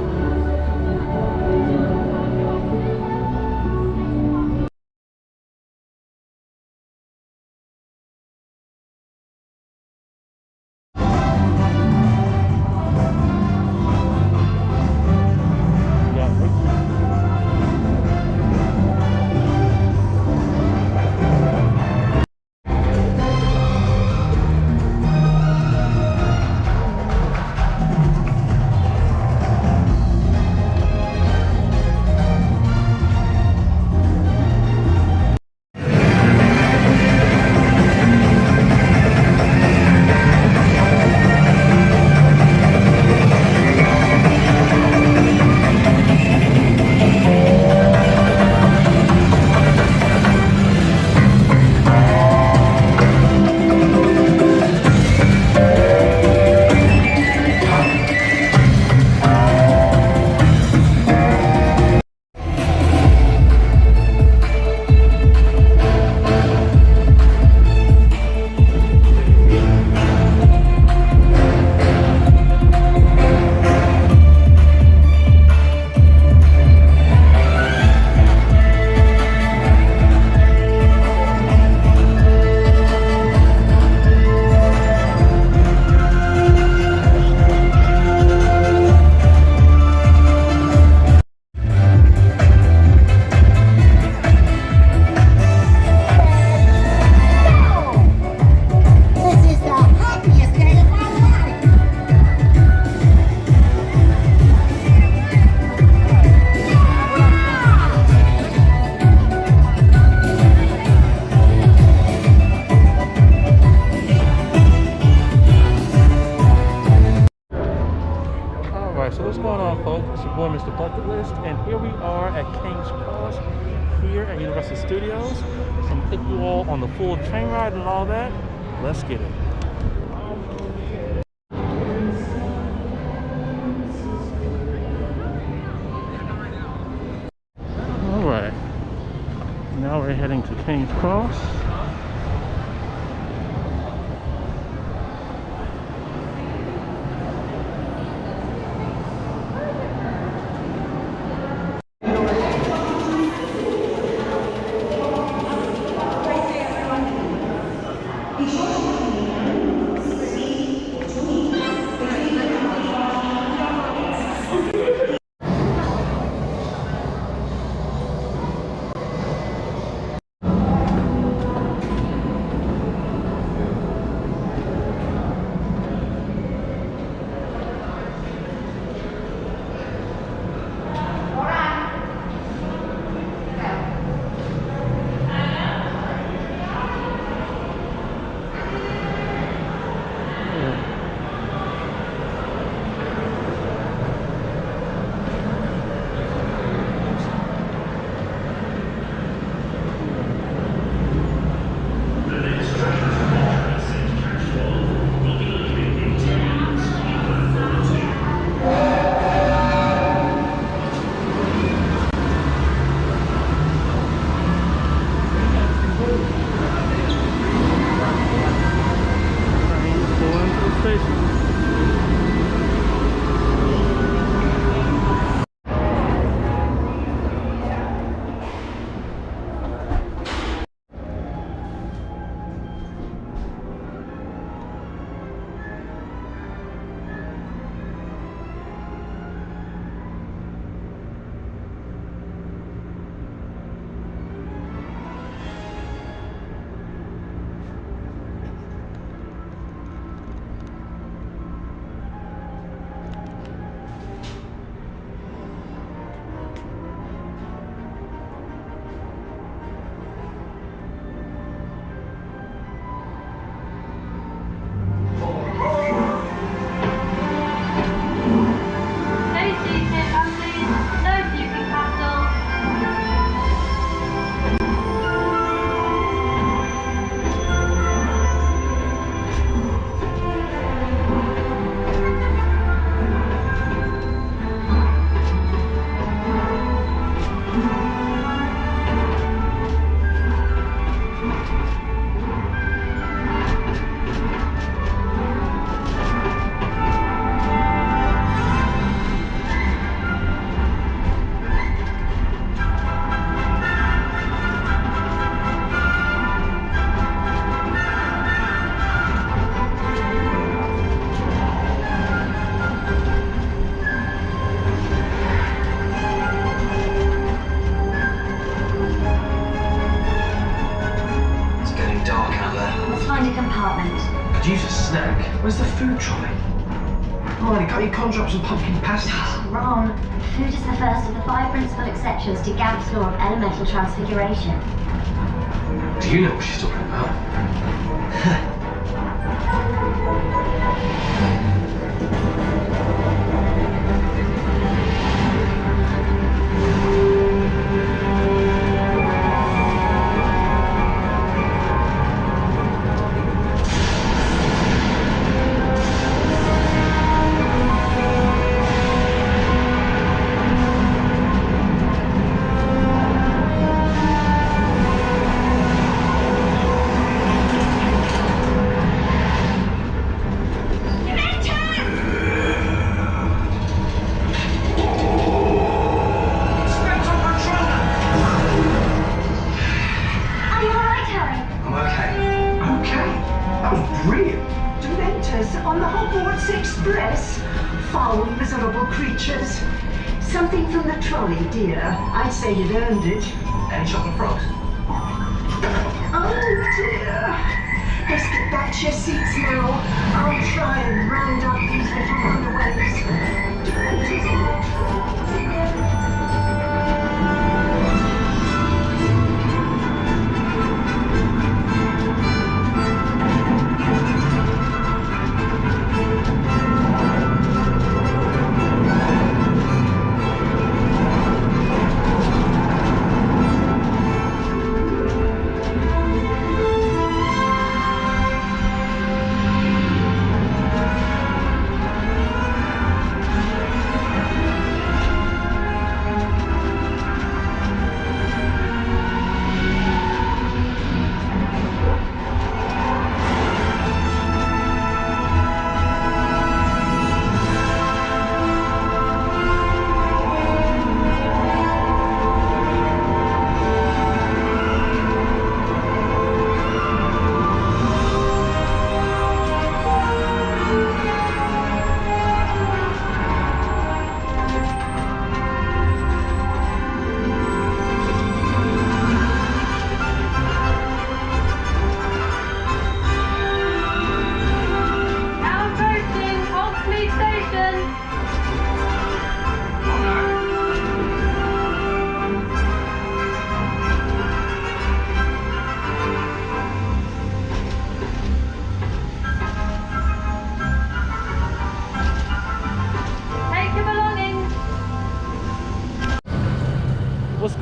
Alright, so what's going on, folks? It's your boy, MrBucketlist, and here we are at King's Cross here at Universal Studios. So I'm gonna take you all on the full train ride and all that. Let's get it. Alright, now we're heading to King's Cross. Where's the food trolley? Mardi, can't you conjure up some pumpkin pasties? Wrong. Food is the first of the 5 principal exceptions to Gamp's law of elemental transfiguration. Do you know what she's talking about? On the Hogwarts Express. Foul, miserable creatures. Something from the trolley, dear. I'd say you'd earned it. Any chocolate frogs? Oh, dear. Let's get back to your seats now. I'll try and round up these little runaways.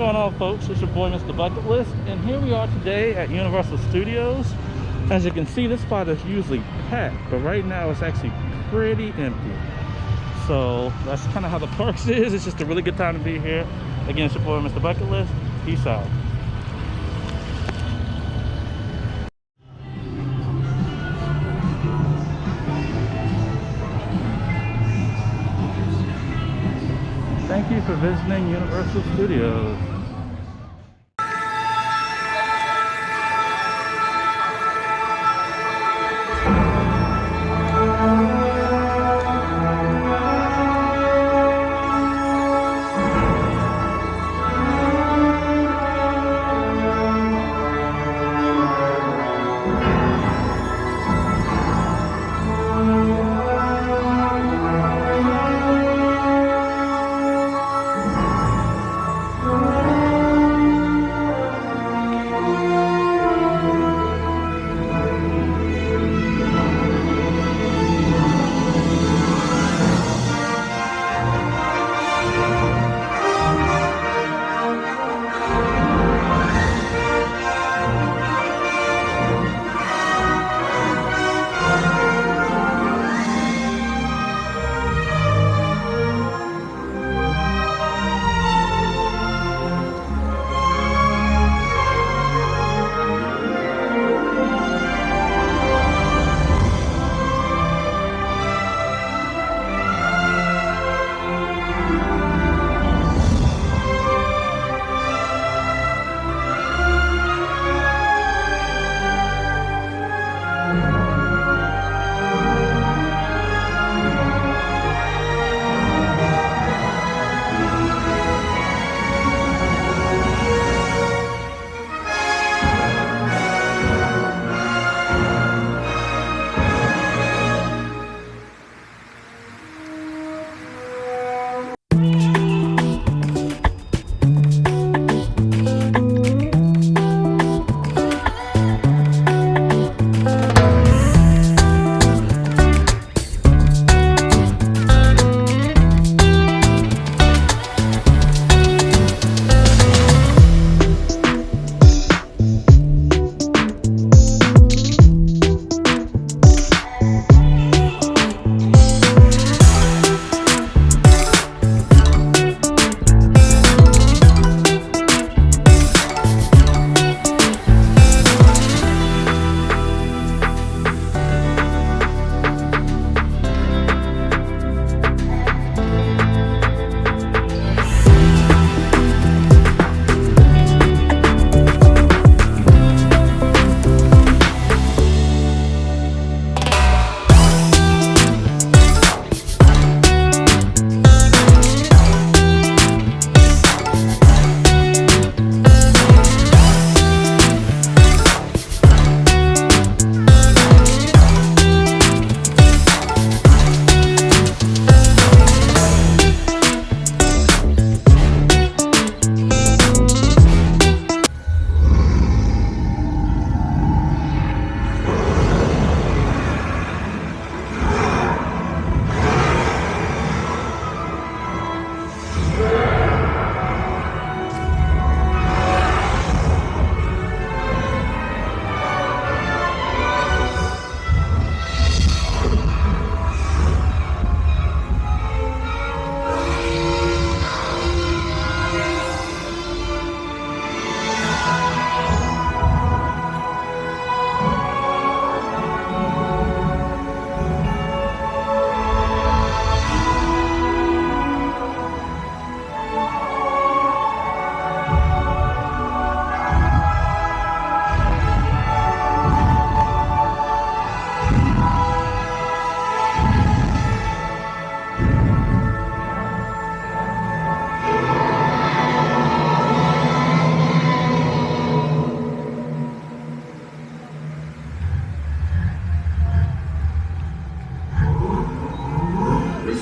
going on, folks? It's your boy Mr. Bucket List, and here we are today at Universal Studios. As you can see, this spot is usually packed, but right now it's actually pretty empty. So that's kind of how the parks is. It's just a really good time to be here. Again, it's your boy Mr. Bucket List. Peace out. Thank you for visiting Universal Studios.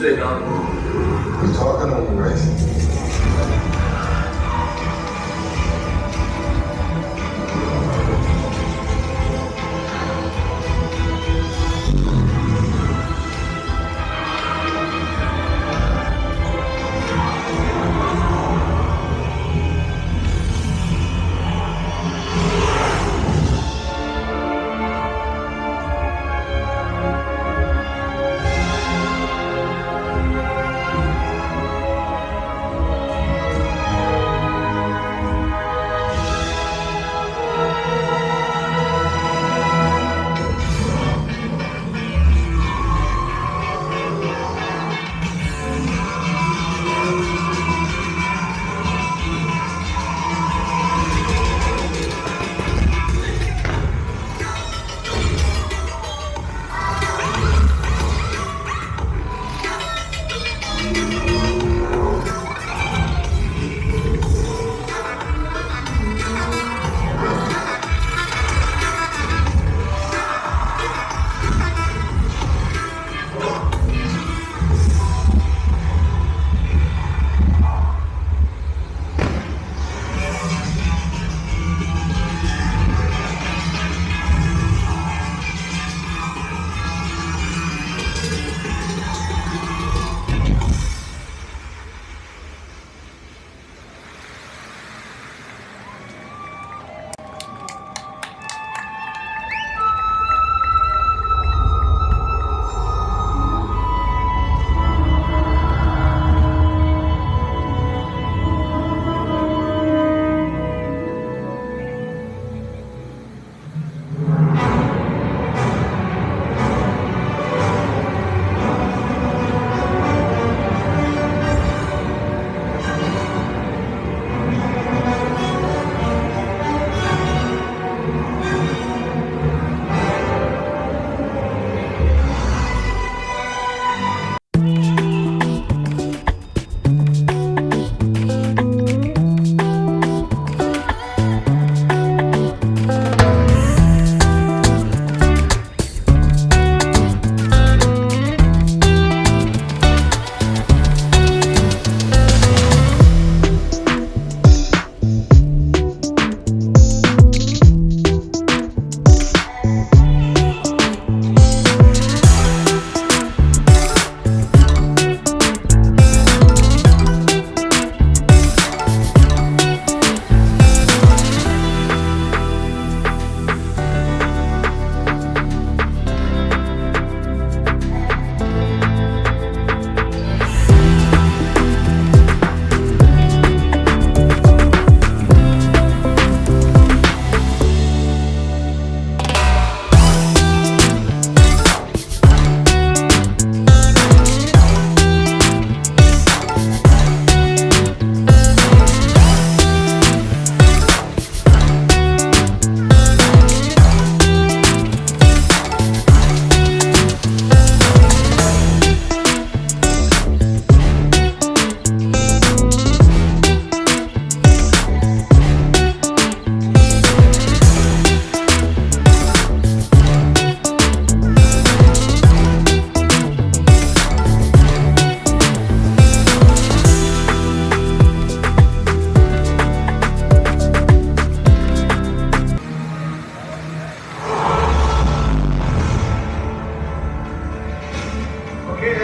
say, Don? We talking or we racing?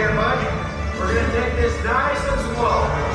there, bud. We're gonna take this nice and slow.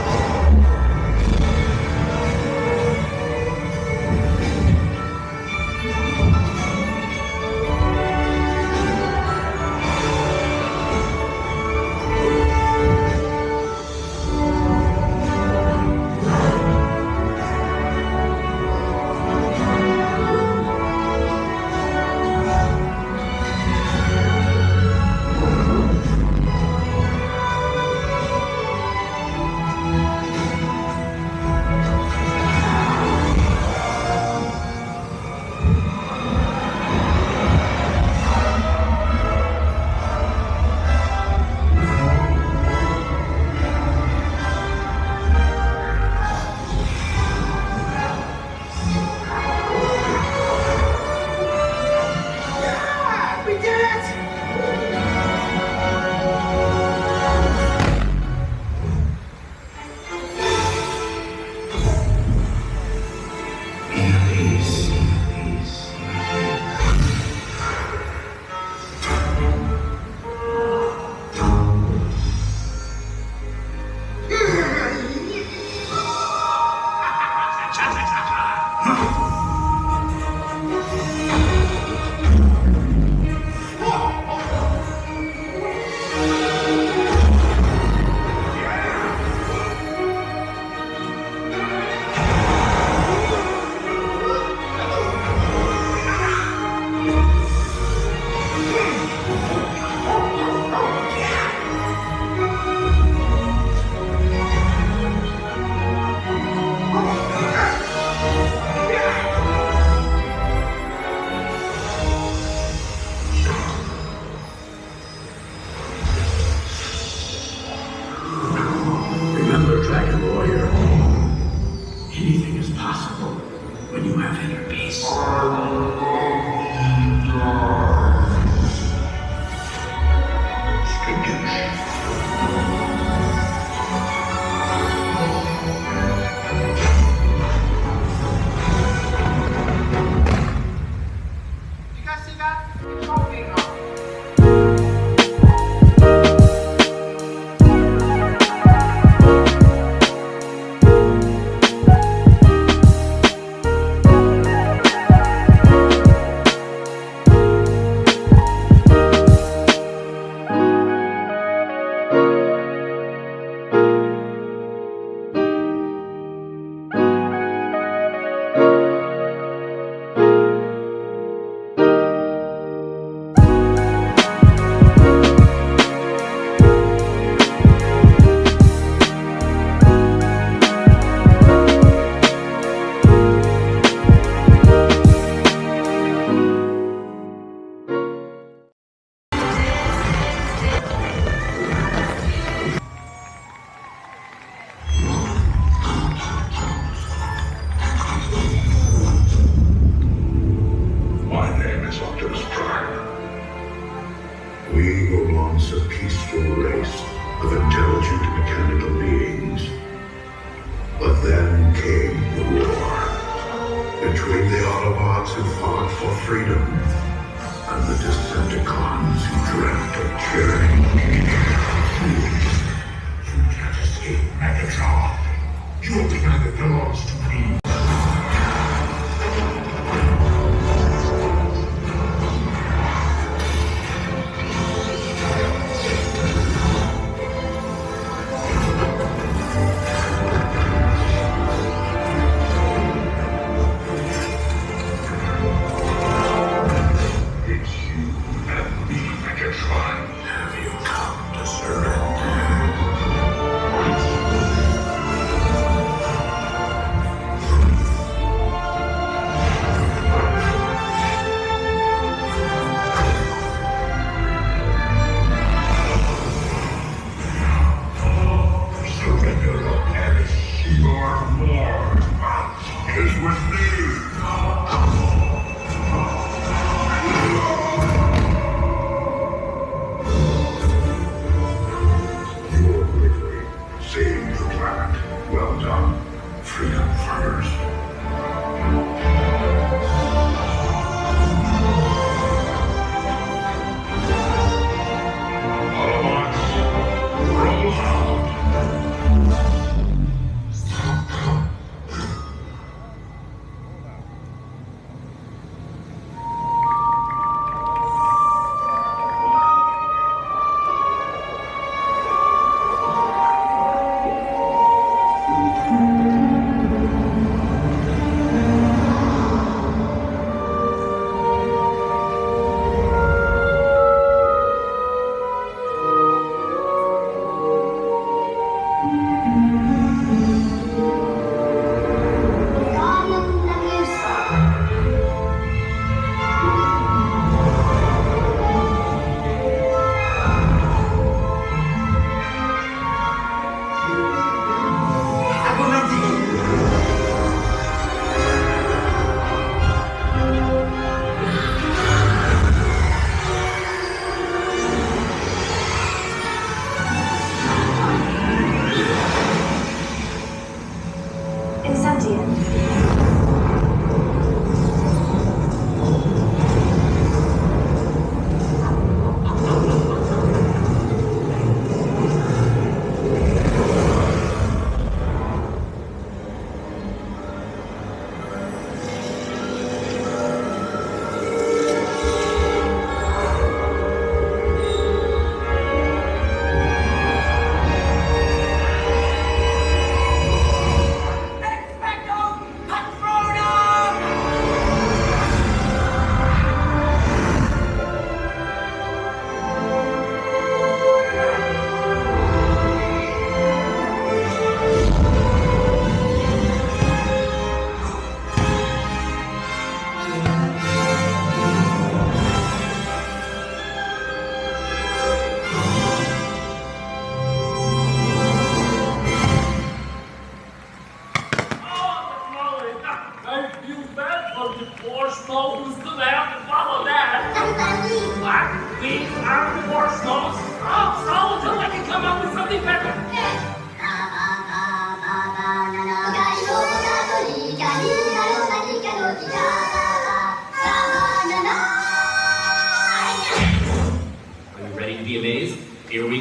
Have you come to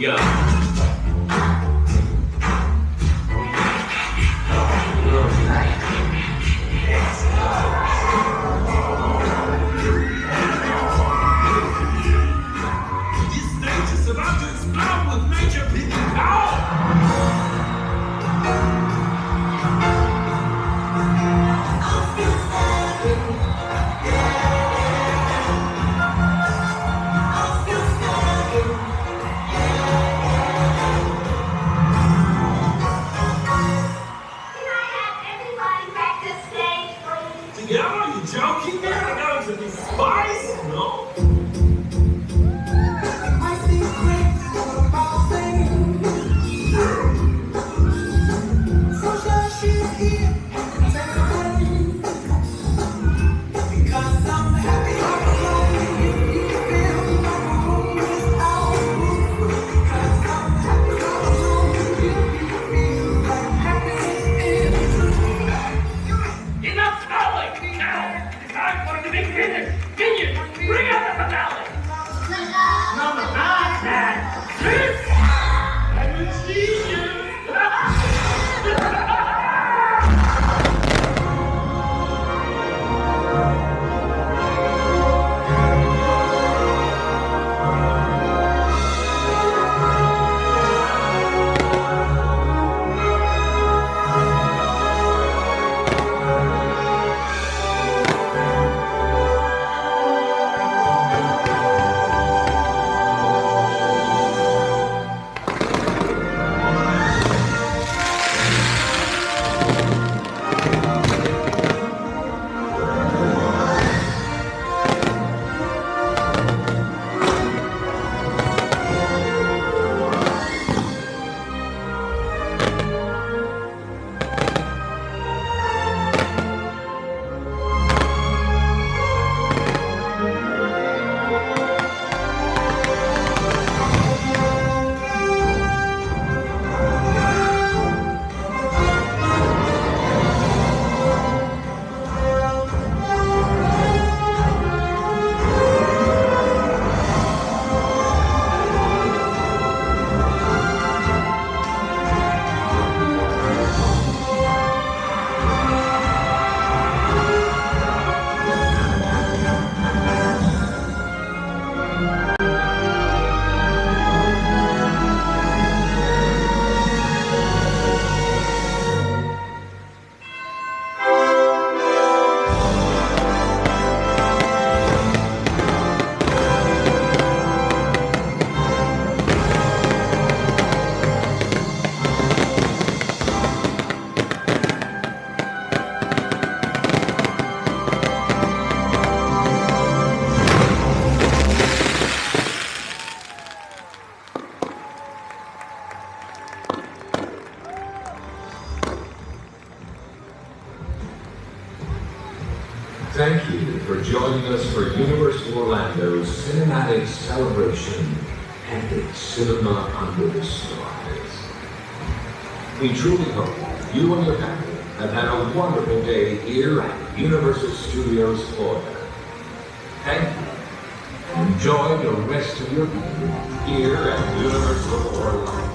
we go. This stage is about to explode with major people power. Are you joking? They're going to be spies? No. Thank you for joining us for Universal Orlando's Cinematic Celebration, Epic Cinema Under the Stars. We truly hope you and your family have had a wonderful day here at Universal Studios Florida. Thank you, and enjoy the rest of your evening here at Universal Orlando.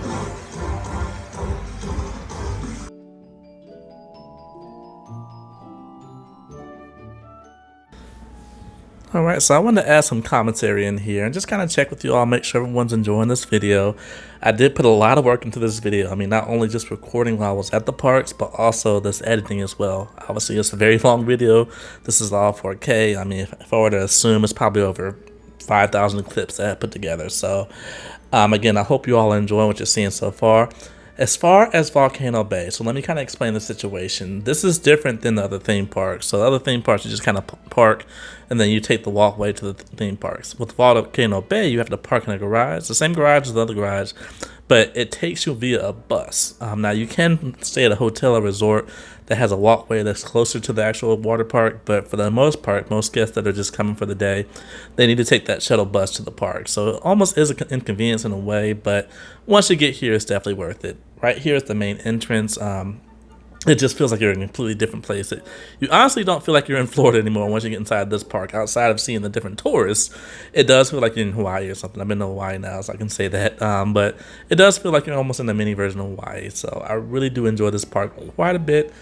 Alright, so I wanted to add some commentary in here and just kind of check with you all, make sure everyone's enjoying this video. I did put a lot of work into this video. I mean, not only just recording while I was at the parks, but also this editing as well. Obviously, it's a very long video. This is all 4K. I mean, if I were to assume, it's probably over 5,000 clips that I put together. So, again, I hope you all are enjoying what you're seeing so far. As far as Volcano Bay, so let me kind of explain the situation. This is different than the other theme parks. So the other theme parks, you just kind of park and then you take the walkway to the theme parks. With Volcano Bay, you have to park in a garage, the same garage as the other garage, but it takes you via a bus. Now you can stay at a hotel or resort that has a walkway that's closer to the actual water park, but for the most part, most guests that are just coming for the day, they need to take that shuttle bus to the park. So it almost is an inconvenience in a way, but once you get here, it's definitely worth it. Right here is the main entrance. it just feels like you're in a completely different place. You honestly don't feel like you're in Florida anymore once you get inside this park. Outside of seeing the different tourists, it does feel like you're in Hawaii or something. I've been to Hawaii now, so I can say that. But it does feel like you're almost in a mini version of Hawaii. So I really do enjoy this park quite a bit.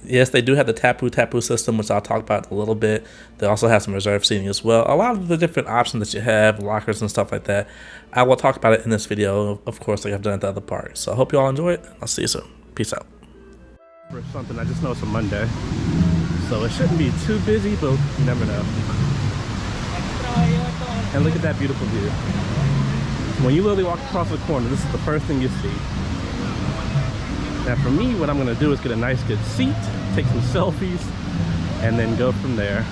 Yes, they do have the tapu system, which I'll talk about in a little bit. They also have some reserved seating as well. A lot of the different options that you have, lockers and stuff like that, I will talk about it in this video, of course, like I've done at the other parks. So I hope you all enjoy it. I'll see you soon. Peace out. For something, I just know it's a Monday, so it shouldn't be too busy, but you never know. And look at that beautiful view. When you literally walk across the corner, this is the first thing you see. Now for me, what I'm gonna do is get a nice good seat, take some selfies, and then go from there.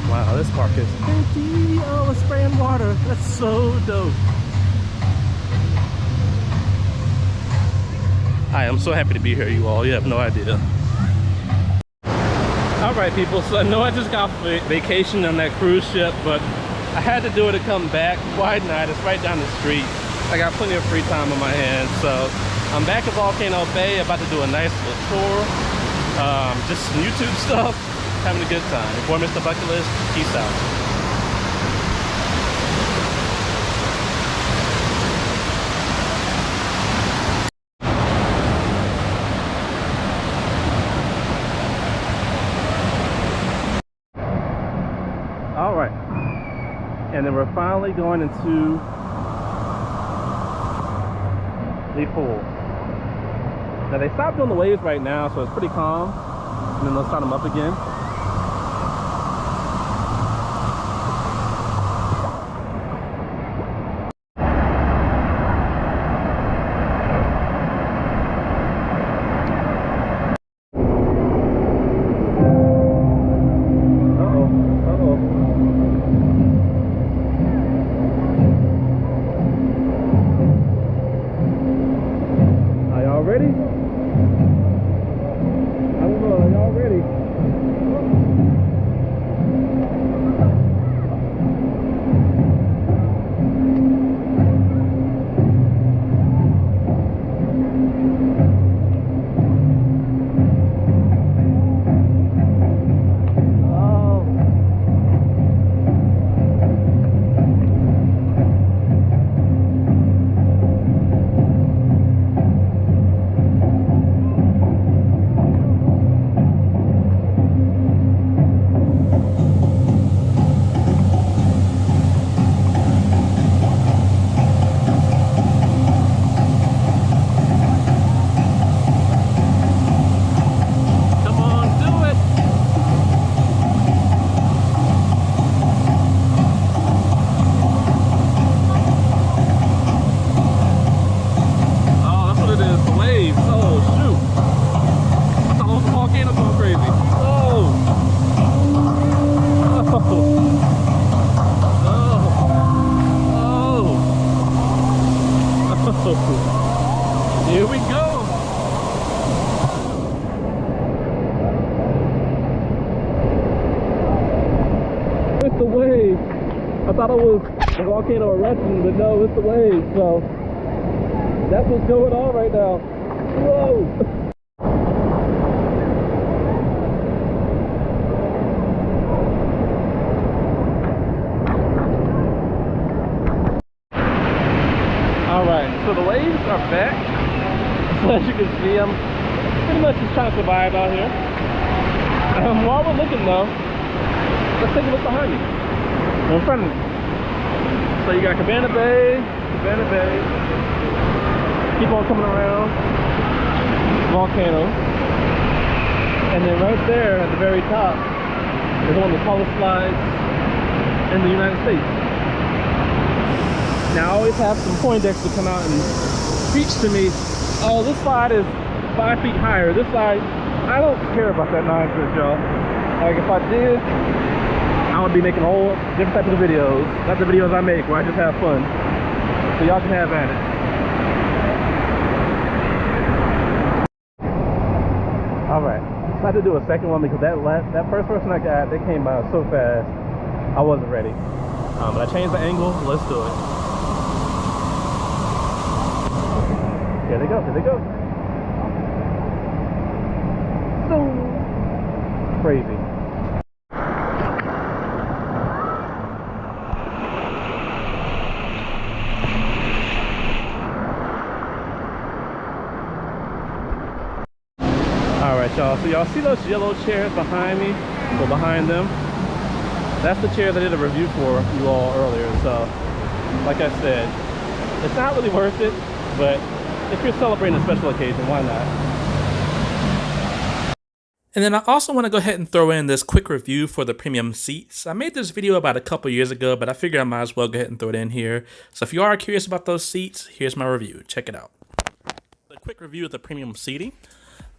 Wow, this park is empty. Oh, it's spraying water. That's so dope. I am so happy to be here, you all. You have no idea. Alright, people, so I know I just got off vacation on that cruise ship, but I had to do it to come back. Why not? It's right down the street. I got plenty of free time on my hands, so I'm back at Volcano Bay, about to do a nice little tour. Just some YouTube stuff. Having a good time. For MrBucketlist, peace out. All right, and then we're finally going into the pool. Now they stopped doing the waves right now, so it's pretty calm, and then they'll start them up again. Here we go. It's the wave. I thought it was a volcano eruption, but no, it's the wave. So that's what's going on right now. Whoa. So the waves are back. So as you can see, I'm pretty much just trying to survive out here. While we're looking though, let's take a look behind me. In front of me. So you got Cabana Bay. Keep on coming around. Volcano. And then right there at the very top is one of the tallest slides in the United States. Now I always have some Poindexter come out and preach to me, oh, this slide is 5 feet higher. This slide, I don't care about that nonsense, y'all. Like if I did, I would be making all different types of videos. That's the videos I make where I just have fun. So y'all can have at it. Alright, I had to do a second one because that first person I got, they came by so fast. I wasn't ready. But I changed the angle. Let's do it. Here they go. Here they go. So crazy. Alright y'all, so y'all see those yellow chairs behind me, or behind them? That's the chair that I did a review for you all earlier. So, like I said, it's not really worth it, but if you're celebrating a special occasion, why not? And then I also want to go ahead and throw in this quick review for the premium seats. I made this video about a couple years ago, but I figured I might as well go ahead and throw it in here. So if you are curious about those seats, here's my review. Check it out. A quick review of the premium seating.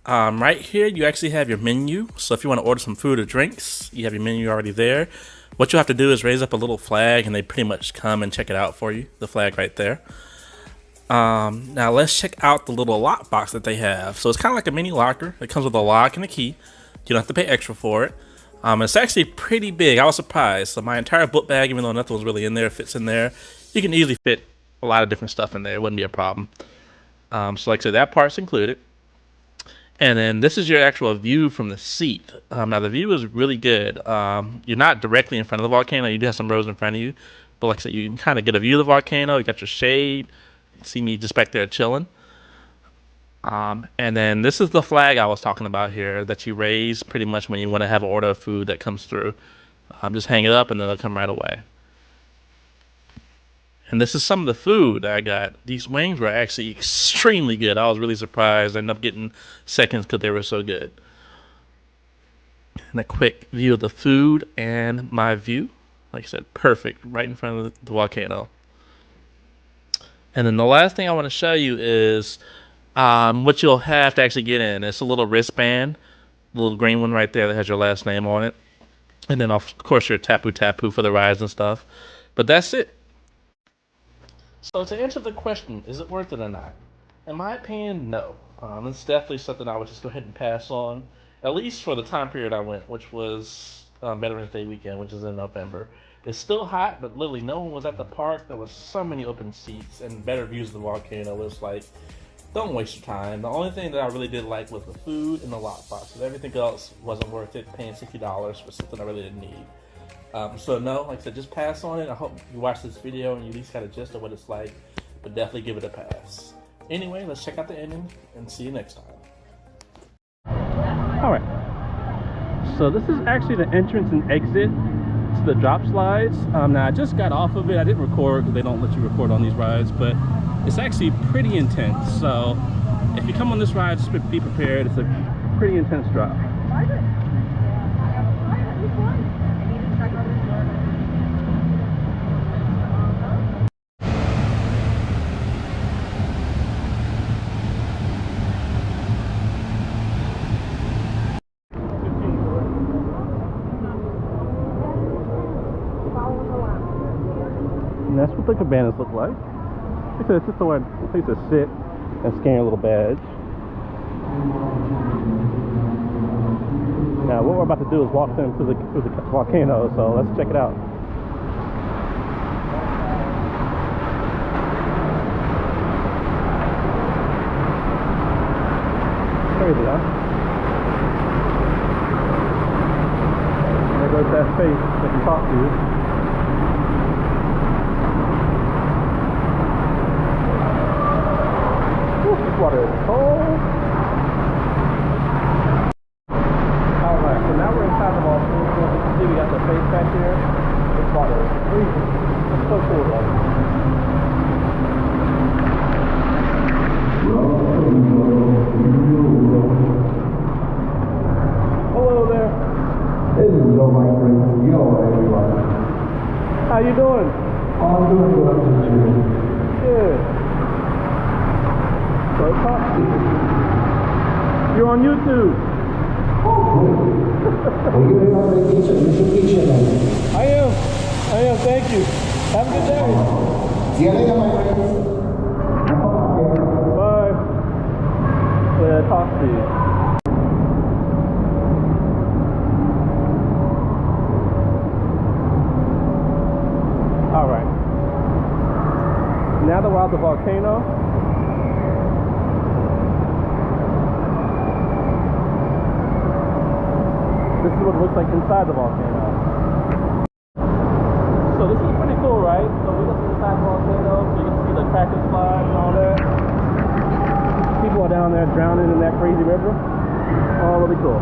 Right here, you actually have your menu. So if you want to order some food or drinks, you have your menu already there. What you'll have to do is raise up a little flag and they pretty much come and check it out for you. The flag right there. Now let's check out the little lock box that they have. So it's kind of like a mini locker. It comes with a lock and a key. You don't have to pay extra for it. It's actually pretty big. I was surprised. So my entire book bag, even though nothing was really in there, fits in there. You can easily fit a lot of different stuff in there. It wouldn't be a problem. So like I said, that part's included. And then this is your actual view from the seat. Now the view is really good. You're not directly in front of the volcano. You do have some rows in front of you. But like I said, you can kind of get a view of the volcano. You got your shade. You see me just back there chilling. And then this is the flag I was talking about here that you raise pretty much when you want to have an order of food that comes through. Just hang it up and then it'll come right away. And this is some of the food I got. These wings were actually extremely good. I was really surprised. I ended up getting seconds because they were so good. And a quick view of the food and my view. Like I said, perfect. Right in front of the volcano. And then the last thing I want to show you is what you'll have to actually get in. It's a little wristband. The little green one right there that has your last name on it. And then, of course, your tapu for the rides and stuff. But that's it. So to answer the question, is it worth it or not? In my opinion, no. It's definitely something I would just go ahead and pass on, at least for the time period I went, which was Veterans Day weekend, which is in November. It's still hot, but literally no one was at the park. There was so many open seats and better views of the volcano. It was like, don't waste your time. The only thing that I really did like was the food and the lock boxes. Everything else wasn't worth it, paying $60 for something I really didn't need. So no, like I said, just pass on it. I hope you watch this video and you at least got a gist of what it's like, but definitely give it a pass. Anyway, let's check out the ending and see you next time. Alright, so this is actually the entrance and exit to the drop slides. Now I just got off of it. I didn't record because they don't let you record on these rides, but it's actually pretty intense. So if you come on this ride, just be prepared. It's a pretty intense drop. And that's what the cabanas look like. Like I said, it's just a place to sit and scan your little badge. Now what we're about to do is walk them through the volcano, so let's check it out. Crazy, huh? There goes that face that can talk to you. This water is cold. Alright, so now we're inside the volcano. You can see we got the face back here. This water is freezing. It's so cool though. Hello there. Hello my friends. Yo everyone. How you doing? I'm doing good. Good. So talk to you. You're on YouTube. Oh, good. Well, you're on vacation. You should teach them I am. Thank you. Have a good day. See you later, my friends. Bye. Yeah, talk to you. All right. Now that we're out the volcano, this is what it looks like inside the volcano. So this is pretty cool, right? So we look inside the volcano, so you can see the cracker slide and all that. People are down there drowning in that crazy river. All really cool.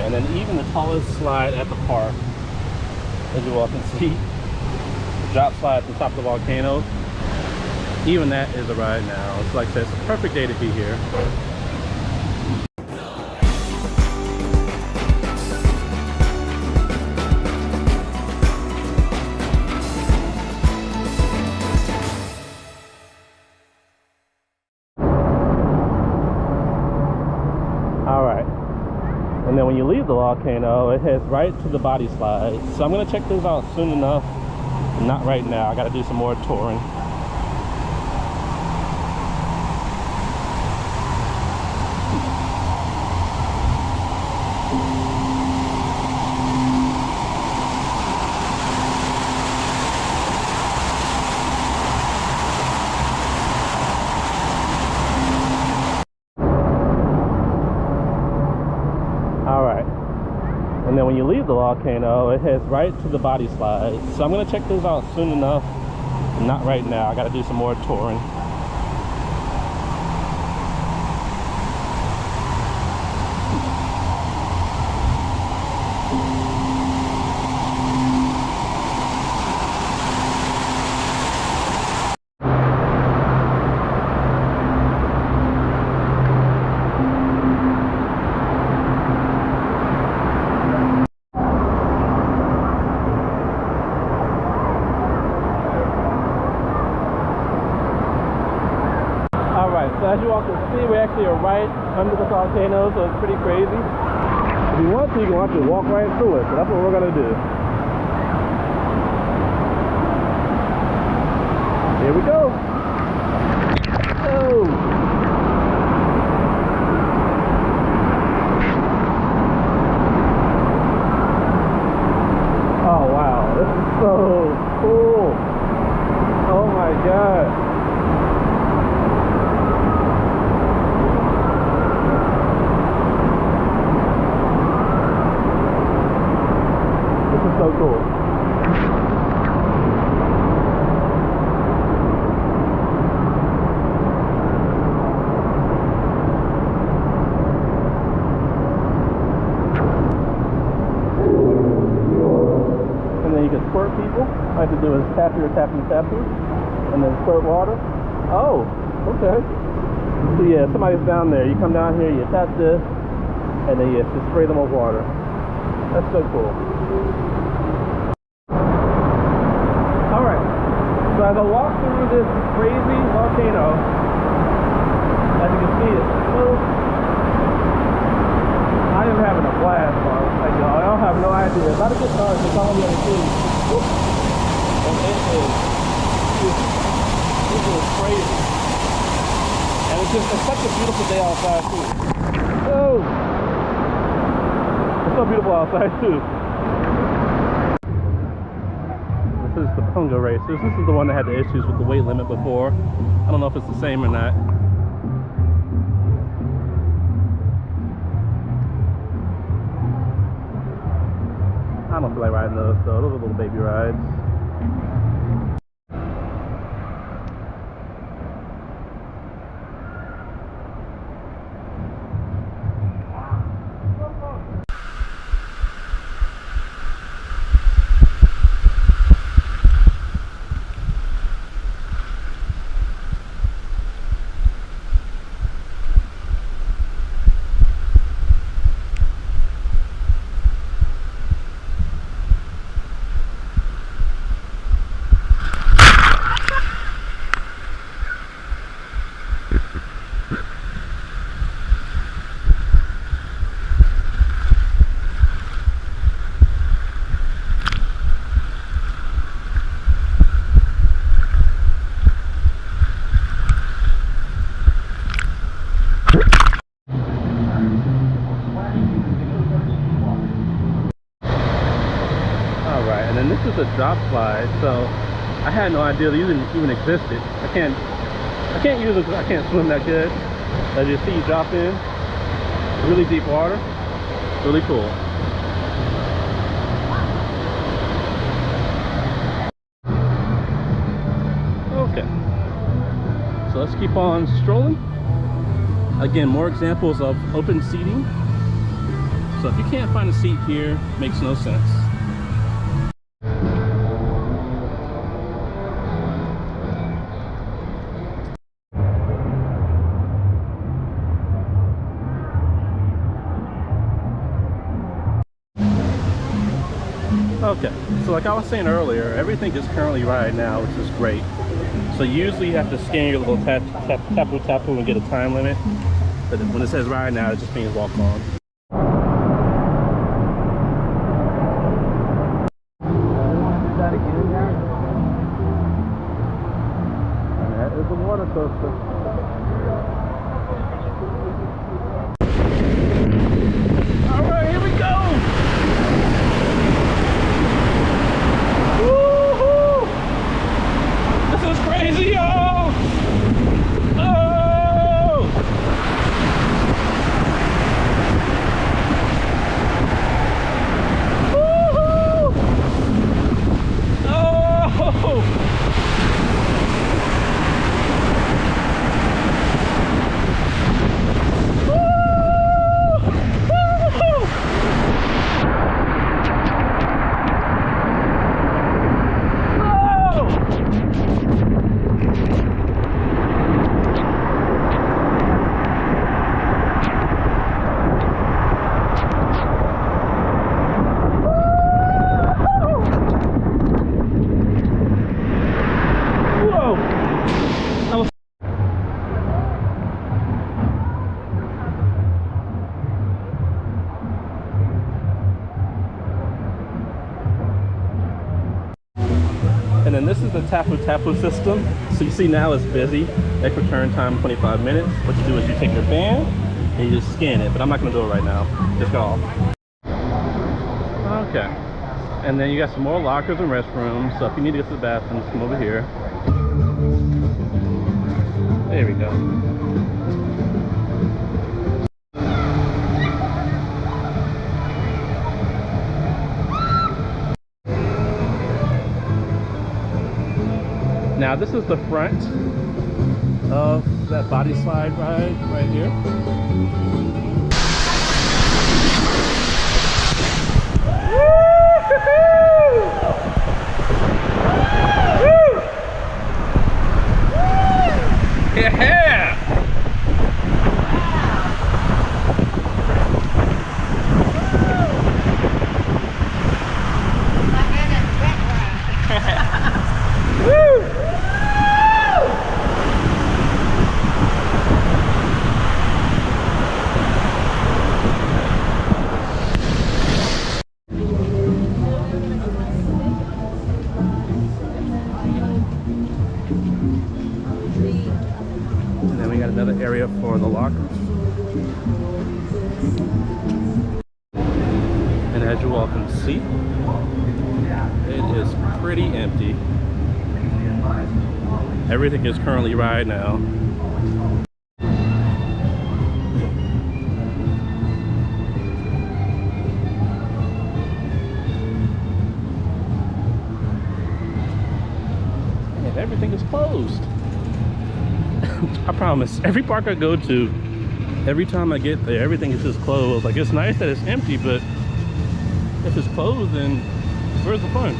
And then even the tallest slide at the park, as you all can see, the drop slide from top of the volcano, even that is a ride now. It's like this, a perfect day to be here. And then when you leave the volcano, it heads right to the body slide. So I'm gonna check those out soon enough. Not right now, I gotta do some more touring. And then when you leave the volcano, it heads right to the body slide. So I'm gonna check those out soon enough. Not right now, I gotta do some more touring. So as you all can see, we actually are right under the volcano, so it's pretty crazy. If you want to, you can actually walk right through it, so that's what we're gonna do. Here we go. Oh. Oh wow, this is so cool. Oh my god. So cool. And then you can squirt people. All I have to do is tap here, and then squirt water. Oh, okay. So yeah, somebody's down there. You come down here, you tap this, and then you just spray them with water. That's so cool. Alright, so as I walk through this crazy volcano, as you can see, it's smooth. I am having a blast, bro. Like, y'all, I don't have no idea. It's not a good start, it's all the other things. And it is crazy. And it's such a beautiful day outside, too. Oh! It's so beautiful outside, too. This is the Pongo Racers. This is the one that had the issues with the weight limit before. I don't know if it's the same or not. I don't feel like riding those though. Those are little baby rides. And then this is a drop slide, so I had no idea these even existed. I can't use them because I can't swim that good. As you see, you drop in, really deep water, really cool. Okay, so let's keep on strolling. Again, more examples of open seating. So if you can't find a seat here, makes no sense. Okay, so like I was saying earlier, everything is currently right now, which is great. So usually you have to scan your little tapu and get a time limit. But when it says ride now, it just means walk on. And that is a water coaster. All right, here we go. Woohoo! This is crazy, y'all! Oh! Woohoo! Oh! And then this is the tapu system. So you see now it's busy. Extra turn time 25 minutes. What you do is you take your band and you just scan it. But I'm not gonna do it right now. Just go off. Okay. And then you got some more lockers and restrooms. So if you need to go to the bathroom, just come over here. There we go. Now this is the front of that body slide ride right here. Yeah! Another area for the lockers. And as you all can see, it is pretty empty. Everything is currently right now. And everything is closed. I promise, every park I go to, every time I get there, everything is just closed. Like, it's nice that it's empty, but if it's closed, then where's the fun?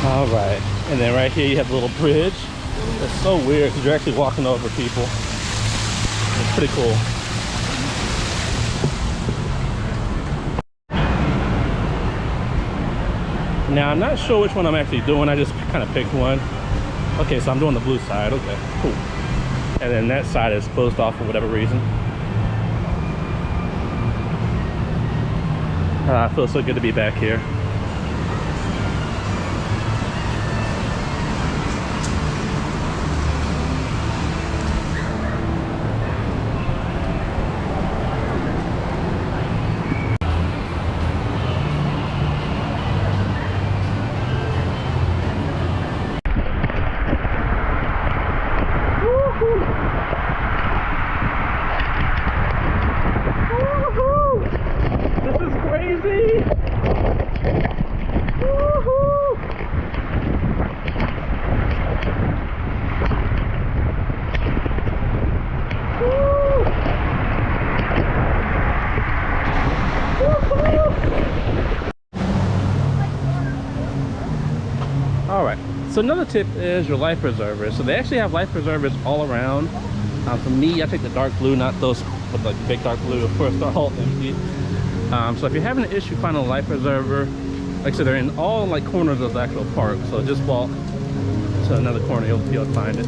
Alright, and then right here you have a little bridge. It's so weird because you're actually walking over people. It's pretty cool. Now I'm not sure which one I'm actually doing. I just kind of picked one. Okay, so I'm doing the blue side. Okay, cool. And then that side is closed off for whatever reason. It feels so good to be back here. Alright, so another tip is your life preservers. So they actually have life preservers all around. For me, I take the dark blue, not those with like big dark blue. Of course, they're all empty. So if you're having an issue finding a life preserver, like I said, they're in all like corners of the actual park. So just walk to another corner, you'll find it.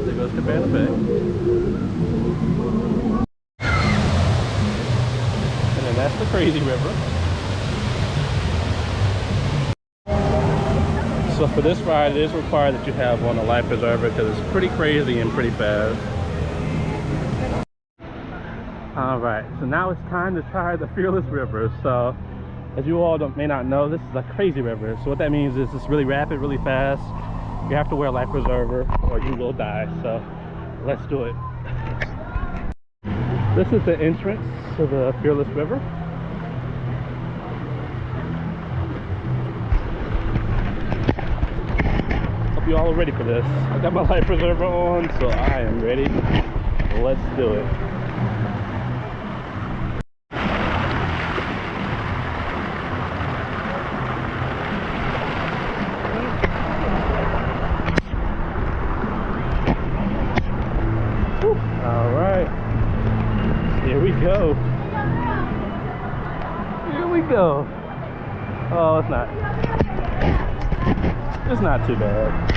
There goes Cabana Bay. That's the crazy river. So for this ride, it is required that you have on a life preserver because it's pretty crazy and pretty fast. Alright, so now it's time to try the Fearless River. So as you all may not know, this is a crazy river. So what that means is it's really rapid, really fast. You have to wear a life preserver or you will die. So let's do it. This is the entrance to the Fearless River. Hope you all are ready for this. I got my life preserver on, so I am ready. Let's do it. All right. Here we go. Here we go. Oh, it's not too bad.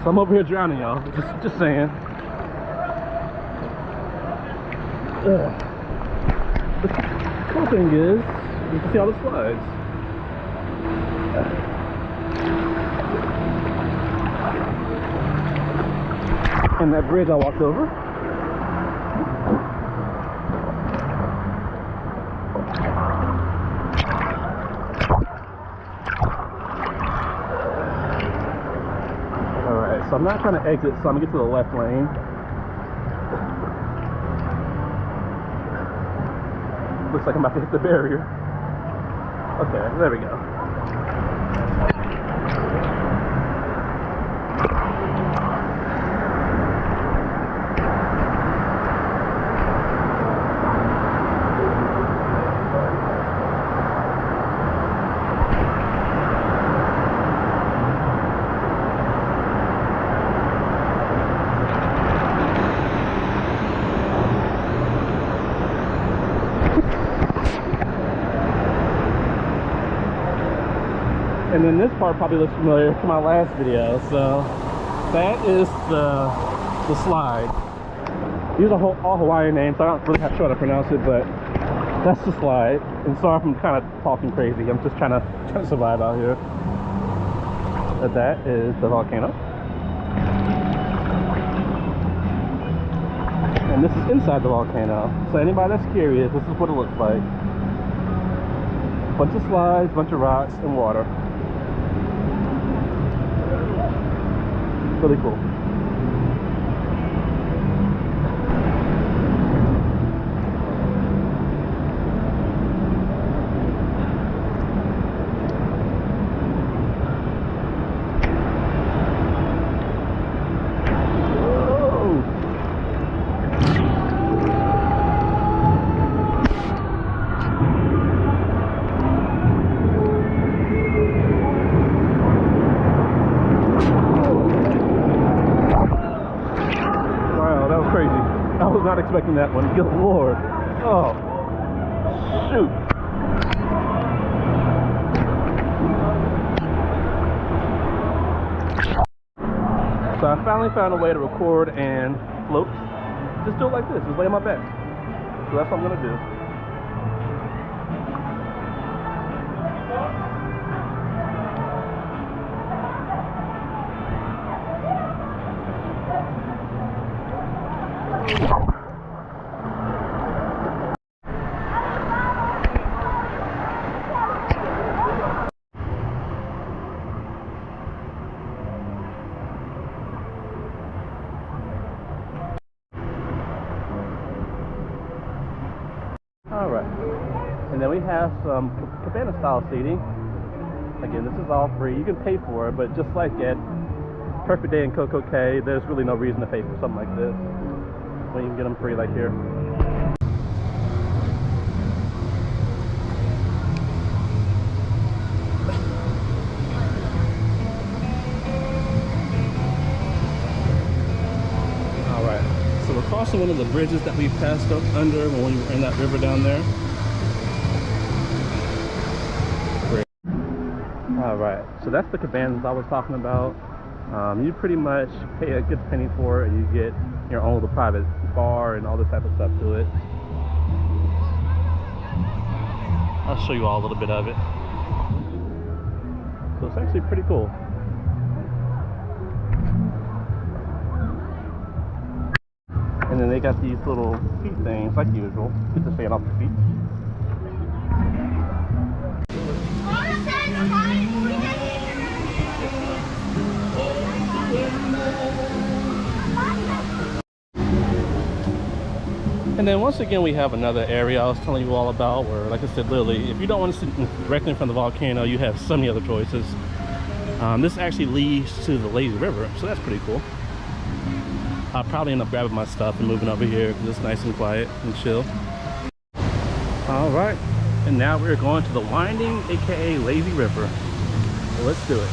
So I'm over here drowning, y'all. Just saying. The cool thing is, you can see all the slides. And that bridge I walked over. Alright, so I'm not trying to exit, so I'm gonna get to the left lane. Looks like I'm about to hit the barrier. Okay, there we go. And then this part probably looks familiar to my last video. So that is the slide. These are all Hawaiian names, so I don't really have to try to pronounce it, but that's the slide. And sorry if I'm kind of talking crazy. I'm just trying to survive out here. But that is the volcano. And this is inside the volcano. So anybody that's curious, this is what it looks like. Bunch of slides, bunch of rocks, and water. Really cool. Not expecting that one. Good lord. Oh, shoot. So I finally found a way to record and float. Just do it like this. Just lay on my back. So that's what I'm gonna do. Alright, and then we have some cabana style seating. Again, this is all free. You can pay for it, but just like at Perfect Day in Coco Cay, there's really no reason to pay for something like this when you can get them free like here. So we're crossing one of the bridges that we passed up under when we were in that river down there. Great. All right, so that's the cabanas I was talking about. You pretty much pay a good penny for it, and you get your own little private bar and all this type of stuff to it. I'll show you all a little bit of it. So it's actually pretty cool. And then they got these little feet things, like usual. Get the fan off your feet. And then once again, we have another area I was telling you all about where, like I said, literally, if you don't want to sit directly in front of the volcano, you have so many other choices. This actually leads to the lazy river, so that's pretty cool. I'll probably end up grabbing my stuff and moving over here because it's nice and quiet and chill. All right, and now we're going to the winding, aka lazy river. So let's do it.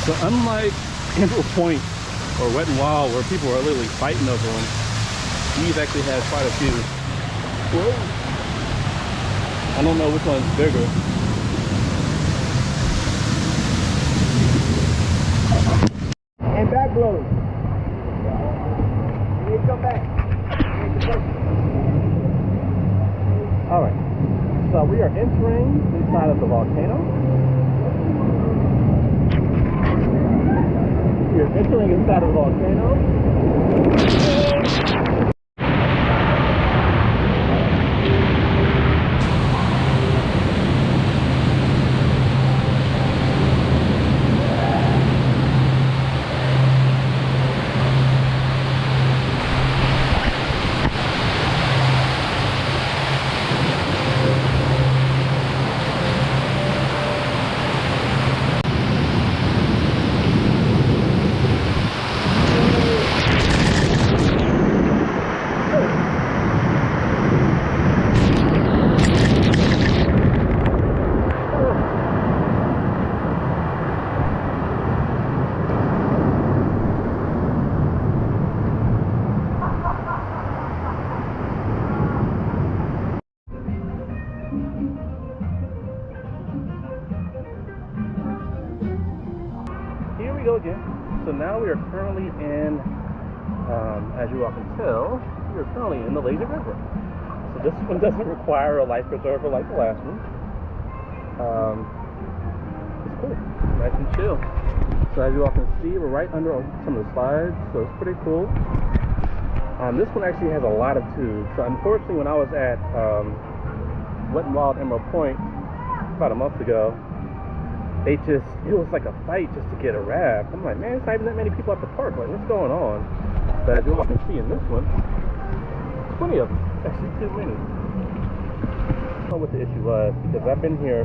So unlike Emerald Point or Wet and Wild, where people are literally fighting over them, these actually have quite a few. Whoa! I don't know which one's bigger. And back blows. You need to come back. All right. So we are entering inside of the volcano. We are entering inside of the volcano. Again. So now we are currently in, as you all can tell, we are currently in the lazy river. So this one doesn't require a life preserver like the last one. It's cool, nice and chill. So as you all can see, we're right under some of the slides, so it's pretty cool. This one actually has a lot of tubes. So unfortunately, when I was at Wet n Wild Emerald Point about a month ago, it was like a fight just to get a raft. I'm like, man, it's not even that many people at the park. Like, what's going on? But as you all can see in this one, 20 of them. Actually, too many. I don't know what the issue was, because I've been here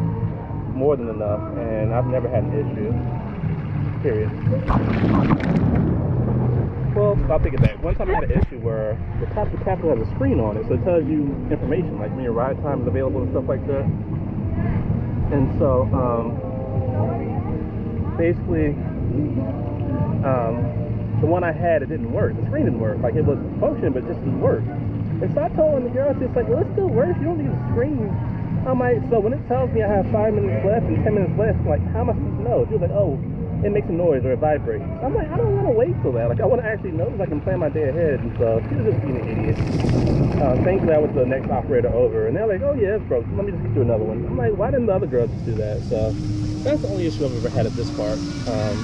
more than enough, and I've never had an issue. Period. Well, I'll take it back. One time I had an issue where the top of the capsule has a screen on it, so it tells you information, like when your ride time is available and stuff like that. And so, basically, the one I had, it didn't work. The screen didn't work. Like, it was functioning, but it just didn't work. And so I told the girl, she's like, well, it still works. You don't need a screen. I'm like, so when it tells me I have 5 minutes left and 10 minutes left, I'm like, how am I supposed to know? She was like, oh, it makes a noise or it vibrates. I'm like, I don't want to wait till that. Like, I want to actually know so I can plan my day ahead. And so she was just being an idiot. Thankfully, I was the next operator over. And they're like, oh, yeah, it's broken. Let me just get you another one. I'm like, why didn't the other girls just do that? So that's the only issue I've ever had at this park.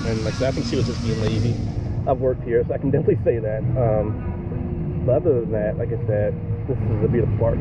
And like I said, I think she was just being lazy. I've worked here, so I can definitely say that. But other than that, like I said, this is a beautiful park.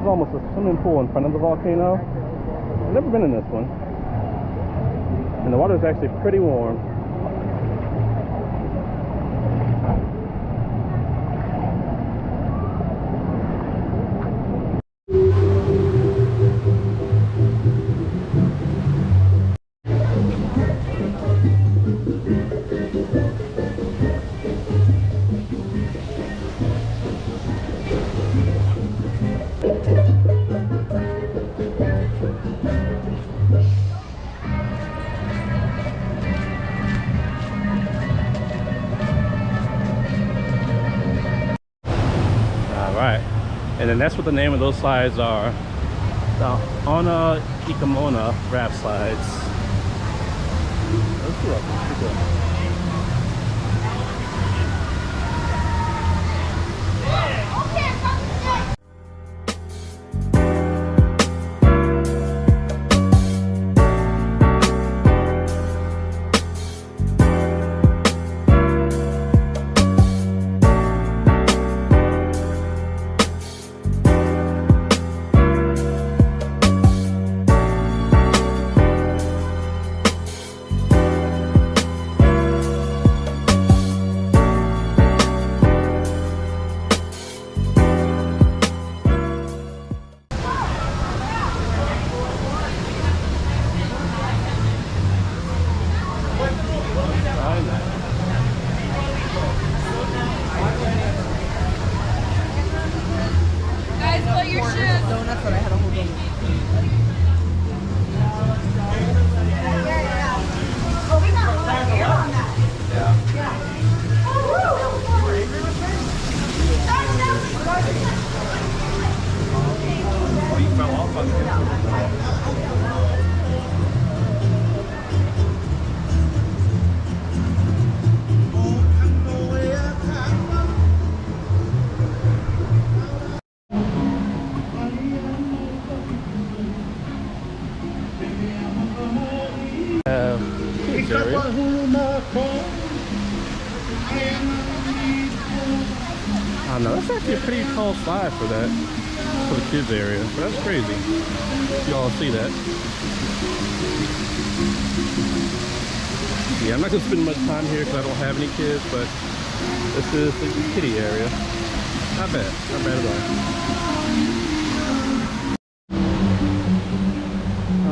Almost a swimming pool in front of the volcano. I've never been in this one. And the water is actually pretty warm. And then that's what the name of those slides are. The Ona Ikamona raft slides. Let's see what area. I don't know, that's actually a pretty tall slide for that, for the kids area. But that's crazy. You all see that. Yeah, I'm not gonna spend much time here because I don't have any kids, but this is the kiddie area. Not bad at all.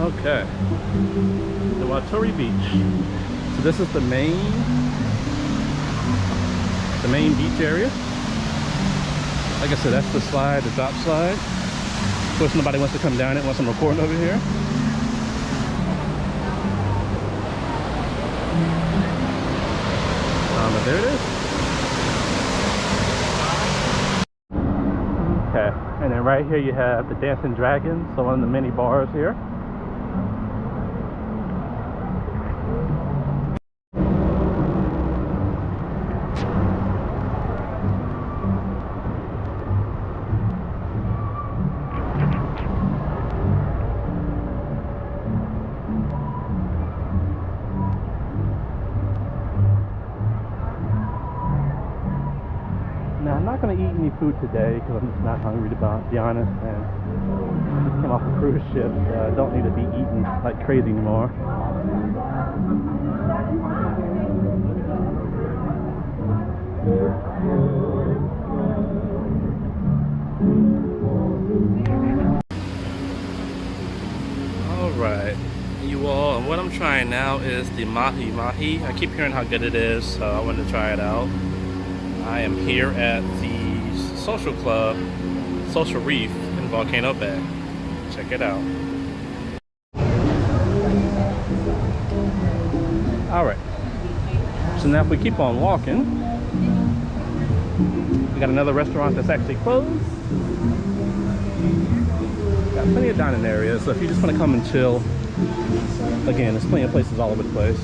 Okay, the Watori Beach. So this is the main beach area. Like I said, that's the slide, the drop slide. Of course, nobody wants to come down it once I'm recording over here. But there it is. Okay, and then right here you have the Dancing Dragon, so one of the mini bars here. Now, I'm not going to eat any food today because I'm just not hungry, to be honest, and I just came off a cruise ship, so I don't need to be eating like crazy anymore. Alright, you all, and what I'm trying now is the Mahi Mahi. I keep hearing how good it is, so I wanted to try it out. I am here at the social club, Social Reef in Volcano Bay. Check it out. Alright, so now if we keep on walking, we got another restaurant that's actually closed. Got plenty of dining areas, so if you just want to come and chill, again, there's plenty of places all over the place.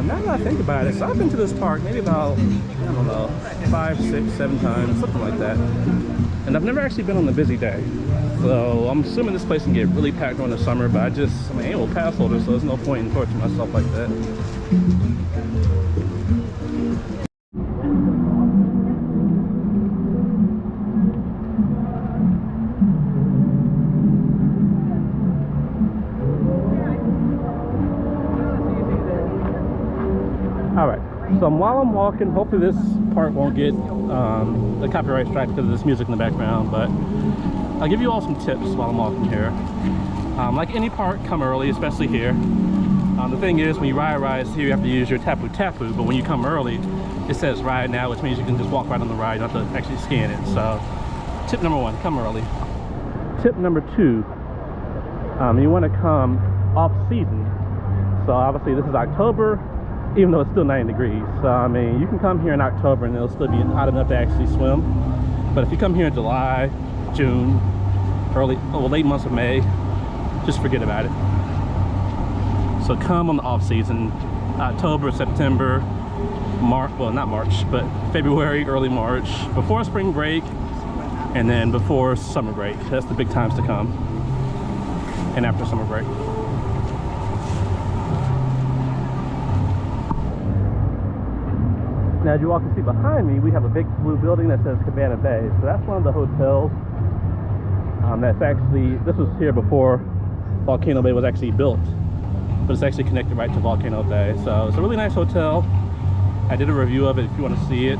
Now that I think about it, so I've been to this park maybe about, I don't know, 5, 6, 7 times, something like that. And I've never actually been on a busy day. So I'm assuming this place can get really packed during the summer, but I'm an annual pass holder, so there's no point in torturing myself like that. Alright, so while I'm walking, hopefully this part won't get the copyright strike because of this music in the background, but I'll give you all some tips while I'm walking here. Like any park, come early, especially here. The thing is, when you ride rides here, you have to use your tapu tapu, but when you come early, it says ride now, which means you can just walk right on the ride, you don't have to actually scan it. So, tip number 1, come early. Tip number 2, you want to come off season. So obviously this is October, even though it's still 90 degrees. So I mean, you can come here in October and it'll still be hot enough to actually swim. But if you come here in July, June, late months of May, just forget about it. So come on the off season, October, September, March, well not March, but February, early March, before spring break, and then before summer break. That's the big times to come, and after summer break. Now, as you all can see behind me, we have a big blue building that says Cabana Bay. So that's one of the hotels that's actually, this was here before Volcano Bay was actually built, but it's actually connected right to Volcano Bay. So it's a really nice hotel. I did a review of it. If you want to see it,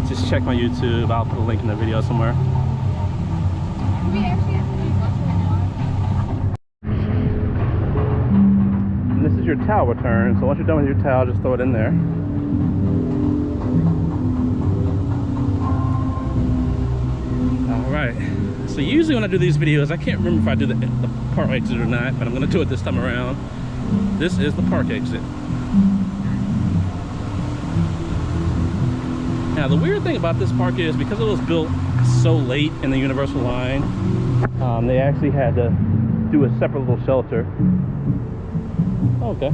just check my YouTube. I'll put a link in the video somewhere. And this is your towel return. So once you're done with your towel, just throw it in there. Alright, so usually when I do these videos, I can't remember if I do the park exit or not, but I'm going to do it this time around. This is the park exit. Now the weird thing about this park is, because it was built so late in the Universal line, they actually had to do a separate little shelter. Okay,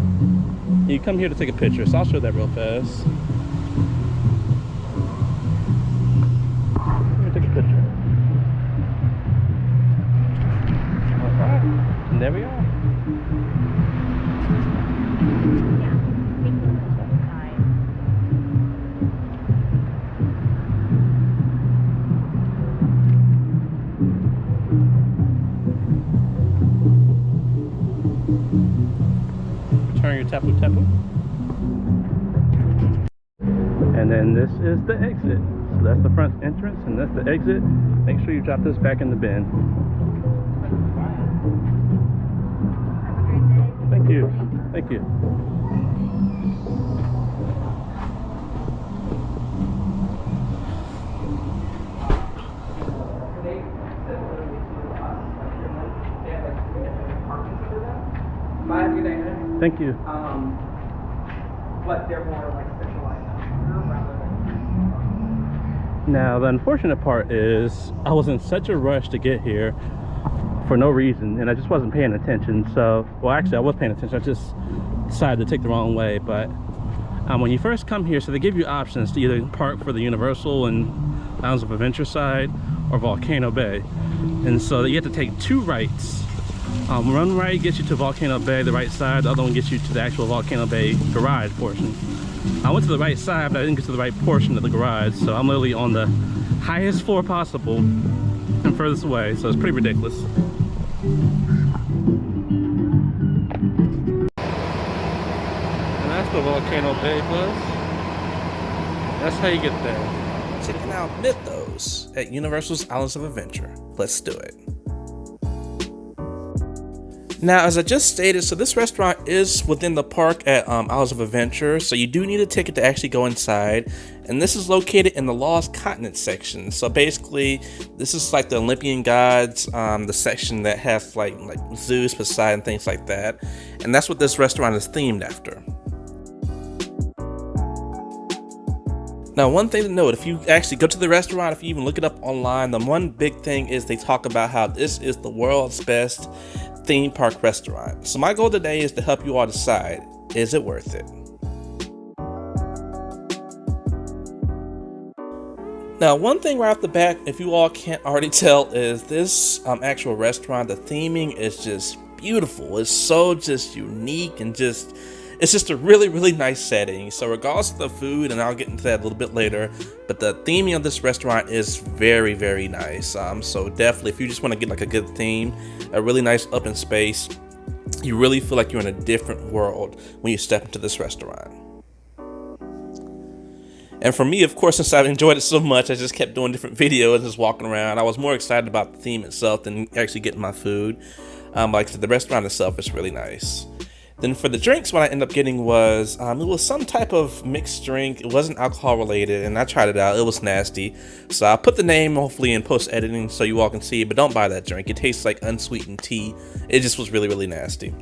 you come here to take a picture, so I'll show that real fast. Here, take a picture. Alright. And there we are. Return your tapu tapu. And then this is the exit. So that's the front entrance and that's the exit. Make sure you drop this back in the bin. Thank you. Thank you. Thank you. But they're more like specialized rather than. Now the unfortunate part is I was in such a rush to get here for no reason, and I just wasn't paying attention. So, well, actually I was paying attention. I just decided to take the wrong way. But when you first come here, so they give you options to either park for the Universal and Islands of Adventure side or Volcano Bay, and so you have to take two rights. One right gets you to Volcano Bay, the right side. The other one gets you to the actual Volcano Bay garage portion. I went to the right side, but I didn't get to the right portion of the garage, so I'm literally on the highest floor possible and furthest away, so it's pretty ridiculous. And that's the Volcano Bay bus. That's how you get there. Checking out Mythos at Universal's Islands of Adventure. Let's do it. Now, as I just stated, so this restaurant is within the park at Islands of Adventure, so you do need a ticket to actually go inside, and this is located in the Lost Continent section. So basically, this is like the Olympian gods, the section that has like Zeus, Poseidon, things like that, and that's what this restaurant is themed after. Now, one thing to note, if you actually go to the restaurant, if you even look it up online, the one big thing is they talk about how this is the world's best theme park restaurant. So my goal today is to help you all decide, is it worth it? Now, one thing right off the bat, if you all can't already tell, is this actual restaurant, the theming is just beautiful. It's so just unique and just, it's just a really, really nice setting. So regardless of the food, and I'll get into that a little bit later, but the theming of this restaurant is very, very nice. So definitely, if you just want to get like a good theme, a really nice open space, you really feel like you're in a different world when you step into this restaurant. And for me, of course, since I've enjoyed it so much, I just kept doing different videos and just walking around. I was more excited about the theme itself than actually getting my food. Like I said, the restaurant itself is really nice. Then for the drinks, what I ended up getting was, it was some type of mixed drink. It wasn't alcohol related, and I tried it out. It was nasty. So I'll put the name hopefully in post editing so you all can see, but don't buy that drink. It tastes like unsweetened tea. It just was really, really nasty.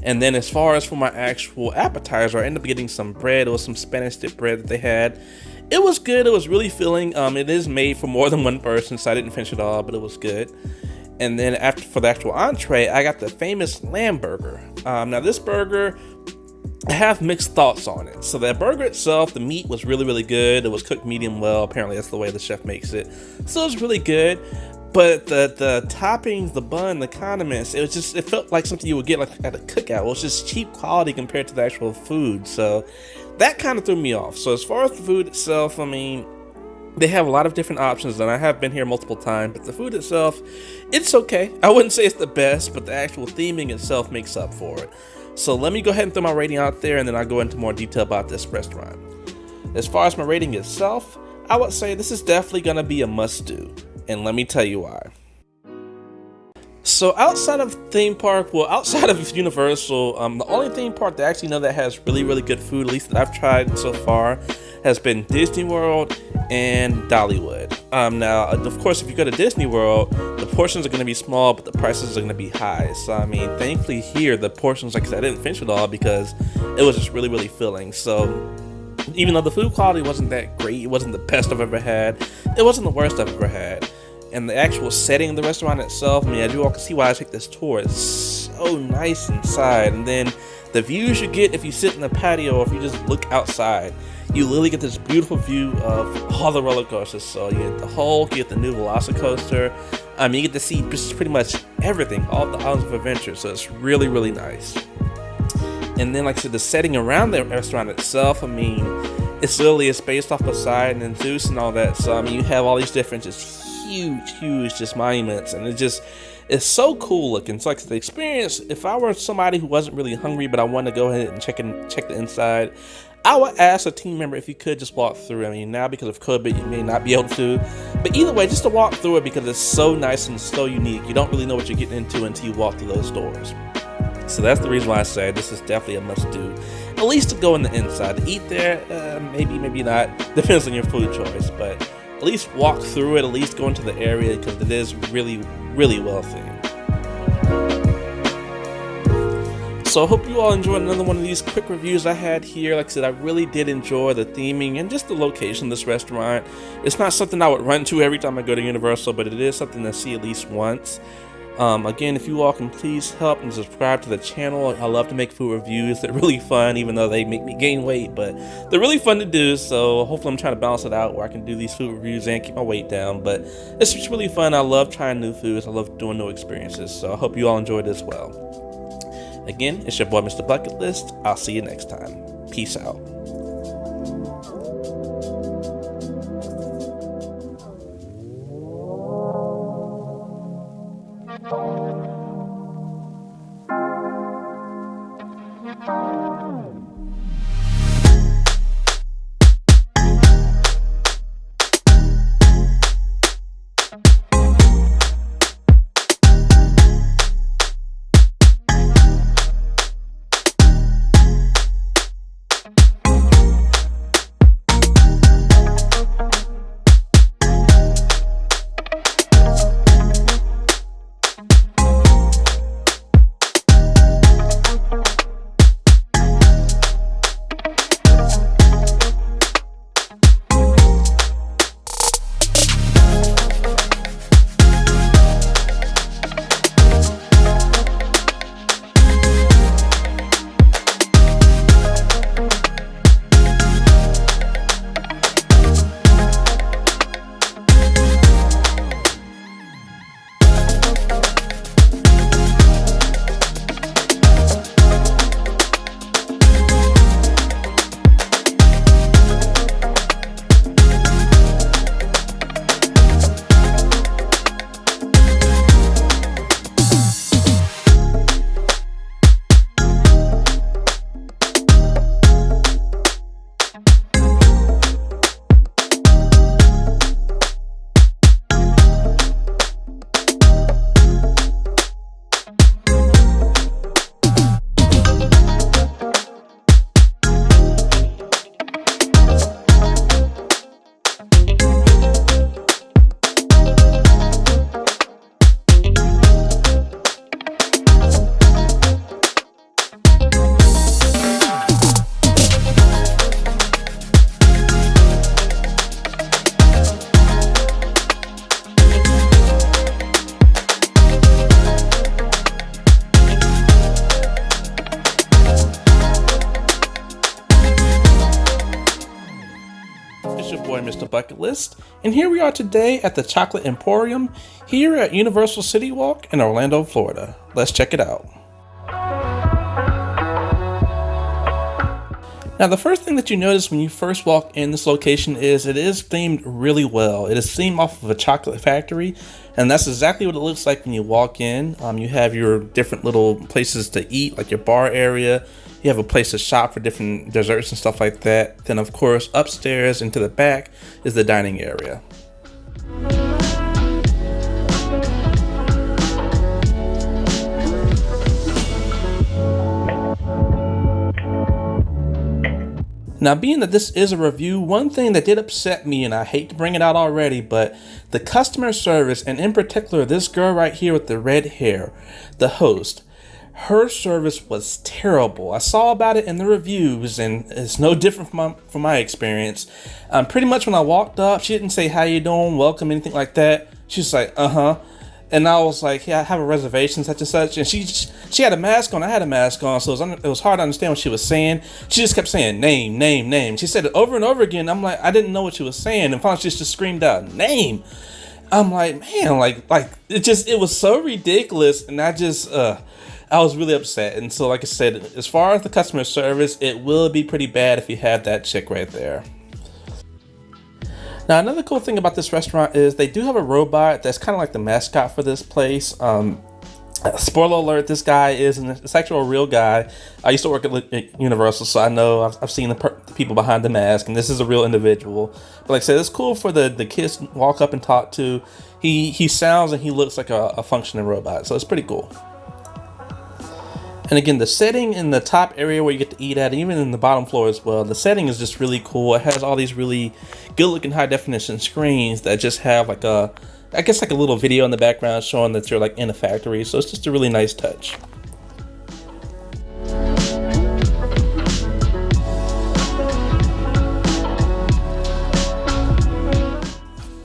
And then as far as for my actual appetizer, I ended up getting some bread. It was some Spanish dip bread that they had. It was good. It was really filling. It is made for more than one person, so I didn't finish it all, but it was good. And then for the actual entree, I got the famous lamb burger. Now this burger, I have mixed thoughts on it. So that burger itself, the meat was really, really good. It was cooked medium well. Apparently that's the way the chef makes it. So it was really good. But the toppings, the bun, the condiments, it felt like something you would get like at a cookout. It was just cheap quality compared to the actual food. So that kind of threw me off. So as far as the food itself, I mean, they have a lot of different options, and I have been here multiple times, but the food itself, it's okay. I wouldn't say it's the best, but the actual theming itself makes up for it. So let me go ahead and throw my rating out there, and then I'll go into more detail about this restaurant. As far as my rating itself, I would say this is definitely going to be a must-do, and let me tell you why. So outside of theme park, well, outside of Universal, the only theme park that I actually know that has really, really good food, at least that I've tried so far, has been Disney World and Dollywood. Now, of course, if you go to Disney World, the portions are going to be small, but the prices are going to be high. So, I mean, thankfully here, the portions, like I said, I didn't finish it all because it was just really, really filling. So, even though the food quality wasn't that great, it wasn't the best I've ever had, it wasn't the worst I've ever had. And the actual setting of the restaurant itself, I mean, as you all can see why I take this tour, it's so nice inside. And then the views you get if you sit in the patio or if you just look outside, you literally get this beautiful view of all the roller coasters. So you get the Hulk, you get the new Velocicoaster. You get to see just pretty much everything, all the Islands of Adventure. So it's really, really nice. And then, like I said, the setting around the restaurant itself, I mean, it's literally it's based off Poseidon and Zeus and all that. So I mean, you have all these different just huge just monuments, and it's so cool looking. It's like the experience. If I were somebody who wasn't really hungry but I wanted to go ahead and check the inside, I would ask a team member if you could just walk through. I mean, now because of COVID, you may not be able to, but either way, just to walk through it because it's so nice and so unique. You don't really know what you're getting into until you walk through those doors. So that's the reason why I say this is definitely a must-do. At least to go in the inside. To eat there, maybe not. Depends on your food choice, but at least walk through it. At least go into the area because it is really, really well themed. So I hope you all enjoyed another one of these quick reviews I had here. Like I said, I really did enjoy the theming and just the location of this restaurant. It's not something I would run to every time I go to Universal, but it is something to see at least once. Again, if you all can please help and subscribe to the channel. I love to make food reviews. They're really fun, even though they make me gain weight, but they're really fun to do. So hopefully I'm trying to balance it out where I can do these food reviews and keep my weight down. But it's just really fun. I love trying new foods. I love doing new experiences. So I hope you all enjoyed as well. Again, it's your boy, Mr. Bucket List. I'll see you next time. Peace out. Mr. Bucket List, and here we are today at the Chocolate Emporium here at Universal City Walk in Orlando, Florida. Let's check it out. Now, the first thing that you notice when you first walk in this location is it is themed really well. It is themed off of a chocolate factory, and that's exactly what it looks like when you walk in. You have your different little places to eat, like your bar area. You have a place to shop for different desserts and stuff like that. Then, of course, upstairs and to the back is the dining area. Now, being that this is a review, one thing that did upset me, and I hate to bring it out already, but the customer service, and in particular this girl right here with the red hair, the host, her service was terrible. I saw about it in the reviews, and it's no different from my experience. Pretty much when I walked up, she didn't say, "How you doing? Welcome," anything like that. She's like, "Uh-huh." And I was like, "Yeah, I have a reservation, such and such." And she had a mask on. I had a mask on, so it was hard to understand what she was saying. She just kept saying, "Name, name, name." She said it over and over again. I'm like, I didn't know what she was saying. And finally, she just screamed out, "Name." I'm like, man, like it was so ridiculous, and I was really upset. And so, like I said, as far as the customer service, it will be pretty bad if you have that chick right there. Now, another cool thing about this restaurant is they do have a robot that's kind of like the mascot for this place. Spoiler alert, this guy it's actually a real guy. I used to work at Universal, so I know I've seen the people behind the mask, and this is a real individual. But like I said, it's cool for the kids to walk up and talk to. He sounds and he looks like a functioning robot, so it's pretty cool. And again, the setting in the top area where you get to eat at, even in the bottom floor as well, the setting is just really cool. It has all these really good looking high definition screens that just have like a little video in the background showing that you're like in a factory. So it's just a really nice touch.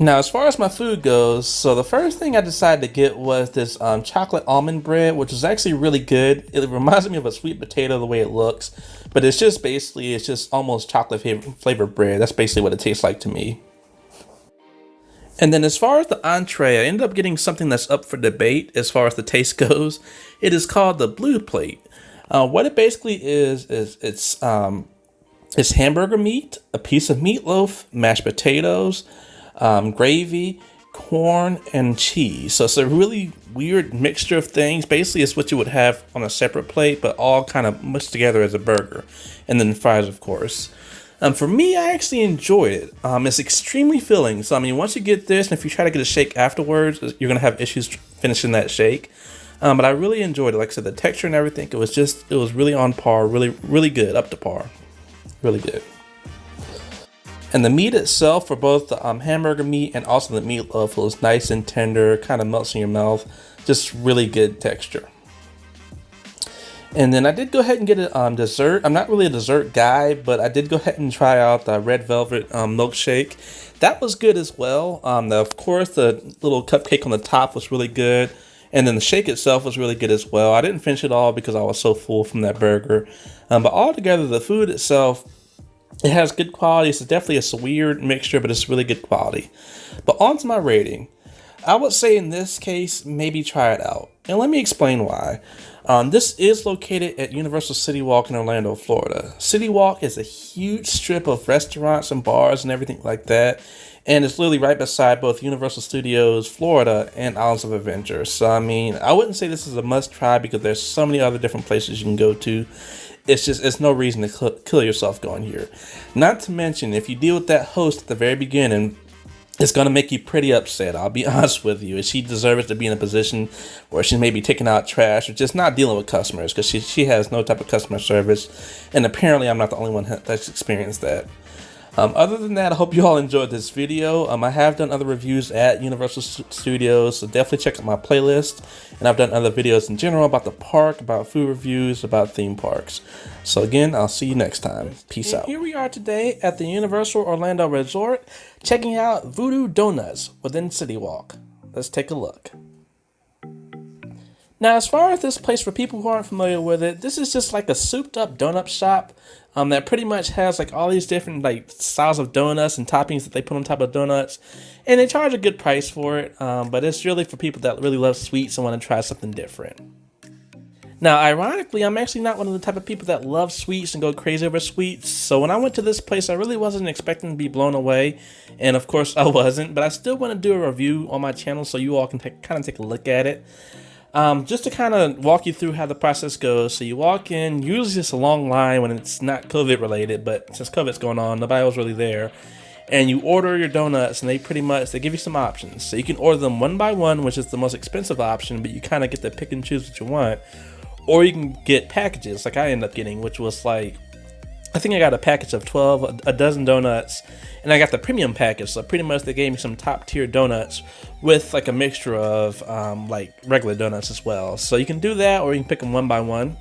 Now, as far as my food goes, so the first thing I decided to get was this chocolate almond bread, which is actually really good. It reminds me of a sweet potato the way it looks, but it's just almost chocolate flavored bread. That's basically what it tastes like to me. And then as far as the entree, I ended up getting something that's up for debate as far as the taste goes. It is called the Blue Plate. What it basically is it's hamburger meat, a piece of meatloaf, mashed potatoes, gravy, corn, and cheese. So it's a really weird mixture of things. Basically, it's what you would have on a separate plate, but all kind of mushed together as a burger. And then fries, of course. For me, I actually enjoyed it. It's extremely filling. So, I mean, once you get this, and if you try to get a shake afterwards, you're going to have issues finishing that shake. But I really enjoyed it. Like I said, the texture and everything, it was really on par, really, really good, up to par. Really good. And the meat itself, for both the hamburger meat and also the meatloaf, was nice and tender, kind of melts in your mouth. Just really good texture. And then I did go ahead and get a dessert. I'm not really a dessert guy, but I did go ahead and try out the red velvet milkshake. That was good as well. Of course, the little cupcake on the top was really good. And then the shake itself was really good as well. I didn't finish it all because I was so full from that burger. But altogether, the food itself, it has good quality. It's definitely a weird mixture, but it's really good quality. But on to my rating. I would say in this case, maybe try it out. And let me explain why. This is located at Universal City Walk in Orlando, Florida. City Walk is a huge strip of restaurants and bars and everything like that. And it's literally right beside both Universal Studios Florida and Islands of Adventure. So, I mean, I wouldn't say this is a must try because there's so many other different places you can go to. It's no reason to kill yourself going here. Not to mention, if you deal with that host at the very beginning, it's going to make you pretty upset. I'll be honest with you. She deserves to be in a position where she's maybe taking out trash or just not dealing with customers because she has no type of customer service. And apparently I'm not the only one that's experienced that. Other than that, I hope you all enjoyed this video. I have done other reviews at Universal Studios, so definitely check out my playlist. And I've done other videos in general about the park, about food reviews, about theme parks. So again, I'll see you next time. Peace out. Here we are today at the Universal Orlando Resort, checking out Vodoo Doughnuts within City Walk. Let's take a look. Now, as far as this place, for people who aren't familiar with it, this is just like a souped up donut shop that pretty much has like all these different like styles of donuts and toppings that they put on top of donuts, and they charge a good price for it, but it's really for people that really love sweets and want to try something different. Now, ironically, I'm actually not one of the type of people that love sweets and go crazy over sweets, so when I went to this place, I really wasn't expecting to be blown away, and of course I wasn't, but I still want to do a review on my channel so you all can kind of take a look at it. Just to kind of walk you through how the process goes. So you walk in, usually it's a long line when it's not COVID related, but since COVID's going on, nobody was really there. And you order your donuts, and they give you some options. So you can order them one by one, which is the most expensive option, but you kind of get to pick and choose what you want. Or you can get packages, like I ended up getting, which was like, I think I got a package of 12, a dozen donuts, and I got the premium package. So pretty much they gave me some top tier donuts with like a mixture of like regular donuts as well. So you can do that, or you can pick them one by one.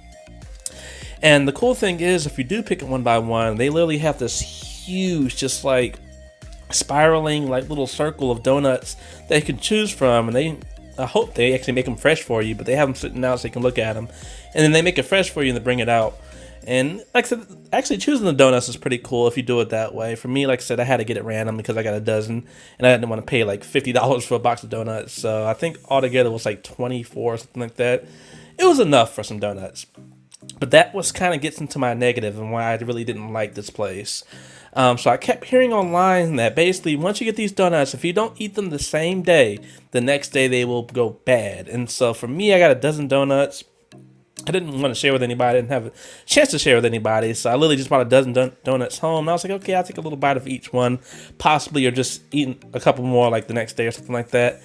And the cool thing is, if you do pick it one by one, they literally have this huge, just like spiraling like little circle of donuts that you can choose from. And I hope they actually make them fresh for you, but they have them sitting out so you can look at them. And then they make it fresh for you and they bring it out. And like I said, actually choosing the donuts is pretty cool if you do it that way. For me, like I said, I had to get it random because I got a dozen and I didn't want to pay like $50 for a box of donuts. So I think altogether it was like 24 or something like that. It was enough for some donuts. But that was kind of gets into my negative and why I really didn't like this place. So I kept hearing online that basically once you get these donuts, if you don't eat them the same day, the next day they will go bad. And so for me, I got a dozen donuts. I didn't want to share with anybody. I didn't have a chance to share with anybody. So I literally just bought a dozen donuts home. And I was like, okay, I'll take a little bite of each one, possibly, or just eating a couple more like the next day or something like that.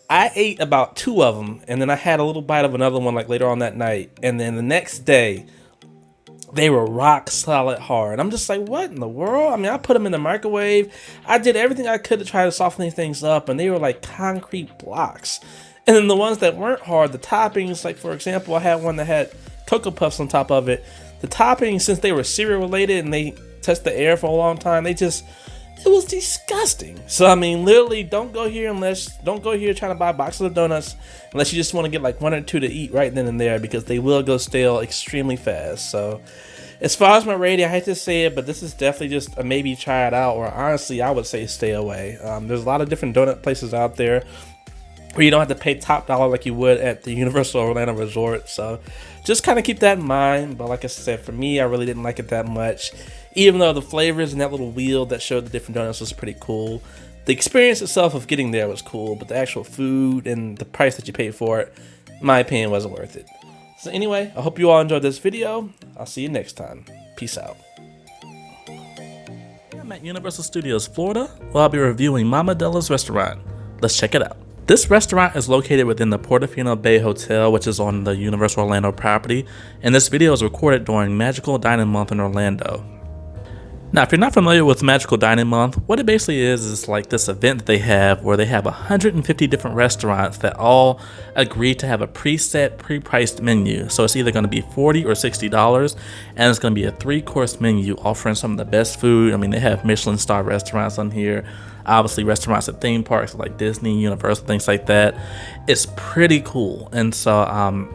I ate about 2 of them, and then I had a little bite of another one like later on that night. And then the next day, they were rock solid hard. I'm just like, what in the world? I mean, I put them in the microwave. I did everything I could to try to soften these things up, and they were like concrete blocks. And then the ones that weren't hard, the toppings, like for example, I had one that had Cocoa Puffs on top of it. The toppings, since they were cereal related and they touched the air for a long time, it was disgusting. So I mean, literally, don't go here trying to buy boxes of donuts unless you just want to get like 1 or 2 to eat right then and there, because they will go stale extremely fast. So as far as my rating, I hate to say it, but this is definitely just a maybe try it out, or honestly, I would say stay away. There's a lot of different donut places out there where you don't have to pay top dollar like you would at the Universal Orlando Resort. So just kind of keep that in mind. But like I said, for me, I really didn't like it that much. Even though the flavors and that little wheel that showed the different donuts was pretty cool. The experience itself of getting there was cool, but the actual food and the price that you paid for it, in my opinion, wasn't worth it. So anyway, I hope you all enjoyed this video. I'll see you next time. Peace out. I'm at Universal Studios Florida, where I'll be reviewing Mama Dellas restaurant. Let's check it out. This restaurant is located within the Volcano Bay Hotel, which is on the Universal Orlando property, and this video is recorded during Magical Dining Month in Orlando. Now, if you're not familiar with Magical Dining Month, what it basically is like this event that they have where they have 150 different restaurants that all agree to have a preset, pre-priced menu. So it's either going to be $40 or $60, and it's going to be a 3-course menu offering some of the best food. I mean, they have Michelin star restaurants on here, obviously restaurants at theme parks like Disney, Universal, things like that. It's pretty cool. And so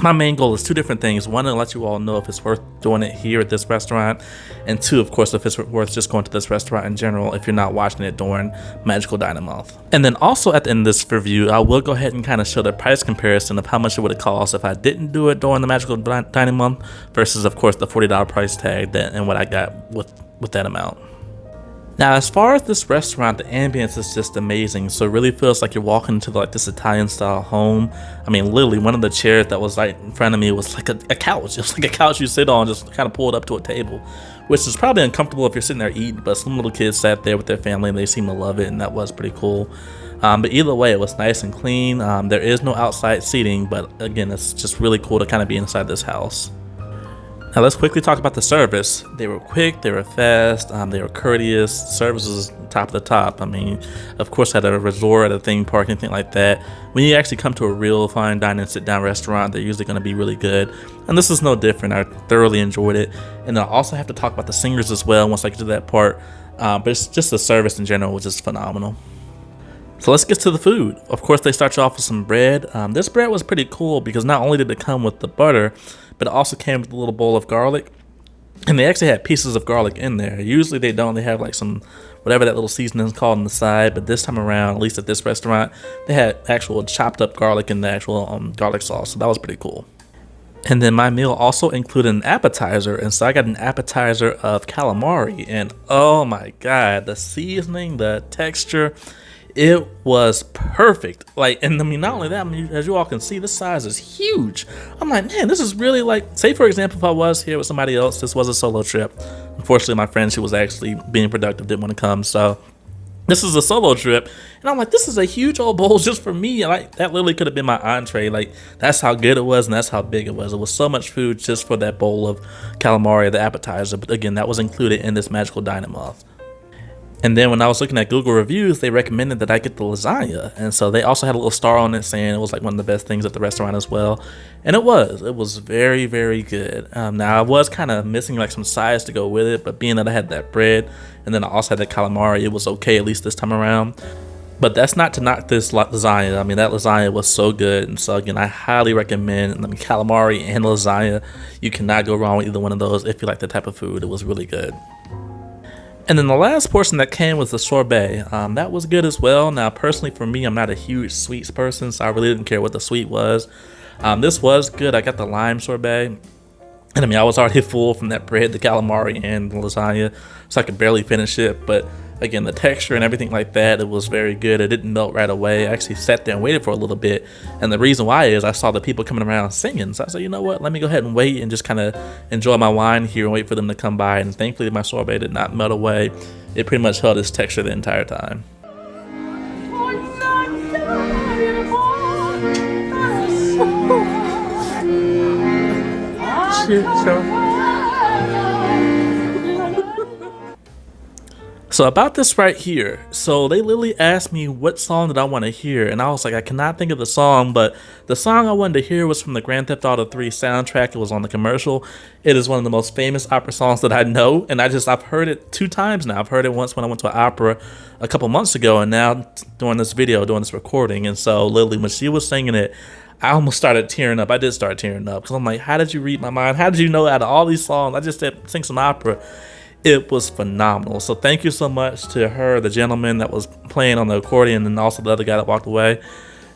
my main goal is 2 different things. One, to let you all know if it's worth doing it here at this restaurant, and 2, of course, if it's worth just going to this restaurant in general if you're not watching it during Magical Dining Month. And then also at the end of this review, I will go ahead and kind of show the price comparison of how much it would have cost if I didn't do it during the Magical Dining Month versus, of course, the $40 price tag and what I got with that amount. Now, as far as this restaurant, the ambience is just amazing. So it really feels like you're walking into like this Italian style home. I mean, literally one of the chairs that was right in front of me was like a couch. Just like a couch you sit on, just kind of pulled up to a table, which is probably uncomfortable if you're sitting there eating, but some little kids sat there with their family and they seemed to love it, and that was pretty cool. But either way, it was nice and clean. There is no outside seating, but again, it's just really cool to kind of be inside this house. Now let's quickly talk about the service. They were quick, they were fast, they were courteous. Service was top of the top. I mean, of course, at a resort, at a theme park, anything like that, when you actually come to a real fine dining sit-down restaurant, they're usually going to be really good. And this is no different. I thoroughly enjoyed it. And I also have to talk about the singers as well once I get to that part. But it's just the service in general was just phenomenal. So let's get to the food. Of course, they start you off with some bread. This bread was pretty cool because not only did it come with the butter, but it also came with a little bowl of garlic. And they actually had pieces of garlic in there. Usually they don't. They have like some, whatever that little seasoning is called on the side. But this time around, at least at this restaurant, they had actual chopped up garlic in the actual garlic sauce. So that was pretty cool. And then my meal also included an appetizer. And so I got an appetizer of calamari. And oh my God, the seasoning, the texture, it was perfect. Like, and I mean, not only that, I mean, as you all can see, this size is huge. I'm like, man, this is really like, say for example, if I was here with somebody else, this was a solo trip. Unfortunately, my friend, she was actually being productive, didn't want to come. So this is a solo trip. And I'm like, this is a huge old bowl just for me. Like, that literally could have been my entree. Like, that's how good it was and that's how big it was. It was so much food just for that bowl of calamari, the appetizer. But again, that was included in this Magical Dining Month. And then when I was looking at Google reviews, they recommended that I get the lasagna. And so they also had a little star on it saying it was like one of the best things at the restaurant as well. And it was very, very good. Now I was kind of missing like some sides to go with it, but being that I had that bread and then I also had that calamari, it was okay, at least this time around. But that's not to knock this lasagna. I mean, that lasagna was so good. And so again, I highly recommend, I mean, calamari and lasagna. You cannot go wrong with either one of those if you like that type of food. It was really good. And then the last portion that came was the sorbet. That was good as well. Now, personally for me, I'm not a huge sweets person, so I really didn't care what the sweet was. This was good. I got the lime sorbet. And I mean, I was already full from that bread, the calamari, and the lasagna, so I could barely finish it. But again, the texture and everything like that, it was very good. It didn't melt right away. I actually sat there and waited for a little bit. And the reason why is I saw the people coming around singing. So I said, you know what, let me go ahead and wait and just kind of enjoy my wine here and wait for them to come by. And thankfully, my sorbet did not melt away. It pretty much held its texture the entire time. So about this right here, so they literally asked me what song did I want to hear, and I was like, I cannot think of the song, but the song I wanted to hear was from the Grand Theft Auto 3 soundtrack. It was on the commercial. It is one of the most famous opera songs that I know, and I've heard it 2 times now. I've heard it once when I went to an opera a couple months ago, and now doing this video, doing this recording. And so literally when she was singing it, I almost started tearing up. I did start tearing up because I'm like, how did you read my mind? How did you know out of all these songs? I just said sing some opera. It was phenomenal. So thank you so much to her, the gentleman that was playing on the accordion, and also the other guy that walked away.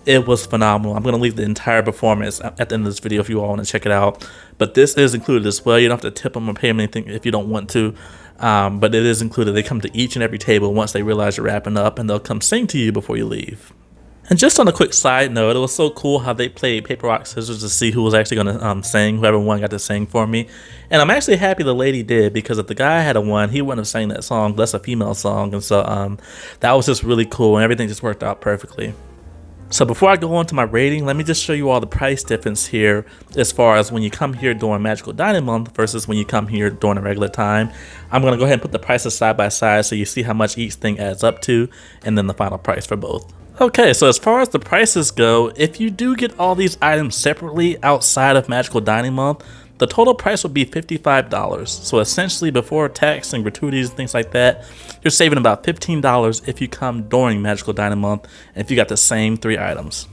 It was phenomenal. I'm going to leave the entire performance at the end of this video if you all want to check it out. But this is included as well. You don't have to tip them or pay them anything if you don't want to. But it is included. They come to each and every table once they realize you're wrapping up, and they'll come sing to you before you leave. And just on a quick side note, it was so cool how they played paper, rock, scissors to see who was actually going to sing. Whoever won got to sing for me. And I'm actually happy the lady did, because if the guy had won, he wouldn't have sang that song. That's a female song. And so that was just really cool, and everything just worked out perfectly. So before I go on to my rating, let me just show you all the price difference here as far as when you come here during Magical Dining Month versus when you come here during a regular time. I'm going to go ahead and put the prices side by side so you see how much each thing adds up to, and then the final price for both. Okay, so as far as the prices go, if you do get all these items separately outside of Magical Dining Month, the total price would be $55. So essentially, before tax and gratuities and things like that, you're saving about $15 if you come during Magical Dining Month and if you got the same 3 items.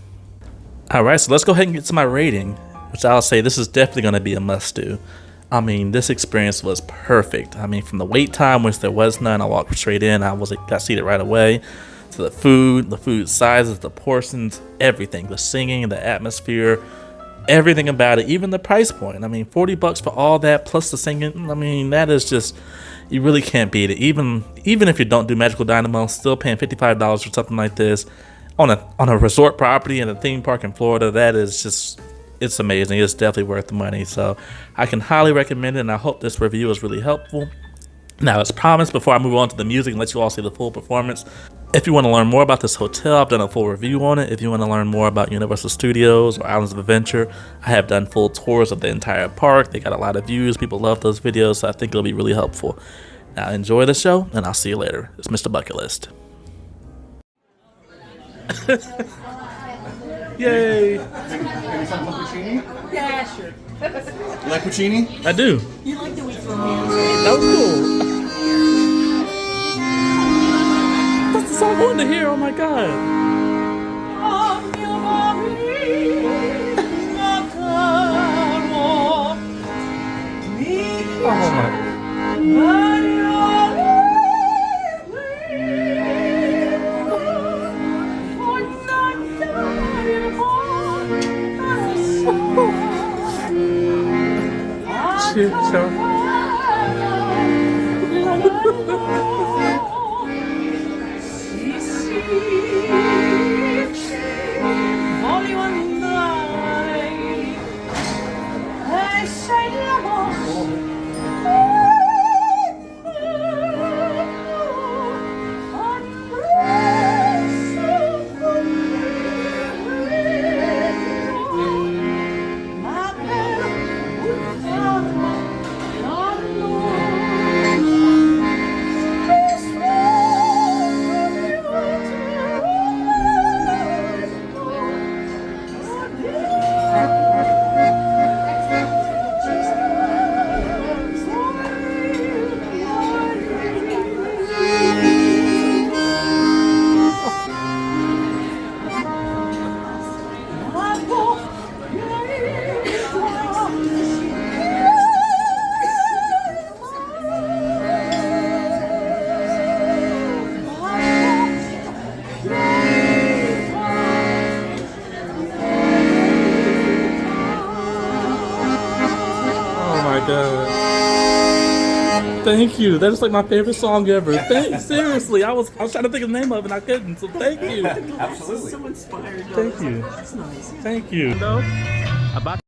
Alright, so let's go ahead and get to my rating, which I'll say this is definitely going to be a must-do. I mean, this experience was perfect. I mean, from the wait time, which there was none, I walked straight in, got seated right away. To the food sizes, the portions, everything, the singing, the atmosphere, everything about it, even the price point. I mean, $40 for all that plus the singing. I mean, that is just, you really can't beat it. Even if you don't do Magical Dining Month, still paying $55 for something like this on a resort property in a theme park in Florida, that is just, it's amazing. It's definitely worth the money. So I can highly recommend it, and I hope this review is really helpful. Now, as promised, before I move on to the music and let you all see the full performance, if you want to learn more about this hotel, I've done a full review on it. If you want to learn more about Universal Studios or Islands of Adventure, I have done full tours of the entire park. They got a lot of views. People love those videos, so I think it'll be really helpful. Now, enjoy the show, and I'll see you later. It's Mr. Bucket List. Yay! Maybe some puccini? Yeah, sure. You like puccini? I do. You like the week from here. That was cool. That's the song I wanted to hear. Oh my god. Oh my. god. Thank you. That is like my favorite song ever. Seriously, I was trying to think of the name of it and I couldn't. So thank you. Absolutely. So inspired. Thank you. That's nice. Thank you. About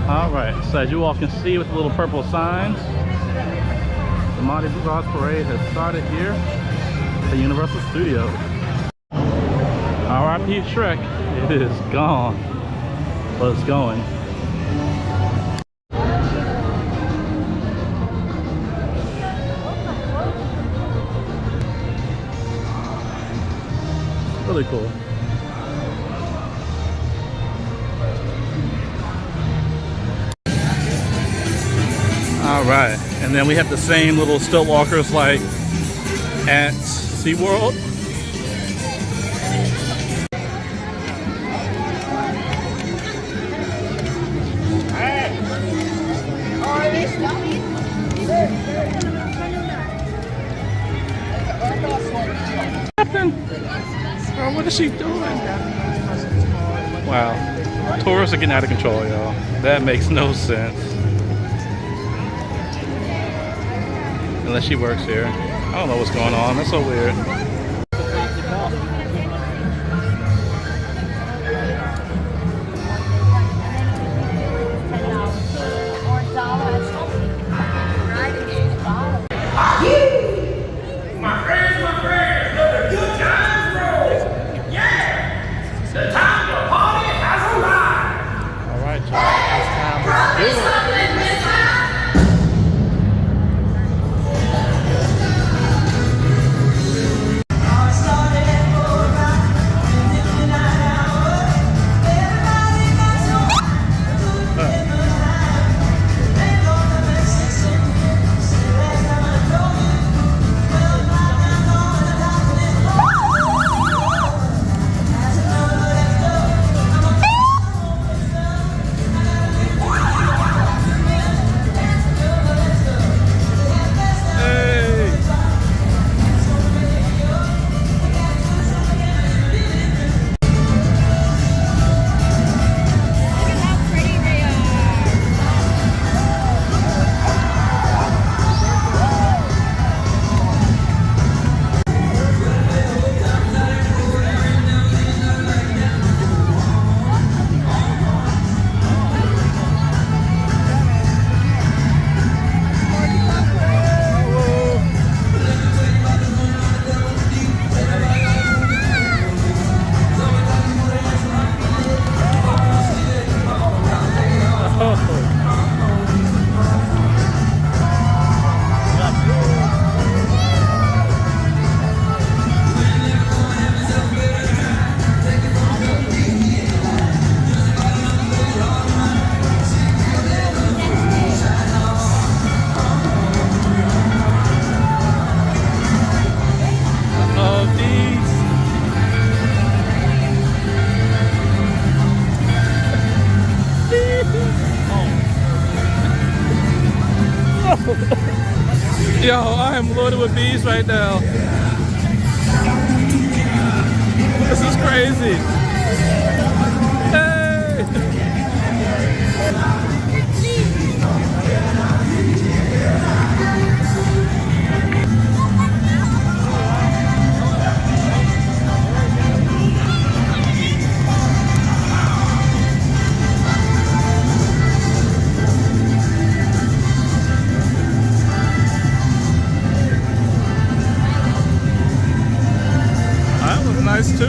Alright, so as you all can see with the little purple signs, the Mardi Gras parade has started here at Universal Studios. R.I.P. Shrek, it is gone, but it's going. Really cool. All right, and then we have the same little stilt walkers like at SeaWorld. Bro, what is she doing? Wow, tourists are getting out of control, y'all. That makes no sense. Unless she works here. I don't know what's going on. That's so weird. My friends, let the good times roll. Yeah, the time to party has arrived. All right, y'all. It's time to do it. Yo, I am loaded with bees right now. This is crazy. Hey! Nice too.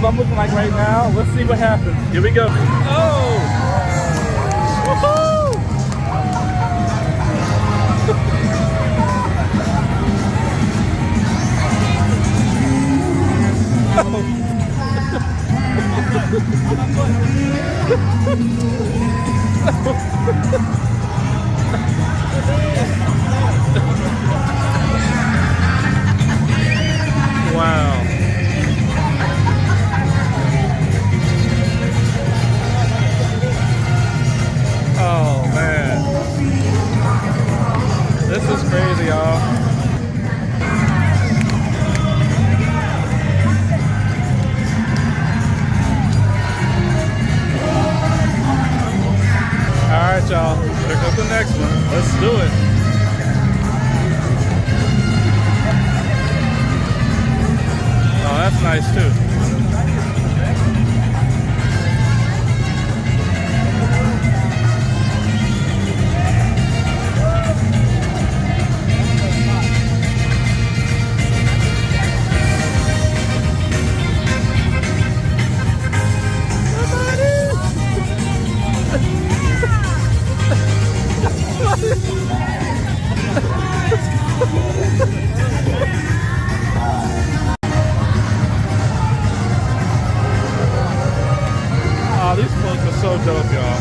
I'm looking like right now. Let's see what happens. Here we go. Oh! Woohoo! Wow. Oh man. This is crazy, y'all. Alright, y'all. There goes the next one. Let's do it. Oh, that's nice too. Oh, these floats are so dope, y'all.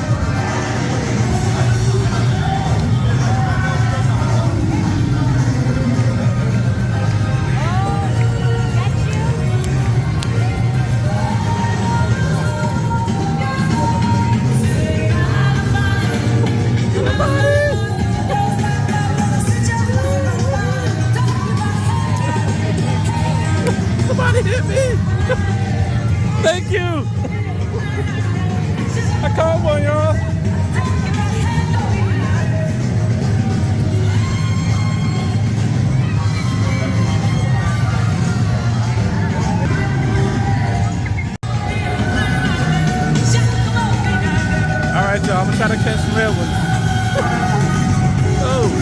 Somebody hit me! Thank you! I caught one, y'all. All right, y'all. I'm gonna try to catch some real ones. Oh.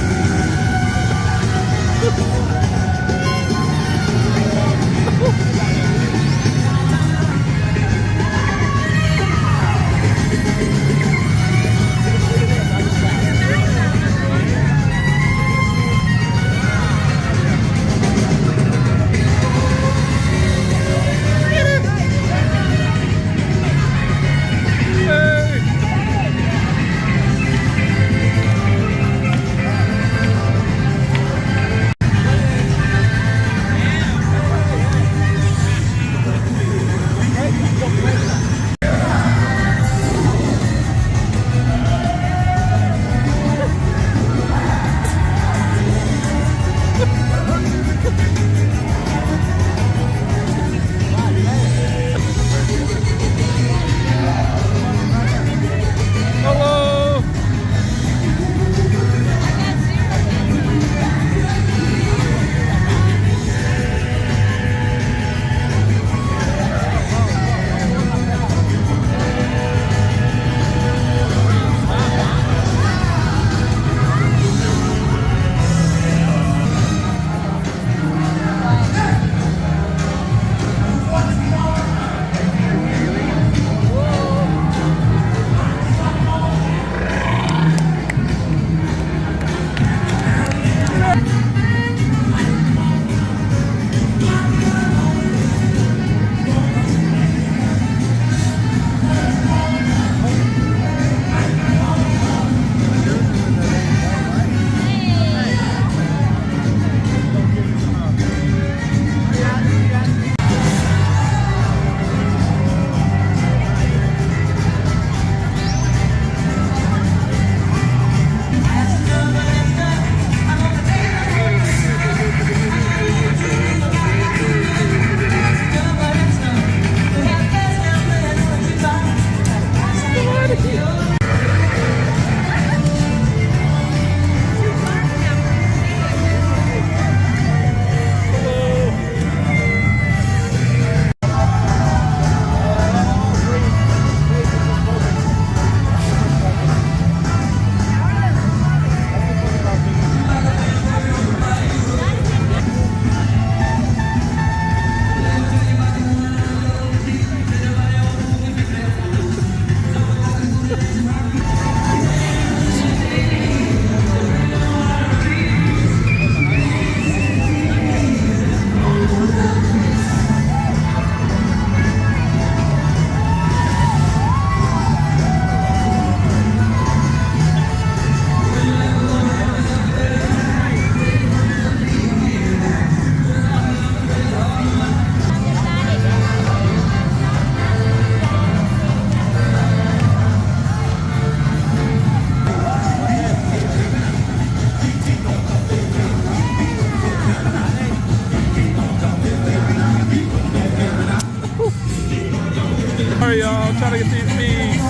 trying to get these fees.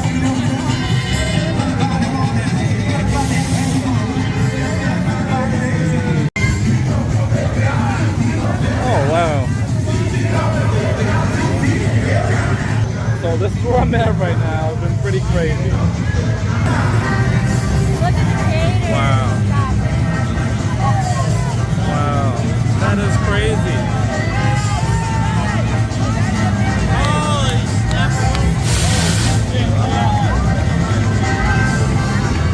Oh, wow. So this is where I'm at right now. It's been pretty crazy. Wow. Wow. That is crazy.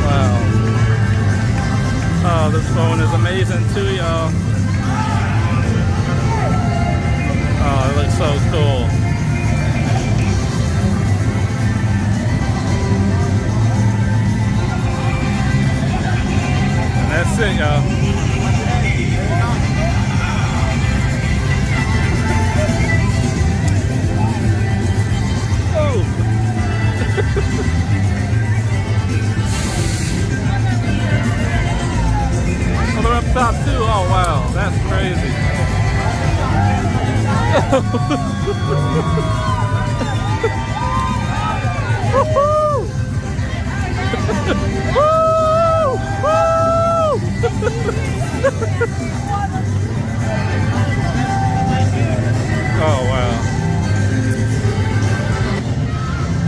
Wow. Oh, this phone is amazing too, y'all. Oh, it looks so cool. And that's it, y'all. Oh. Oh, they're up top too. Oh wow, that's crazy. Woo! Oh wow.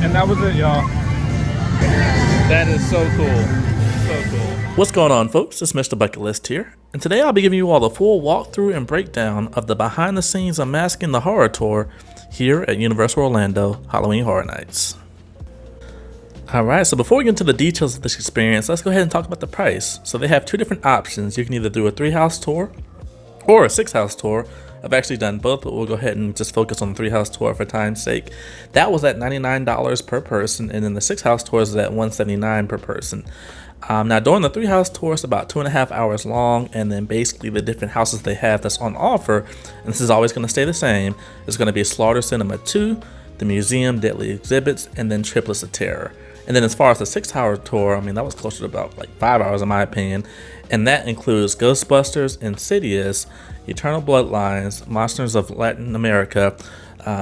And that was it, y'all. That is so cool. So cool. What's going on, folks? It's MrBucketlist here, and today I'll be giving you all the full walkthrough and breakdown of the behind the scenes Unmasking the Horror Tour here at Universal Orlando Halloween Horror Nights. Alright, so before we get into the details of this experience, let's go ahead and talk about the price. So they have two different options. You can either do a 3-house tour or a 6-house tour. I've actually done both, but we'll go ahead and just focus on the 3-house tour for time's sake. That was at $99 per person, and then the 6-house tour is at $179 per person. Now during the 3-house tour, it's about 2.5 hours long, and then basically the different houses they have that's on offer, and this is always going to stay the same, is going to be Slaughter Cinema 2, the Museum, Deadly Exhibits, and then Triplets of Terror. And then as far as the 6-hour tour, I mean, that was closer to about like 5 hours in my opinion, and that includes Ghostbusters, Insidious, Eternal Bloodlines, Monsters of Latin America,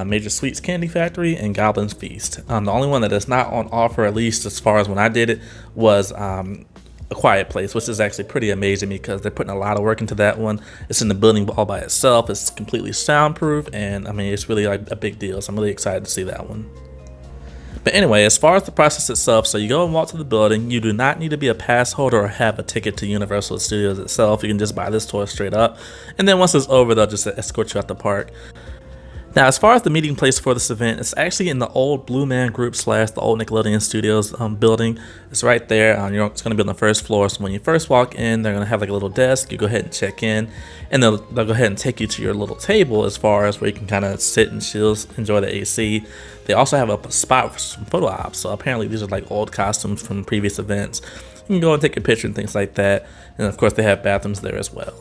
Major Sweets Candy Factory, and Goblin's Feast. The only one that is not on offer, at least as far as when I did it, was A Quiet Place, which is actually pretty amazing because they're putting a lot of work into that one. It's in the building all by itself. It's completely soundproof, and I mean, it's really like a big deal. So I'm really excited to see that one. But anyway, as far as the process itself, so you go and walk to the building. You do not need to be a pass holder or have a ticket to Universal Studios itself. You can just buy this tour straight up, and then once it's over, they'll just escort you out the park. Now, as far as the meeting place for this event, it's actually in the old Blue Man Group / the old Nickelodeon Studios building. It's right there. It's going to be on the first floor. So when you first walk in, they're going to have like a little desk. You go ahead and check in, and they'll go ahead and take you to your little table as far as where you can kind of sit and chill, enjoy the AC. They also have a spot for some photo ops. So apparently these are like old costumes from previous events. You can go and take a picture and things like that. And of course, they have bathrooms there as well.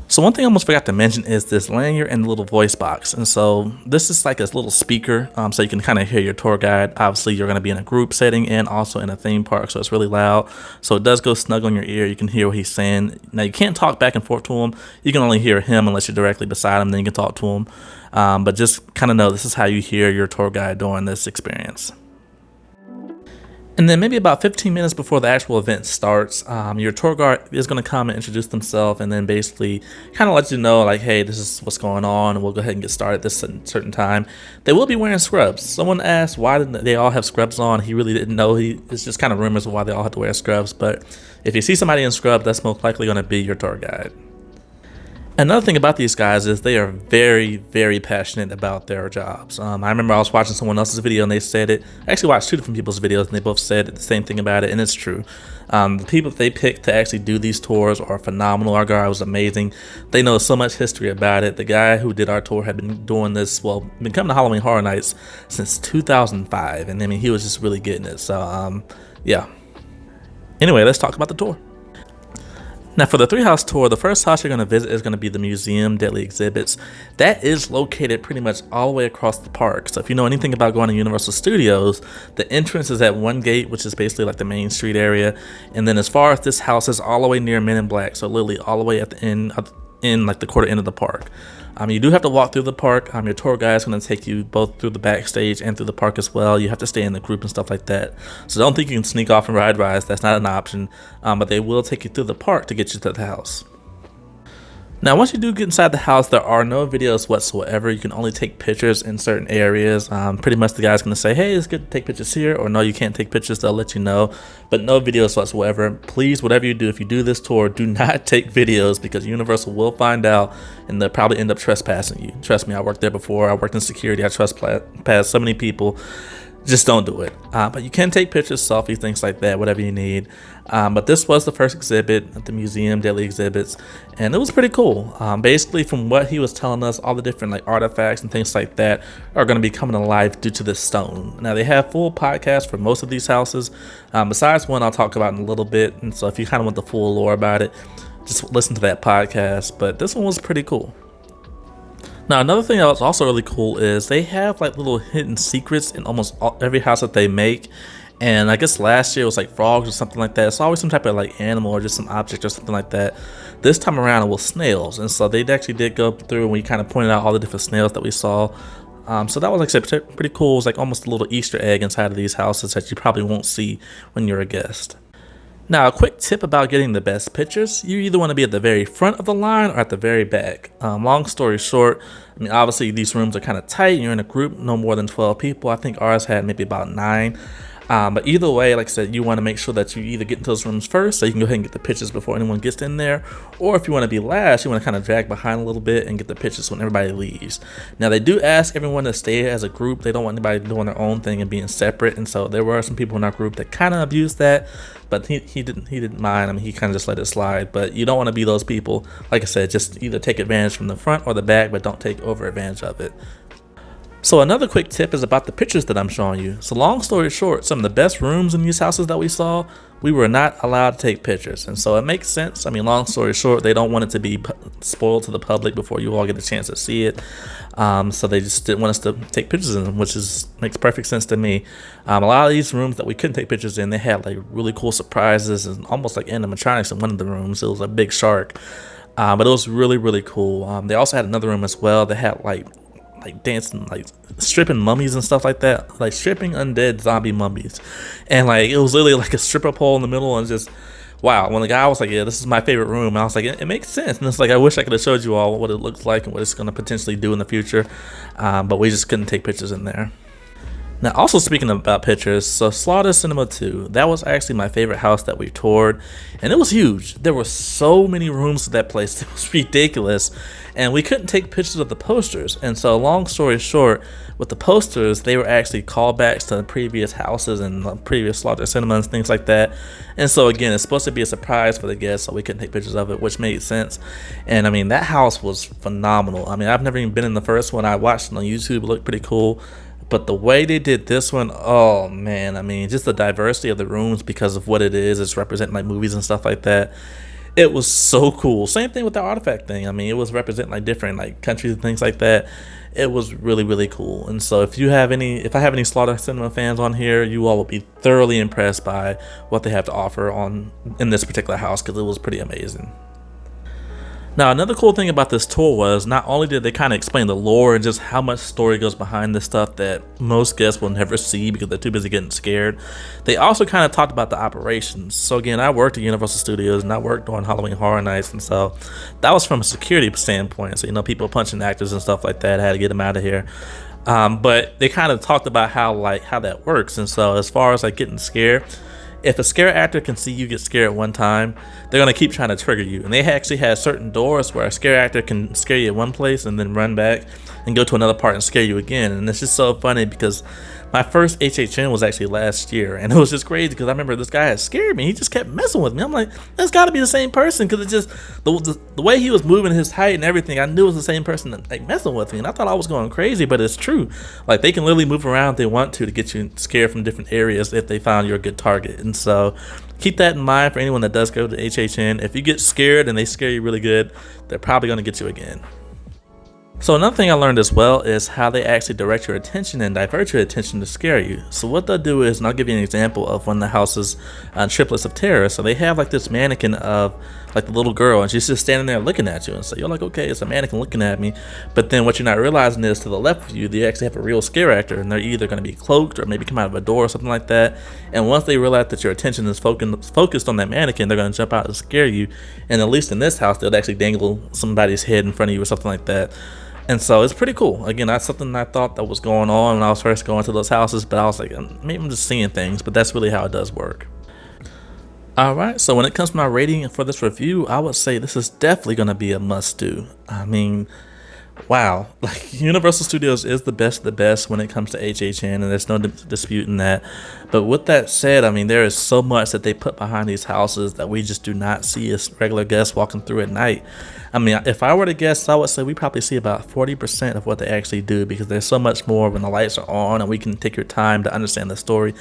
So one thing I almost forgot to mention is this lanyard and the little voice box. And so this is like a little speaker, so you can kind of hear your tour guide. Obviously, you're going to be in a group setting and also in a theme park, so it's really loud. So it does go snug on your ear. You can hear what he's saying. Now, you can't talk back and forth to him. You can only hear him unless you're directly beside him, then you can talk to him. But just kind of know this is how you hear your tour guide during this experience. And then maybe about 15 minutes before the actual event starts, your tour guide is going to come and introduce themselves and then basically kind of let you know, like, hey, this is what's going on, and we'll go ahead and get started at this certain time. They will be wearing scrubs. Someone asked why didn't they all have scrubs on. He really didn't know. It's just kind of rumors of why they all have to wear scrubs. But if you see somebody in scrubs, that's most likely going to be your tour guide. Another thing about these guys is they are very, very passionate about their jobs. I remember I was watching someone else's video and they said it. I actually watched two different people's videos and they both said the same thing about it, and it's true. The people that they picked to actually do these tours are phenomenal. Our guy was amazing. They know so much history about it. The guy who did our tour had been doing this, well, been coming to Halloween Horror Nights since 2005, and I mean, he was just really getting it. So, yeah. Anyway, let's talk about the tour. Now for the 3-house tour, the first house you're going to visit is going to be the Museum Deadly Exhibits. That is located pretty much all the way across the park. So if you know anything about going to Universal Studios, the entrance is at one gate, which is basically like the main street area. And then as far as this house is all the way near Men in Black, so literally all the way at the end, in like the quarter end of the park. You do have to walk through the park. Your tour guide is going to take you both through the backstage and through the park as well. You have to stay in the group and stuff like that. So don't think you can sneak off and ride rides. That's not an option. But they will take you through the park to get you to the house. Now, once you do get inside the house, there are no videos whatsoever. You can only take pictures in certain areas. Pretty much the guy's going to say, hey, it's good to take pictures here, or no, you can't take pictures. They'll let you know, but no videos whatsoever. Please, whatever you do, if you do this tour, do not take videos, because Universal will find out and they'll probably end up trespassing you. Trust me, I worked there before. I worked in security. I trespassed so many people. Just don't do it. But you can take pictures, selfies, things like that, whatever you need. But this was the first exhibit at the Museum Deadly Exhibits, and it was pretty cool. Basically, from what he was telling us, all the different like artifacts and things like that are going to be coming alive due to this stone. Now, they have full podcasts for most of these houses. Besides one I'll talk about in a little bit, and so if you kind of want the full lore about it, just listen to that podcast. But this one was pretty cool. Now, another thing that was also really cool is they have like little hidden secrets in almost every house that they make. And I guess last year it was like frogs or something like that. It's always some type of like animal or just some object or something like that. This time around it was snails. And so they actually did go through and we kind of pointed out all the different snails that we saw. So that was like pretty cool. It was like almost a little Easter egg inside of these houses that you probably won't see when you're a guest. Now, a quick tip about getting the best pictures. You either want to be at the very front of the line or at the very back. Long story short, I mean, obviously these rooms are kind of tight. You're in a group, no more than 12 people. I think ours had maybe about 9. But either way, like I said, you want to make sure that you either get into those rooms first so you can go ahead and get the pictures before anyone gets in there, or if you want to be last, you want to kind of drag behind a little bit and get the pictures when everybody leaves. Now, they do ask everyone to stay as a group. They don't want anybody doing their own thing and being separate, and so there were some people in our group that kind of abused that, but he didn't mind. I mean, he kind of just let it slide. But you don't want to be those people. Like I said, just either take advantage from the front or the back, but don't take over advantage of it. So another quick tip is about the pictures that I'm showing you. So long story short, some of the best rooms in these houses that we saw, we were not allowed to take pictures. And so it makes sense. I mean, long story short, they don't want it to be spoiled to the public before you all get a chance to see it. So they just didn't want us to take pictures in them, which makes perfect sense to me. A lot of these rooms that we couldn't take pictures in, they had like really cool surprises and almost like animatronics in one of the rooms. It was a big shark, but it was really, really cool. They also had another room as well that had like dancing, like stripping mummies and stuff like that, like stripping undead zombie mummies, and like it was literally like a stripper pole in the middle, and just wow. When the guy was like, yeah, this is my favorite room, and I was like, it makes sense. And it's like, I wish I could have showed you all what it looks like and what it's going to potentially do in the future, but we just couldn't take pictures in there. Now, also speaking about pictures, so Slaughter Cinema 2, that was actually my favorite house that we toured, and it was huge. There were so many rooms at that place, it was ridiculous, and we couldn't take pictures of the posters. And so long story short, with the posters, they were actually callbacks to the previous houses and the previous Slaughter Cinemas and things like that. And so again, it's supposed to be a surprise for the guests, so we couldn't take pictures of it, which made sense. And I mean, that house was phenomenal. I mean, I've never even been in the first one. I watched it on YouTube, it looked pretty cool. But the way they did this one, oh man, I mean, just the diversity of the rooms because of what it is, it's representing like movies and stuff like that. It was so cool. Same thing with the artifact thing. I mean, it was representing like different like countries and things like that. It was really, really cool. And so if I have any Slaughter Cinema fans on here, you all will be thoroughly impressed by what they have to offer in this particular house, because it was pretty amazing. Now, another cool thing about this tour was not only did they kind of explain the lore and just how much story goes behind this stuff that most guests will never see because they're too busy getting scared, they also kind of talked about the operations. So again, I worked at Universal Studios and I worked on Halloween Horror Nights, and so that was from a security standpoint. So, you know, people punching actors and stuff like that, I had to get them out of here. But they kind of talked about how that works. And so as far as like getting scared, if a scare actor can see you get scared at one time, they're going to keep trying to trigger you. And they actually had certain doors where a scare actor can scare you at one place and then run back. and go to another part and scare you again. And it's just so funny because my first HHN was actually last year, and it was just crazy because I remember this guy had scared me. He just kept messing with me. I'm like, that's got to be the same person, because it just the way he was moving, his height and everything, I knew it was the same person that, like, messing with me, and I thought I was going crazy, but it's true. Like, they can literally move around if they want to get you scared from different areas if they found you're a good target. And so keep that in mind for anyone that does go to HHN. If you get scared and they scare you really good, they're probably going to get you again. So another thing I learned as well is how they actually direct your attention and divert your attention to scare you. So what they'll do is, and I'll give you an example of one of the houses on Triplets of Terror. So they have like this mannequin of like the little girl, and she's just standing there looking at you, and so you're like, okay, it's a mannequin looking at me. But then what you're not realizing is, to the left of you, they actually have a real scare actor, and they're either going to be cloaked or maybe come out of a door or something like that. And once they realize that your attention is focused on that mannequin, they're going to jump out and scare you. And at least in this house, they'll actually dangle somebody's head in front of you or something like that. And so it's pretty cool. Again, that's something I thought that was going on when I was first going to those houses, but I was like, maybe I'm just seeing things, but that's really how it does work. Alright, so when it comes to my rating for this review, I would say this is definitely going to be a must-do. I mean, wow, like, Universal Studios is the best of the best when it comes to HHN, and there's no disputing that. But with that said, I mean, there is so much that they put behind these houses that we just do not see as regular guests walking through at night. I mean, if I were to guess, I would say we probably see about 40% of what they actually do, because there's so much more when the lights are on and we can take your time to understand the story.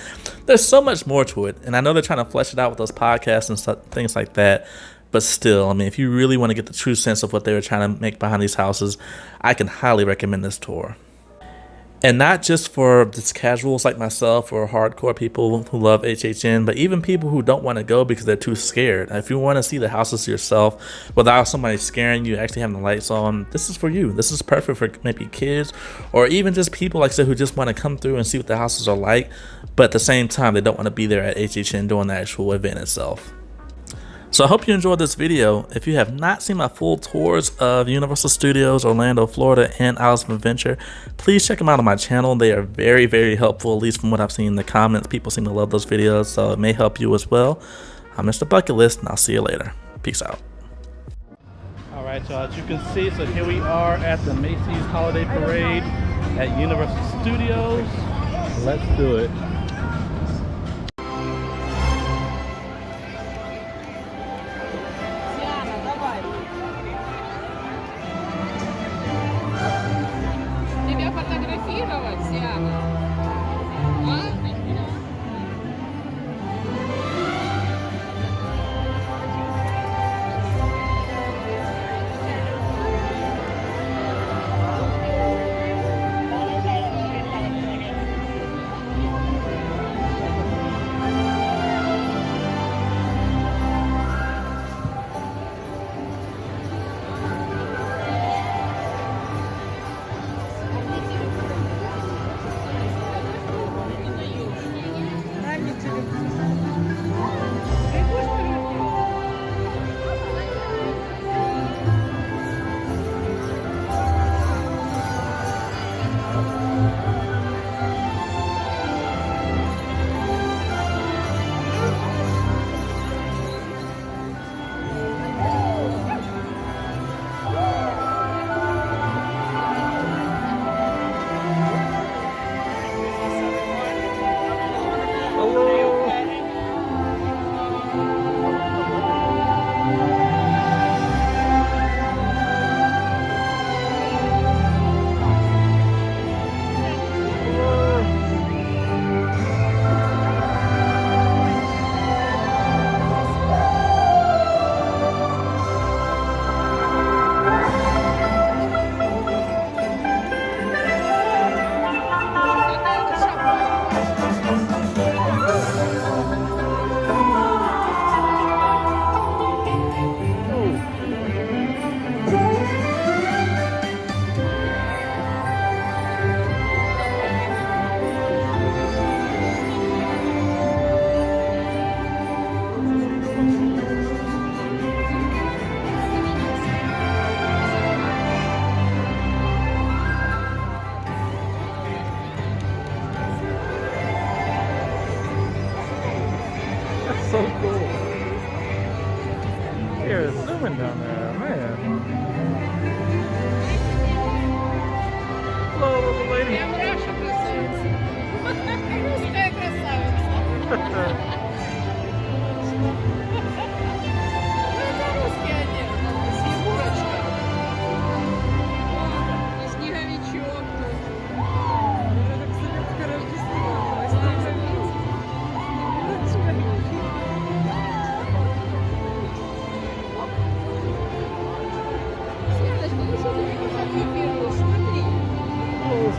There's so much more to it, and I know they're trying to flesh it out with those podcasts and stuff, things like that. But still, I mean, if you really want to get the true sense of what they were trying to make behind these houses, I can highly recommend this tour. And not just for just casuals like myself or hardcore people who love HHN, but even people who don't want to go because they're too scared. If you want to see the houses yourself without somebody scaring you, actually having the lights on, this is for you. This is perfect for maybe kids or even just people, like I said, who just want to come through and see what the houses are like, but at the same time, they don't want to be there at HHN during the actual event itself. So I hope you enjoyed this video. If you have not seen my full tours of Universal Studios, Orlando, Florida, and Islands of Adventure, please check them out on my channel. They are very, very helpful, at least from what I've seen in the comments. People seem to love those videos, so it may help you as well. I'm MrBucketlist, and I'll see you later. Peace out. Alright, y'all, as you can see, so here we are at the Macy's Holiday Parade at Universal Studios. Let's do it.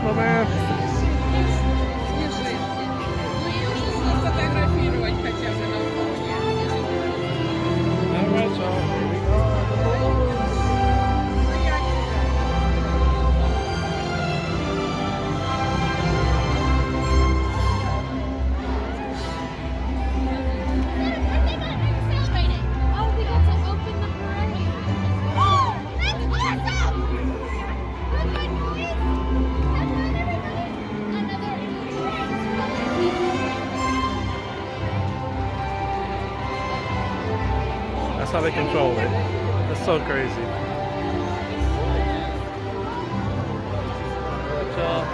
beautiful, man. All right, y'all. Here we go. The balloons. That's how they control it. That's so crazy. Good job.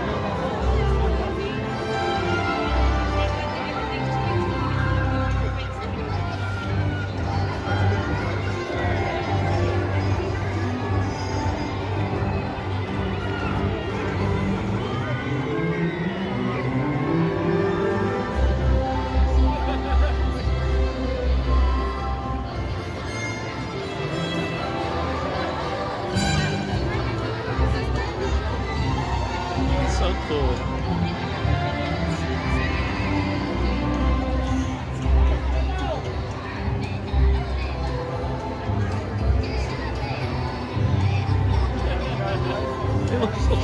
So cool. It looks so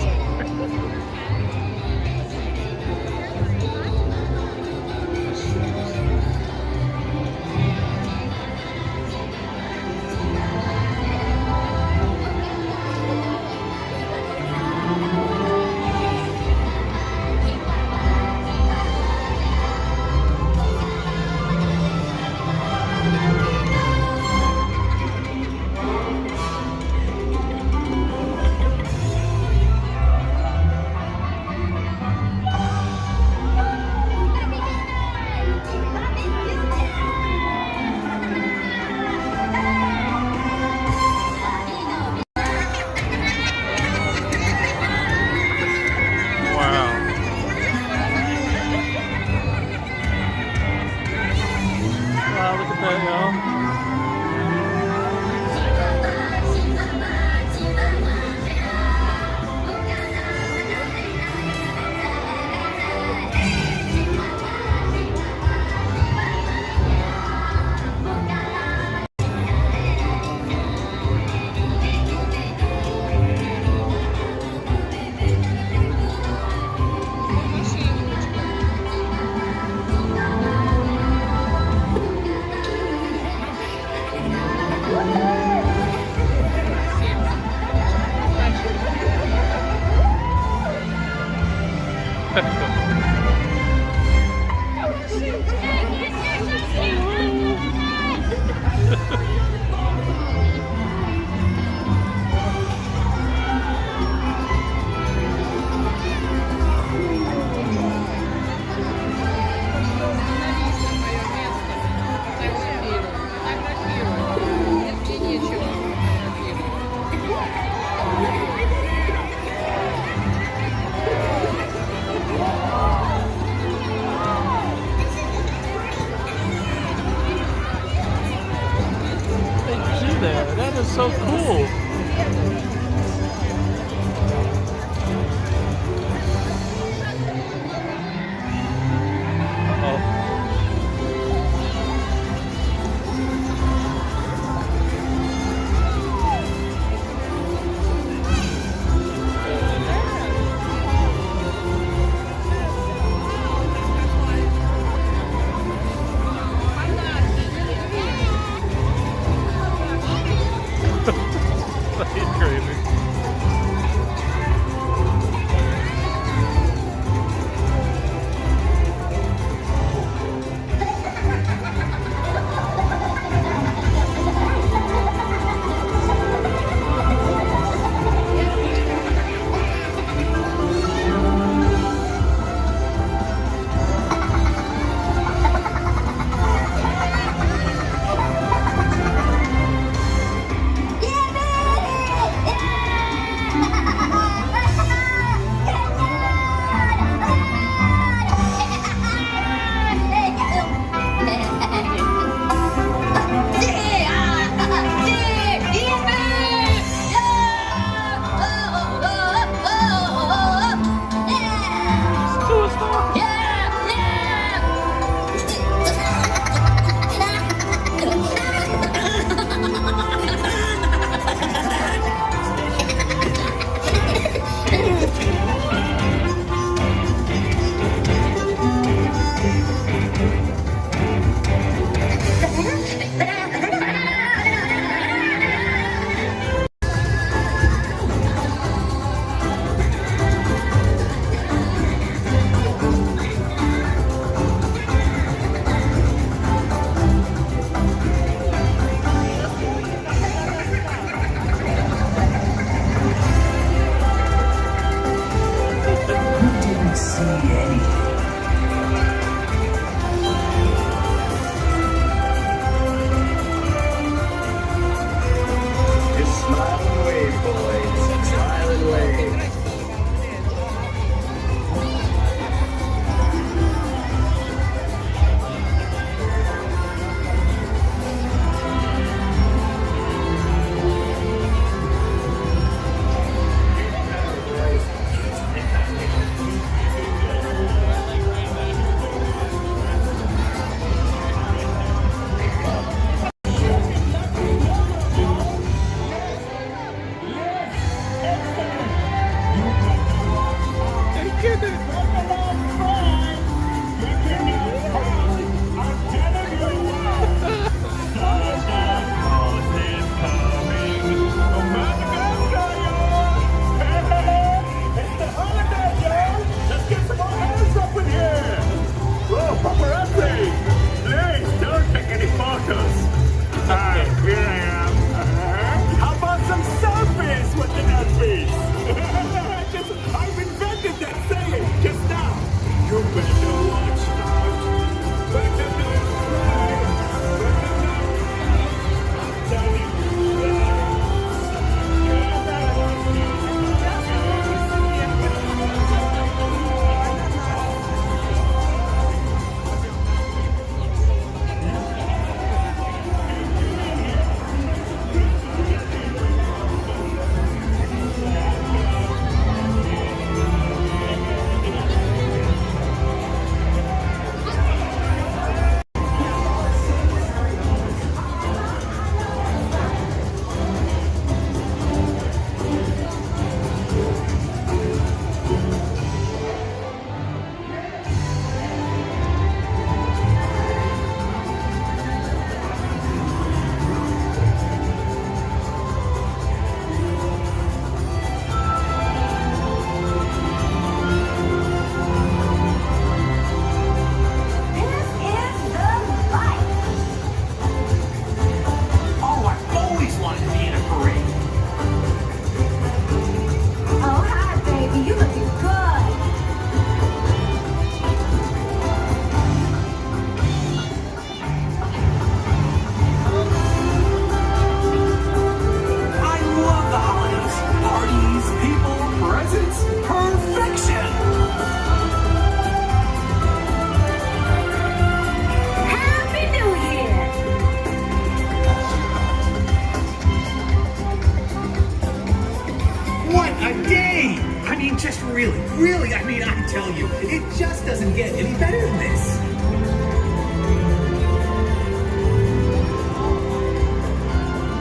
just really, I mean, I'm telling you, it just doesn't get any better than this.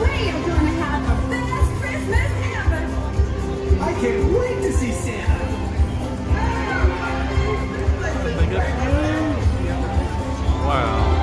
We are gonna have the best Christmas ever! I can't wait to see Santa. Wow.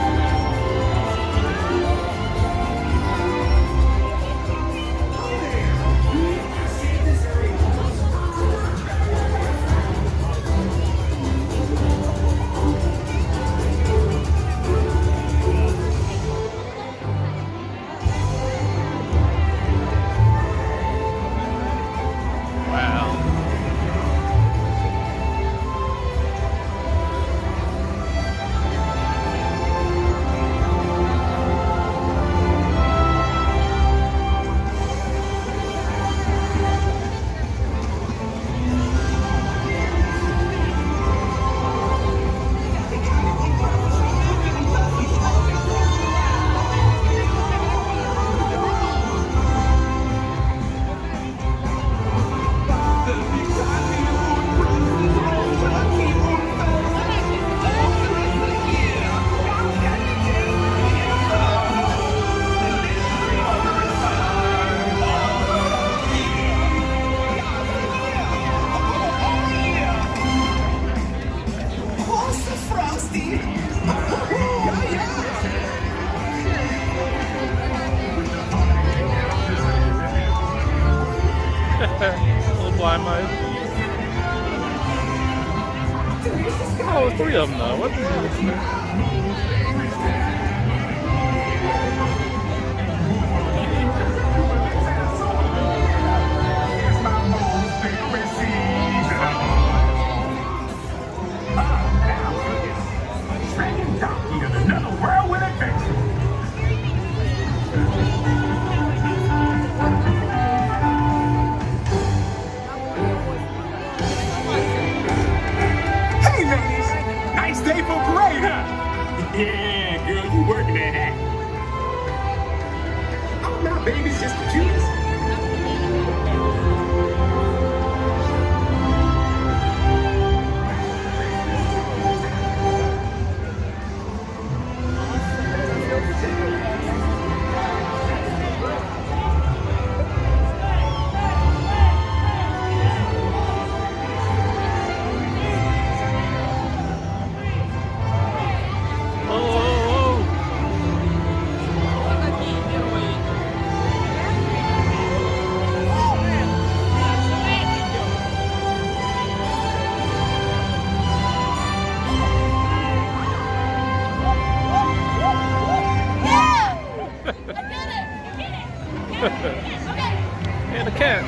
Little blind mice. Oh, 3 of them though. What's Another whirlwind adventure. Hey, ladies! Nice day for parade, huh? Yeah, girl, you working that hat. Oh, no, baby, it's just the juice. And a cat.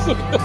so good.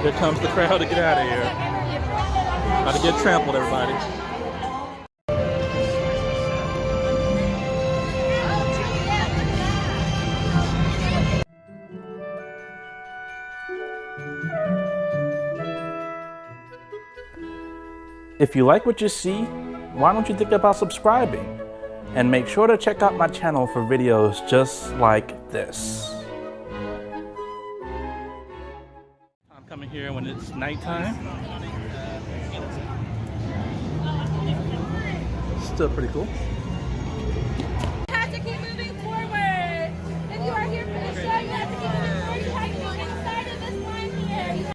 Here comes the crowd to get out of here. About to get trampled, everybody. If you like what you see, why don't you think about subscribing? And make sure to check out my channel for videos just like this. I'm coming here when it's nighttime. Still pretty cool. You have to keep moving forward. If you are here for the show, you have to keep moving forward. You have to go inside of this line here.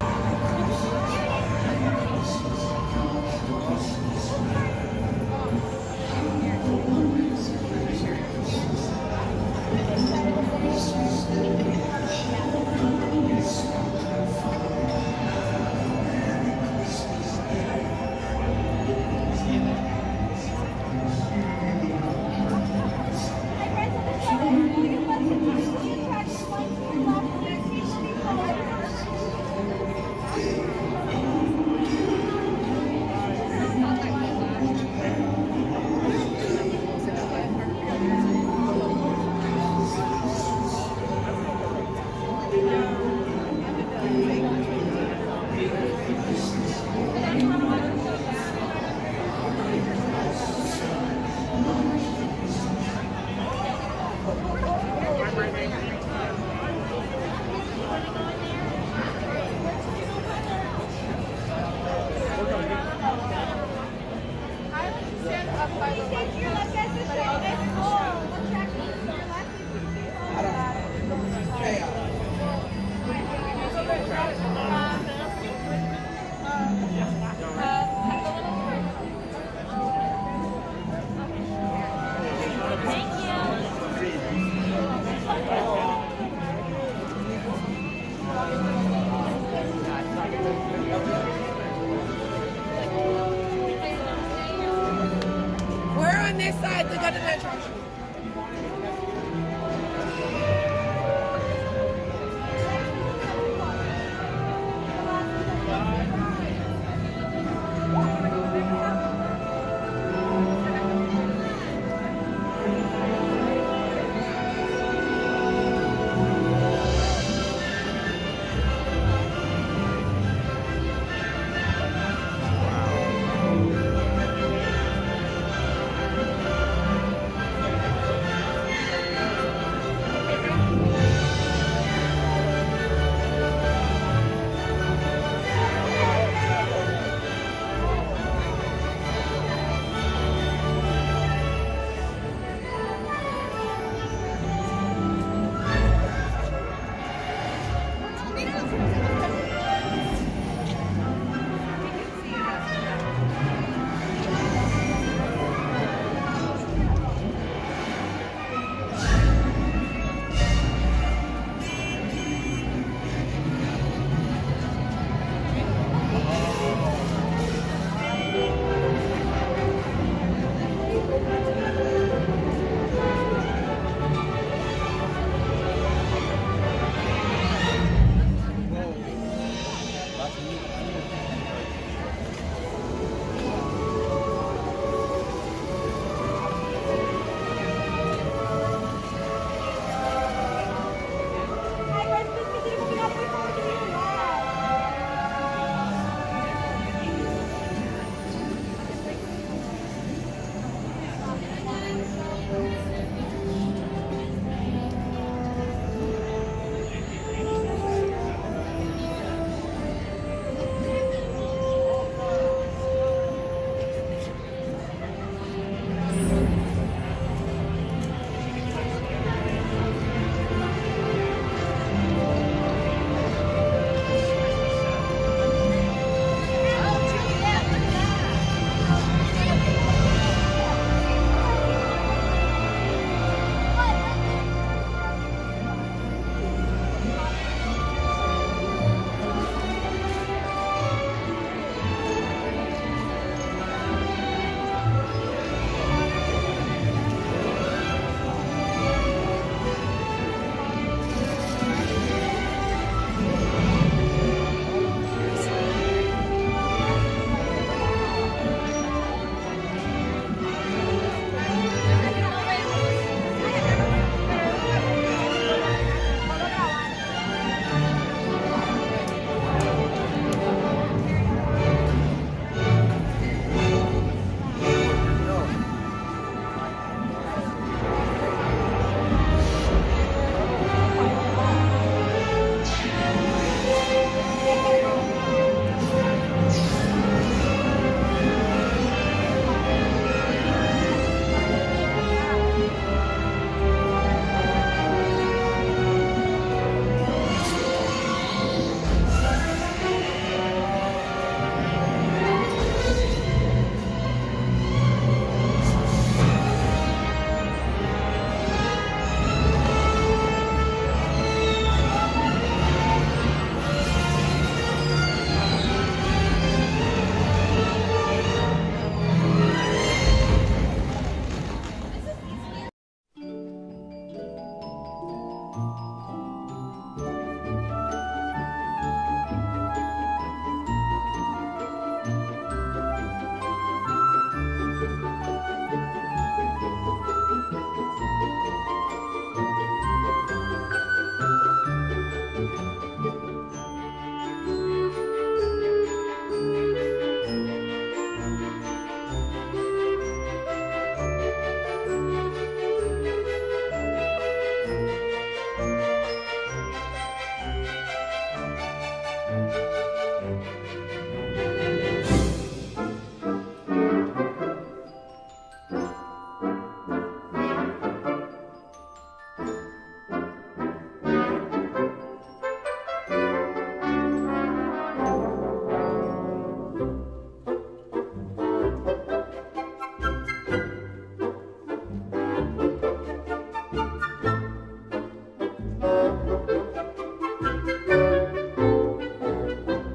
Bye.